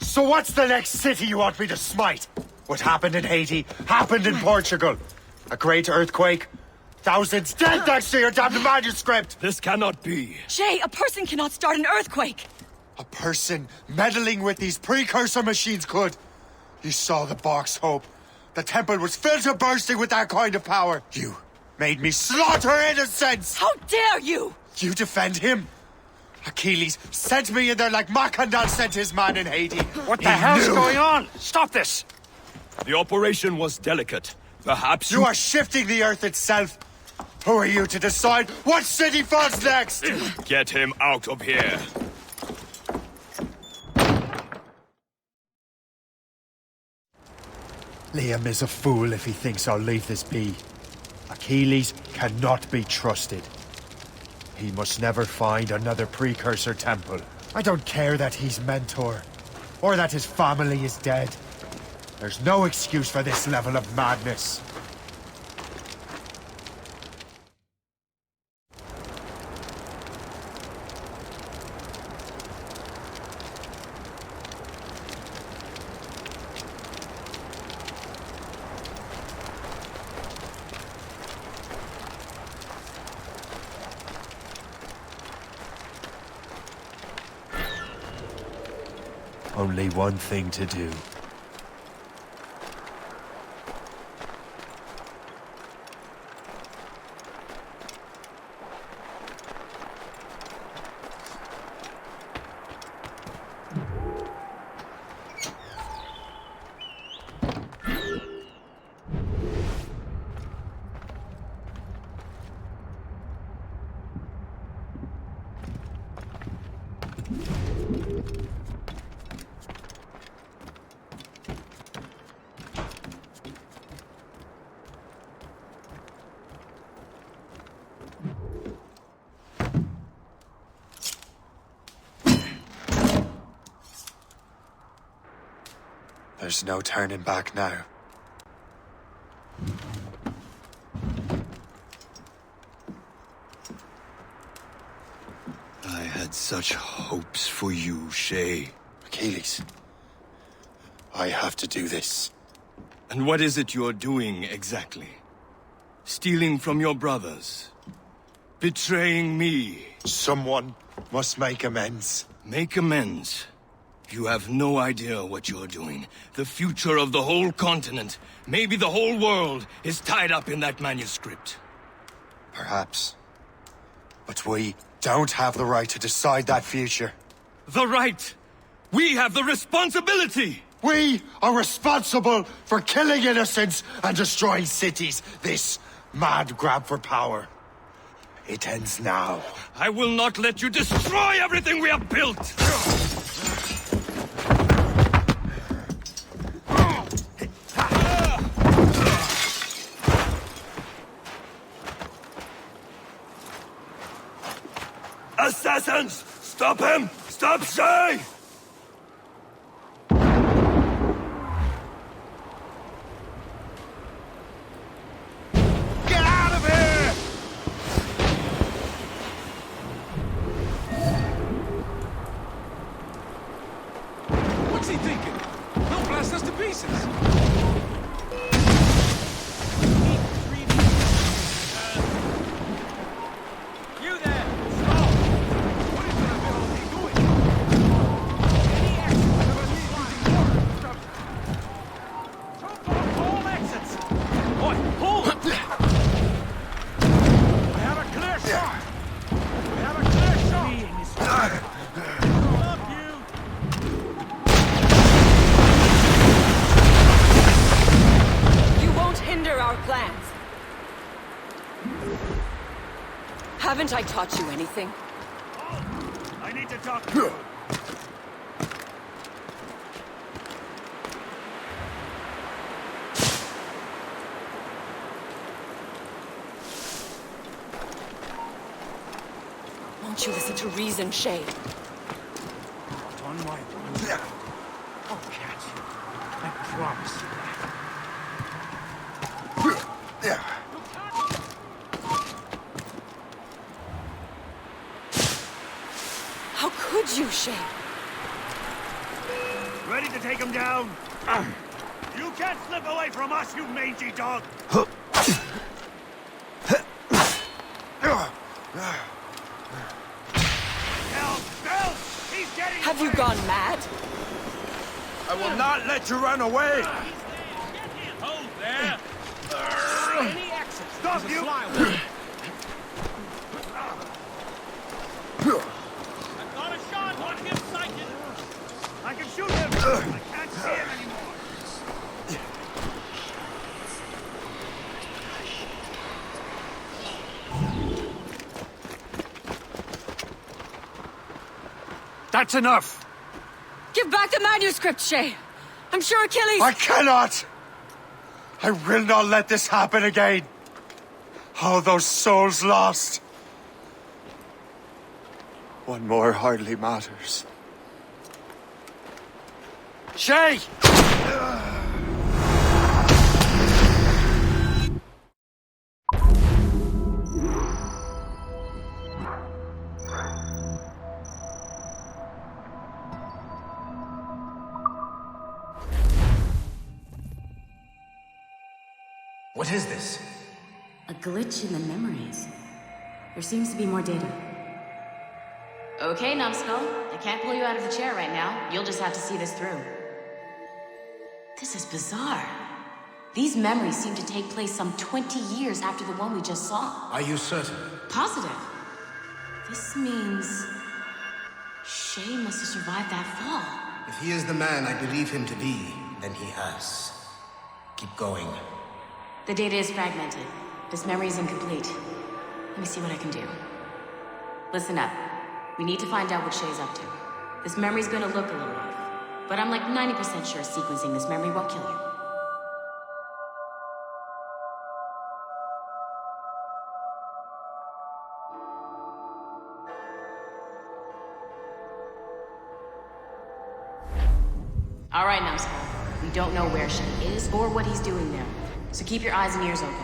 [SPEAKER 4] So what's the next city you want me to smite? What happened in Haiti happened in Portugal. A great earthquake. Thousands dead thanks to your damned manuscript!
[SPEAKER 21] This cannot be.
[SPEAKER 6] Shay, a person cannot start an earthquake!
[SPEAKER 4] A person meddling with these precursor machines could. You saw the box, Hope. The temple was filled to bursting with that kind of power. You made me slaughter innocents!
[SPEAKER 6] How dare you!
[SPEAKER 4] You defend him? Achilles sent me in there like Macandal sent his man in Haiti.
[SPEAKER 21] What the hell's going on? Stop this! The operation was delicate. Perhaps
[SPEAKER 4] you are shifting the earth itself. Who are you to decide what city falls next?
[SPEAKER 21] Get him out of here.
[SPEAKER 4] Liam is a fool if he thinks I'll leave this be. Achilles cannot be trusted. He must never find another precursor temple. I don't care that he's mentor, or that his family is dead. There's no excuse for this level of madness. Only one thing to do. There's no turning back now.
[SPEAKER 14] I had such hopes for you, Shay.
[SPEAKER 4] Achilles, I have to do this.
[SPEAKER 14] And what is it you're doing exactly? Stealing from your brothers? Betraying me?
[SPEAKER 4] Someone must make amends.
[SPEAKER 14] Make amends? You have no idea what you're doing. The future of the whole continent, maybe the whole world, is tied up in that manuscript.
[SPEAKER 4] Perhaps. But we don't have the right to decide that future.
[SPEAKER 14] The right! We have the responsibility!
[SPEAKER 4] We are responsible for killing innocents and destroying cities. This mad grab for power. It ends now.
[SPEAKER 14] I will not let you destroy everything we have built! Assassins! Stop him! Stop Shay!
[SPEAKER 21] Get out of here!
[SPEAKER 12] What's he thinking? He'll blast us to pieces.
[SPEAKER 6] Haven't I taught you anything?
[SPEAKER 21] I need to talk to you.
[SPEAKER 6] Won't you listen to reason, Shay?
[SPEAKER 21] On my word. I'll catch you. I promise you that.
[SPEAKER 6] How could you, Shay?
[SPEAKER 21] Ready to take him down? You can't slip away from us, you mangy dog! Help! He's getting
[SPEAKER 6] Have
[SPEAKER 21] away.
[SPEAKER 6] you gone mad?
[SPEAKER 4] I will not let you run away!
[SPEAKER 23] Hold there! Any exit!
[SPEAKER 21] Stop
[SPEAKER 23] There's a
[SPEAKER 21] you!
[SPEAKER 23] flyway. I've got a shot on him sighted!
[SPEAKER 21] I can shoot him! I can't see him anymore!
[SPEAKER 3] That's enough!
[SPEAKER 6] Give back the manuscript, Shay! I'm sure Achilles...
[SPEAKER 4] I cannot! I will not let this happen again! All those souls lost! One more hardly matters. Shay!
[SPEAKER 5] What is this?
[SPEAKER 16] A glitch in the memories. There seems to be more data. Okay, Numbskull. I can't pull you out of the chair right now. You'll just have to see this through. This is bizarre. These memories seem to take place some 20 years after the one we just saw.
[SPEAKER 5] Are you certain?
[SPEAKER 16] Positive. This means... Shay must have survived that fall.
[SPEAKER 5] If he is the man I believe him to be, then he has. Keep going.
[SPEAKER 16] The data is fragmented. This memory is incomplete. Let me see what I can do. Listen up. We need to find out what Shay's up to. This memory's gonna look a little off, but I'm like 90% sure sequencing this memory won't kill you. All right, Numbskull. We don't know where Shay is or what he's doing there, so keep your eyes and ears open.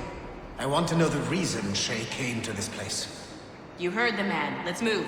[SPEAKER 5] I want to know the reason Shay came to this place.
[SPEAKER 16] You heard the man. Let's move.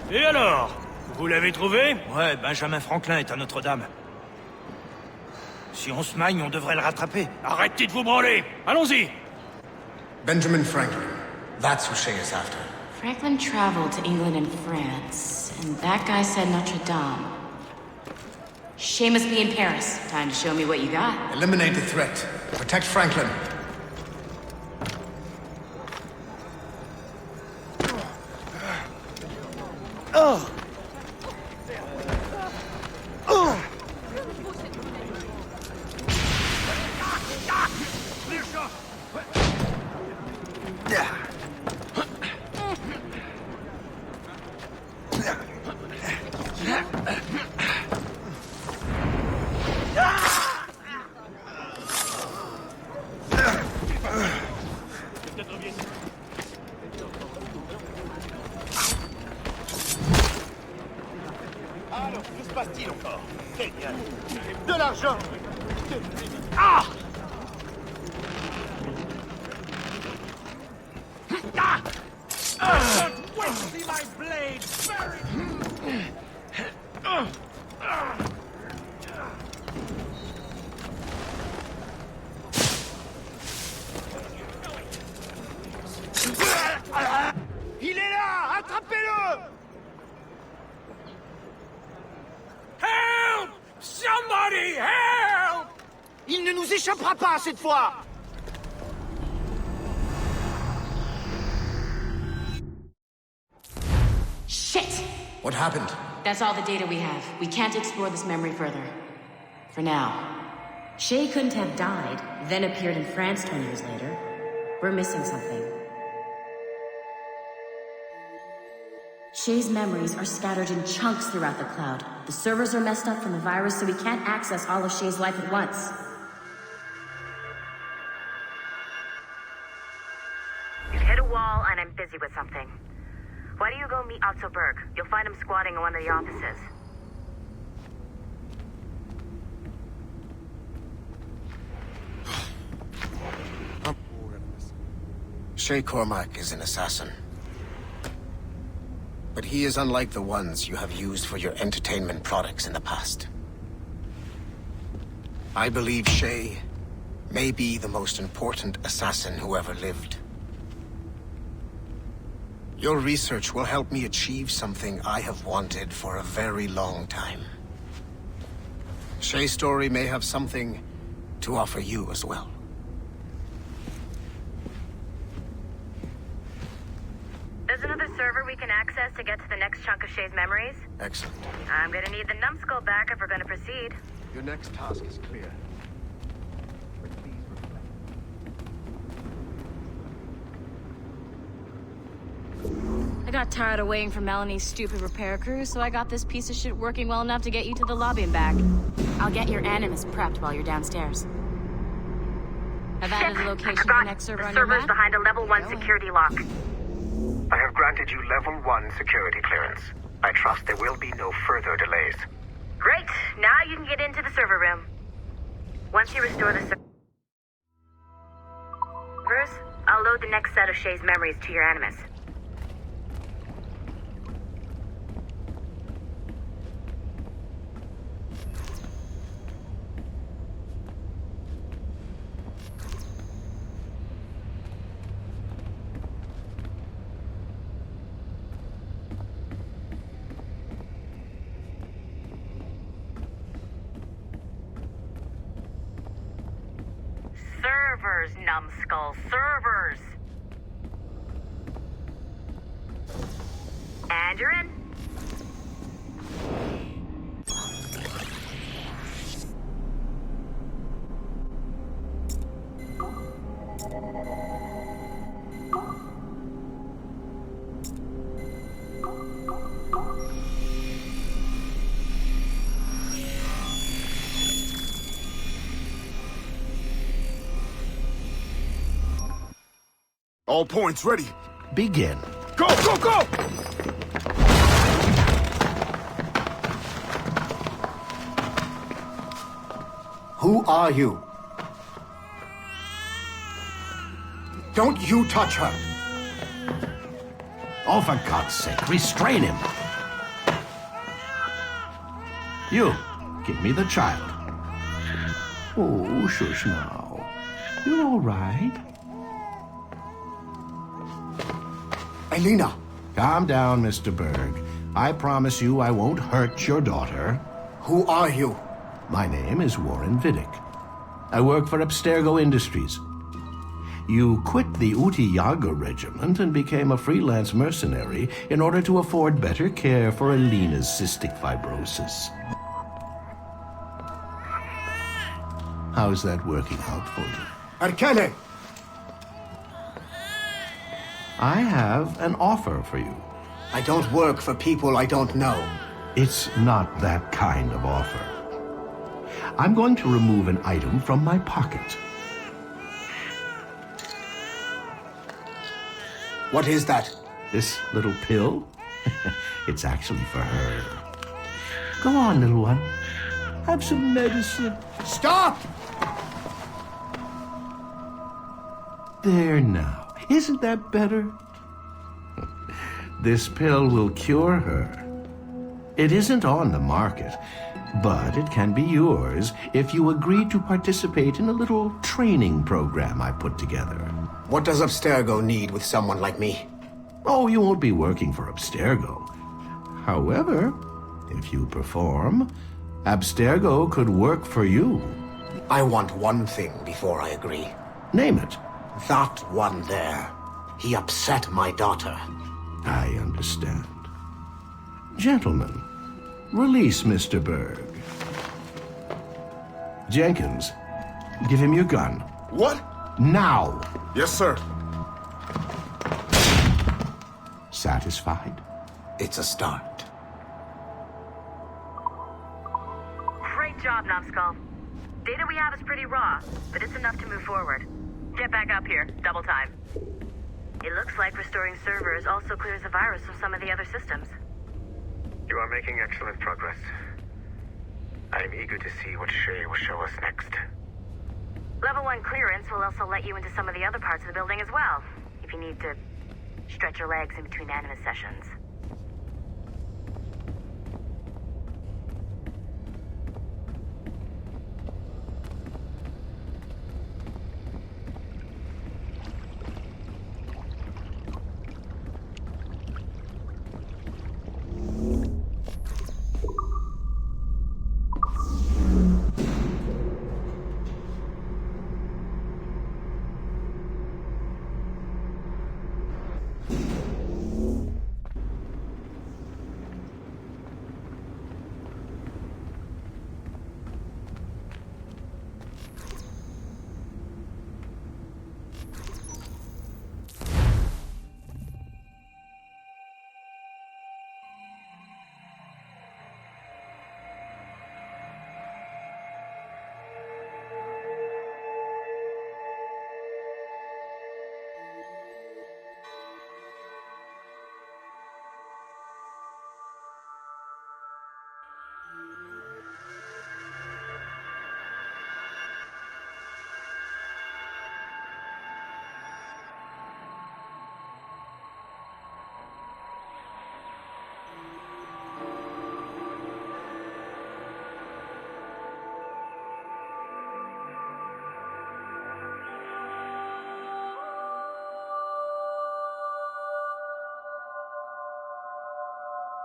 [SPEAKER 21] Et alors? Vous l'avez trouvé? Ouais, Benjamin Franklin est à Notre-Dame. Si on se magne, on devrait le rattraper. Arrêtez de vous branler! Allons-y!
[SPEAKER 5] Benjamin Franklin. That's who Shay is after.
[SPEAKER 16] Franklin traveled to England and France, and that guy said Notre-Dame. Shay must be in Paris. Time to show me what you got.
[SPEAKER 5] Eliminate the threat. Protect Franklin.
[SPEAKER 9] Que se passe-t-il encore? Génial. De l'argent. Ah! Don't wait to see my blade buried! Il est là! Attrapez-le!
[SPEAKER 23] Help! Somebody help!
[SPEAKER 9] Il ne nous échappera pas cette fois!
[SPEAKER 16] Shit!
[SPEAKER 5] What happened?
[SPEAKER 16] That's all the data we have. We can't explore this memory further. For now. Shay couldn't have died, then appeared in France 20 years later. We're missing something. Shay's memories are scattered in chunks throughout the cloud. The servers are messed up from the virus, so we can't access all of Shay's life at once.
[SPEAKER 2] You've hit a wall, and I'm busy with something. Why don't you go meet Otto Berg? You'll find him squatting in one of the offices.
[SPEAKER 5] Shay Cormac is an assassin. But he is unlike the ones you have used for your entertainment products in the past. I believe Shay may be the most important assassin who ever lived. Your research will help me achieve something I have wanted for a very long time. Shay's story may have something to offer you as well.
[SPEAKER 2] There's another server we can access to get to the next chunk of Shay's memories.
[SPEAKER 5] Excellent.
[SPEAKER 2] I'm gonna need the numbskull back if we're gonna proceed.
[SPEAKER 9] Your next task is clear.
[SPEAKER 16] I got tired of waiting for Melanie's stupid repair crew, so I got this piece of shit working well enough to get you to the lobby and back. I'll get your Animus prepped while you're downstairs. I've added the location of the next server on your
[SPEAKER 2] server's
[SPEAKER 16] map.
[SPEAKER 2] behind a level 1 security lock.
[SPEAKER 17] I have granted you level 1 security clearance. I trust there will be no further delays.
[SPEAKER 2] Great! Now you can get into the server room. Once you restore the servers, I'll load the next set of Shay's memories to your Animus. Servers, numbskull, servers! And you're in.
[SPEAKER 15] All points ready.
[SPEAKER 8] Begin.
[SPEAKER 15] Go, go, go!
[SPEAKER 5] Who are you? Don't you touch her!
[SPEAKER 8] Oh, for God's sake, restrain him. You, give me the child. Oh, shush now. You're all right.
[SPEAKER 5] Elena!
[SPEAKER 8] Calm down, Mr. Berg. I promise you I won't hurt your daughter.
[SPEAKER 5] Who are you?
[SPEAKER 8] My name is Warren Vidic. I work for Abstergo Industries. You quit the Uti Yaga regiment and became a freelance mercenary in order to afford better care for Elena's cystic fibrosis. How's that working out for you?
[SPEAKER 5] Arkele!
[SPEAKER 8] I have an offer for you.
[SPEAKER 5] I don't work for people I don't know.
[SPEAKER 8] It's not that kind of offer. I'm going to remove an item from my pocket.
[SPEAKER 5] What is that?
[SPEAKER 8] This little pill? It's actually for her. Go on, little one. Have some medicine.
[SPEAKER 5] Stop!
[SPEAKER 8] There now. Isn't that better? This pill will cure her. It isn't on the market, but it can be yours if you agree to participate in a little training program I put together.
[SPEAKER 5] What does Abstergo need with someone like me?
[SPEAKER 8] Oh, you won't be working for Abstergo. However, if you perform, Abstergo could work for you.
[SPEAKER 5] I want one thing before I agree.
[SPEAKER 8] Name it.
[SPEAKER 5] That one there. He upset my daughter.
[SPEAKER 8] I understand. Gentlemen, release Mr. Berg. Jenkins, give him your gun.
[SPEAKER 15] What?
[SPEAKER 8] Now!
[SPEAKER 15] Yes, sir.
[SPEAKER 8] Satisfied?
[SPEAKER 5] It's a start.
[SPEAKER 2] Great job, Numbskull. Data we have is pretty raw, but it's enough to move forward. Get back up here. Double time. It looks like restoring servers also clears the virus from some of the other systems.
[SPEAKER 17] You are making excellent progress. I am eager to see what Shay will show us next.
[SPEAKER 2] Level 1 clearance will also let you into some of the other parts of the building as well, if you need to stretch your legs in between animus sessions.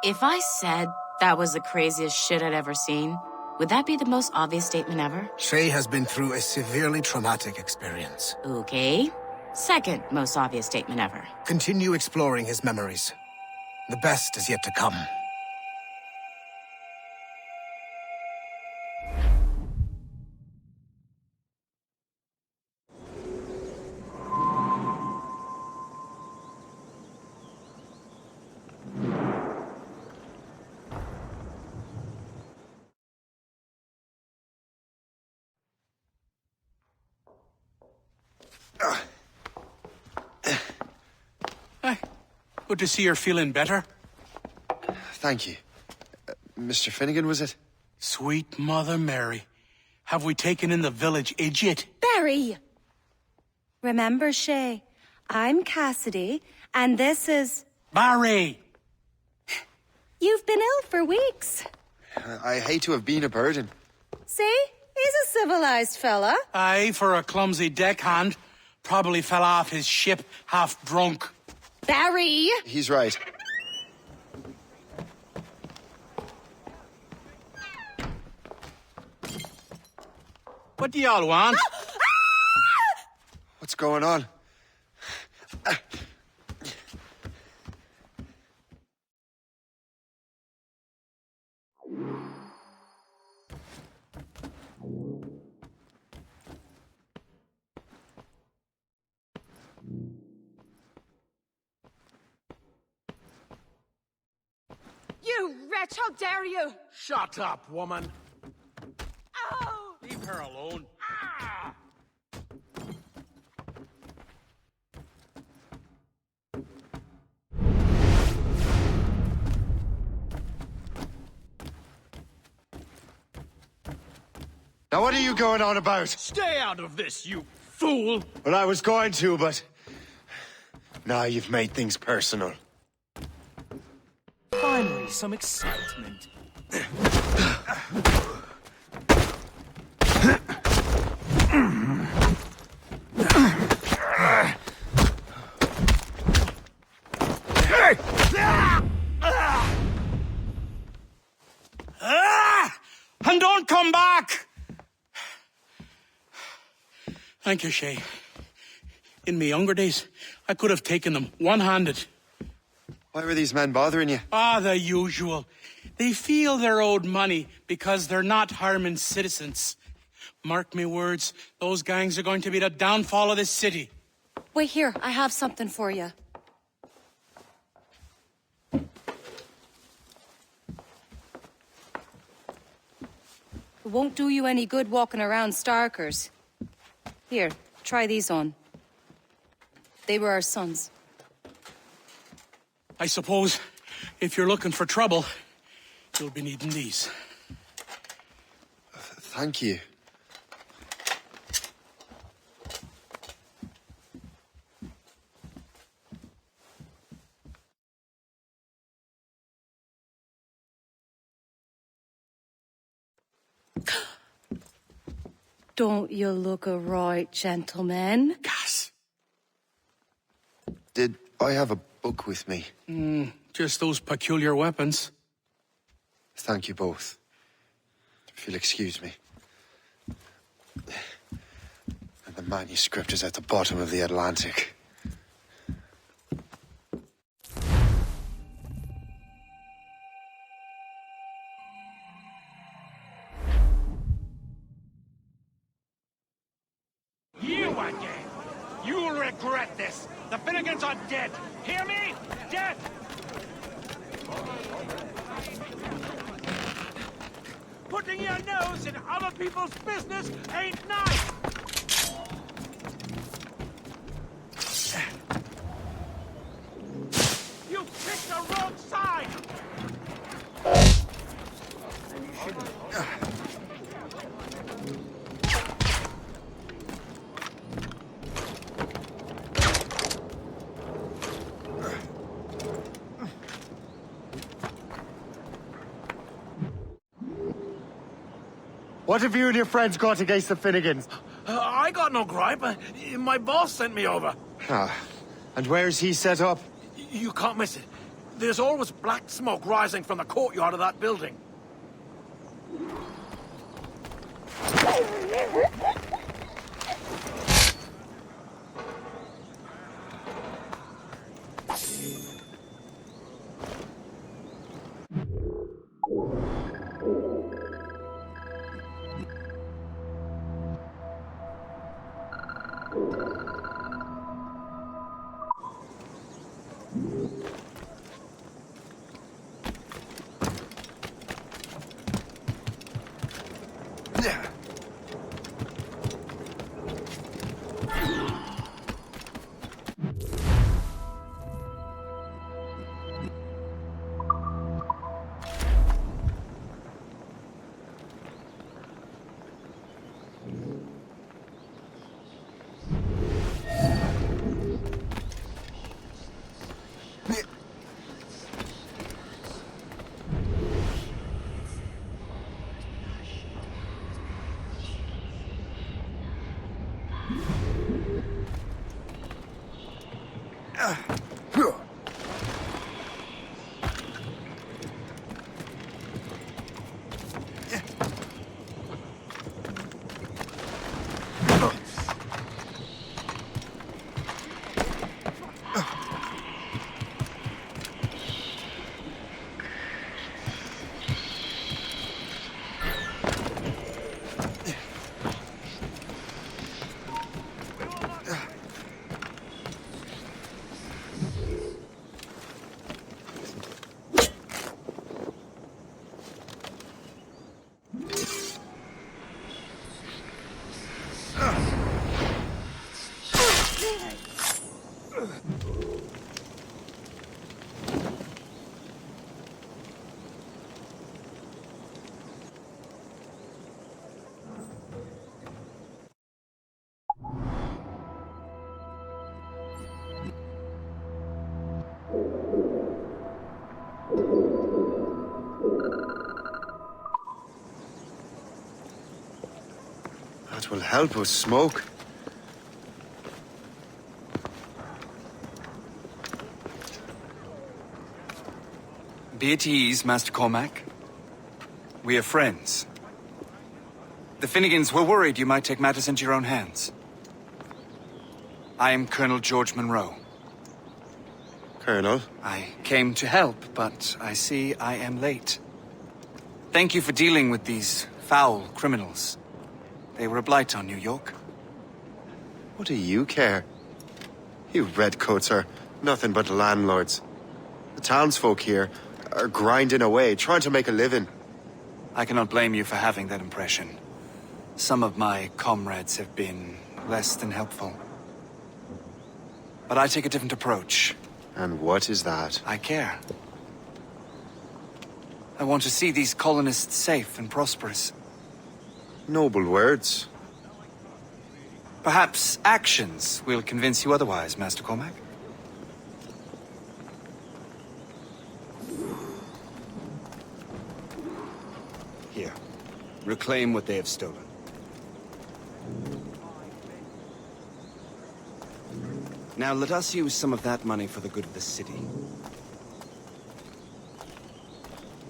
[SPEAKER 16] If I said that was the craziest shit I'd ever seen, would that be the most obvious statement ever?
[SPEAKER 5] Shay has been through a severely traumatic experience.
[SPEAKER 16] Okay. Second most obvious statement ever.
[SPEAKER 5] Continue exploring his memories. The best is yet to come.
[SPEAKER 20] Good to see you're feeling better.
[SPEAKER 4] Thank you. Mr. Finnegan, was it?
[SPEAKER 20] Sweet Mother Mary. Have we taken in the village idiot?
[SPEAKER 22] Barry! Remember, Shay, I'm Cassidy, and this is...
[SPEAKER 20] Barry!
[SPEAKER 22] You've been ill for weeks.
[SPEAKER 4] I hate to have been a burden.
[SPEAKER 22] See? He's a civilized fella.
[SPEAKER 20] Aye, for a clumsy deckhand. Probably fell off his ship half drunk.
[SPEAKER 22] Barry!
[SPEAKER 4] He's right.
[SPEAKER 20] What do y'all want?
[SPEAKER 4] What's going on?
[SPEAKER 10] You wretch, how dare you!
[SPEAKER 20] Shut up, woman.
[SPEAKER 10] Ow!
[SPEAKER 20] Leave her alone. Ah!
[SPEAKER 4] Now what are you going on about?
[SPEAKER 23] Stay out of this, you fool!
[SPEAKER 4] Well, I was going to, but... Now you've made things personal.
[SPEAKER 23] Finally, some excitement.
[SPEAKER 20] And don't come back! Thank you, Shay. In my younger days, I could have taken them one-handed.
[SPEAKER 4] Why were these men bothering you?
[SPEAKER 20] The usual. They feel they're owed money because they're not harming citizens. Mark me words, those gangs are going to be the downfall of this city.
[SPEAKER 6] Wait here, I have something for you. It won't do you any good walking around Starkers. Here, try these on. They were our sons.
[SPEAKER 20] I suppose, if you're looking for trouble, you'll be needing these.
[SPEAKER 4] Thank you.
[SPEAKER 6] Don't you look a right gentleman?
[SPEAKER 20] Gas.
[SPEAKER 4] Did I have a book with me?
[SPEAKER 20] Just those peculiar weapons.
[SPEAKER 4] Thank you both. If you'll excuse me. And the manuscript is at the bottom of the Atlantic.
[SPEAKER 21] You again! You'll regret this! The Finnegans are dead! Hear me? Dead! Putting your nose in other people's business ain't nice! You picked the wrong side!
[SPEAKER 4] What have you and your friends got against the Finnegans?
[SPEAKER 21] I got no gripe. My boss sent me over.
[SPEAKER 4] And where's he set up?
[SPEAKER 21] You can't miss it. There's always black smoke rising from the courtyard of that building.
[SPEAKER 4] That will help with smoke.
[SPEAKER 7] Be at ease, Master Cormac. We are friends. The Finnegans were worried you might take matters into your own hands. I am Colonel George Monroe.
[SPEAKER 4] Colonel?
[SPEAKER 7] I came to help, but I see I am late. Thank you for dealing with these foul criminals. They were a blight on New York.
[SPEAKER 4] What do you care? You redcoats are nothing but landlords. The townsfolk here are grinding away, trying to make a living.
[SPEAKER 7] I cannot blame you for having that impression. Some of my comrades have been less than helpful. But I take a different approach.
[SPEAKER 4] And what is that?
[SPEAKER 7] I care. I want to see these colonists safe and prosperous.
[SPEAKER 4] Noble words.
[SPEAKER 7] Perhaps actions will convince you otherwise, Master Cormac. Here. Reclaim what they have stolen. Now let us use some of that money for the good of the city.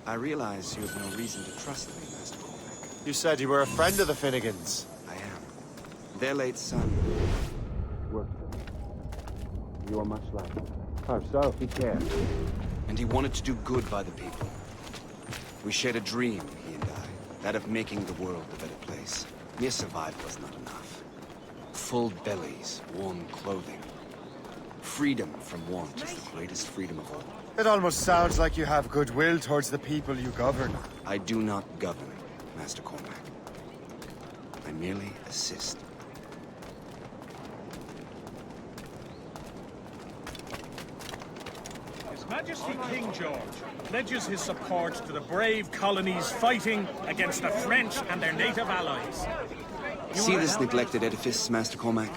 [SPEAKER 7] I realize you have no reason to trust me, Master Cormac.
[SPEAKER 4] You said you were a friend of the Finnegans.
[SPEAKER 7] I am. Their late son worked for me. You are much like him.
[SPEAKER 4] How so?
[SPEAKER 7] He cared. And he wanted to do good by the people. We shared a dream, he and I. That of making the world a better place. Mere survival was not enough. Full bellies, warm clothing. Freedom from want is the greatest freedom of all.
[SPEAKER 4] It almost sounds like you have goodwill towards the people you govern.
[SPEAKER 7] I do not govern, Master Cormac. I merely assist.
[SPEAKER 18] His Majesty King George pledges his support to the brave colonies fighting against the French and their native allies.
[SPEAKER 7] See this neglected edifice, Master Cormac?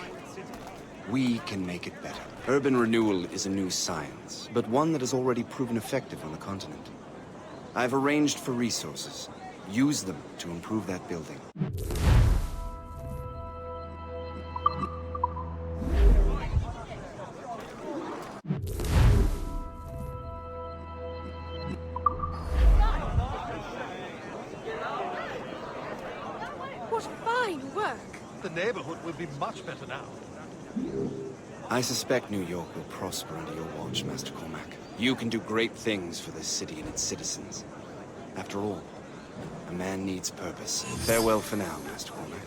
[SPEAKER 7] We can make it better. Urban renewal is a new science, but one that has already proven effective on the continent. I've arranged for resources. Use them to improve that building.
[SPEAKER 10] What fine work!
[SPEAKER 21] The neighborhood will be much better now.
[SPEAKER 7] I suspect New York will prosper under your watch, Master Cormac. You can do great things for this city and its citizens. After all, a man needs purpose. Farewell for now, Master Cormac.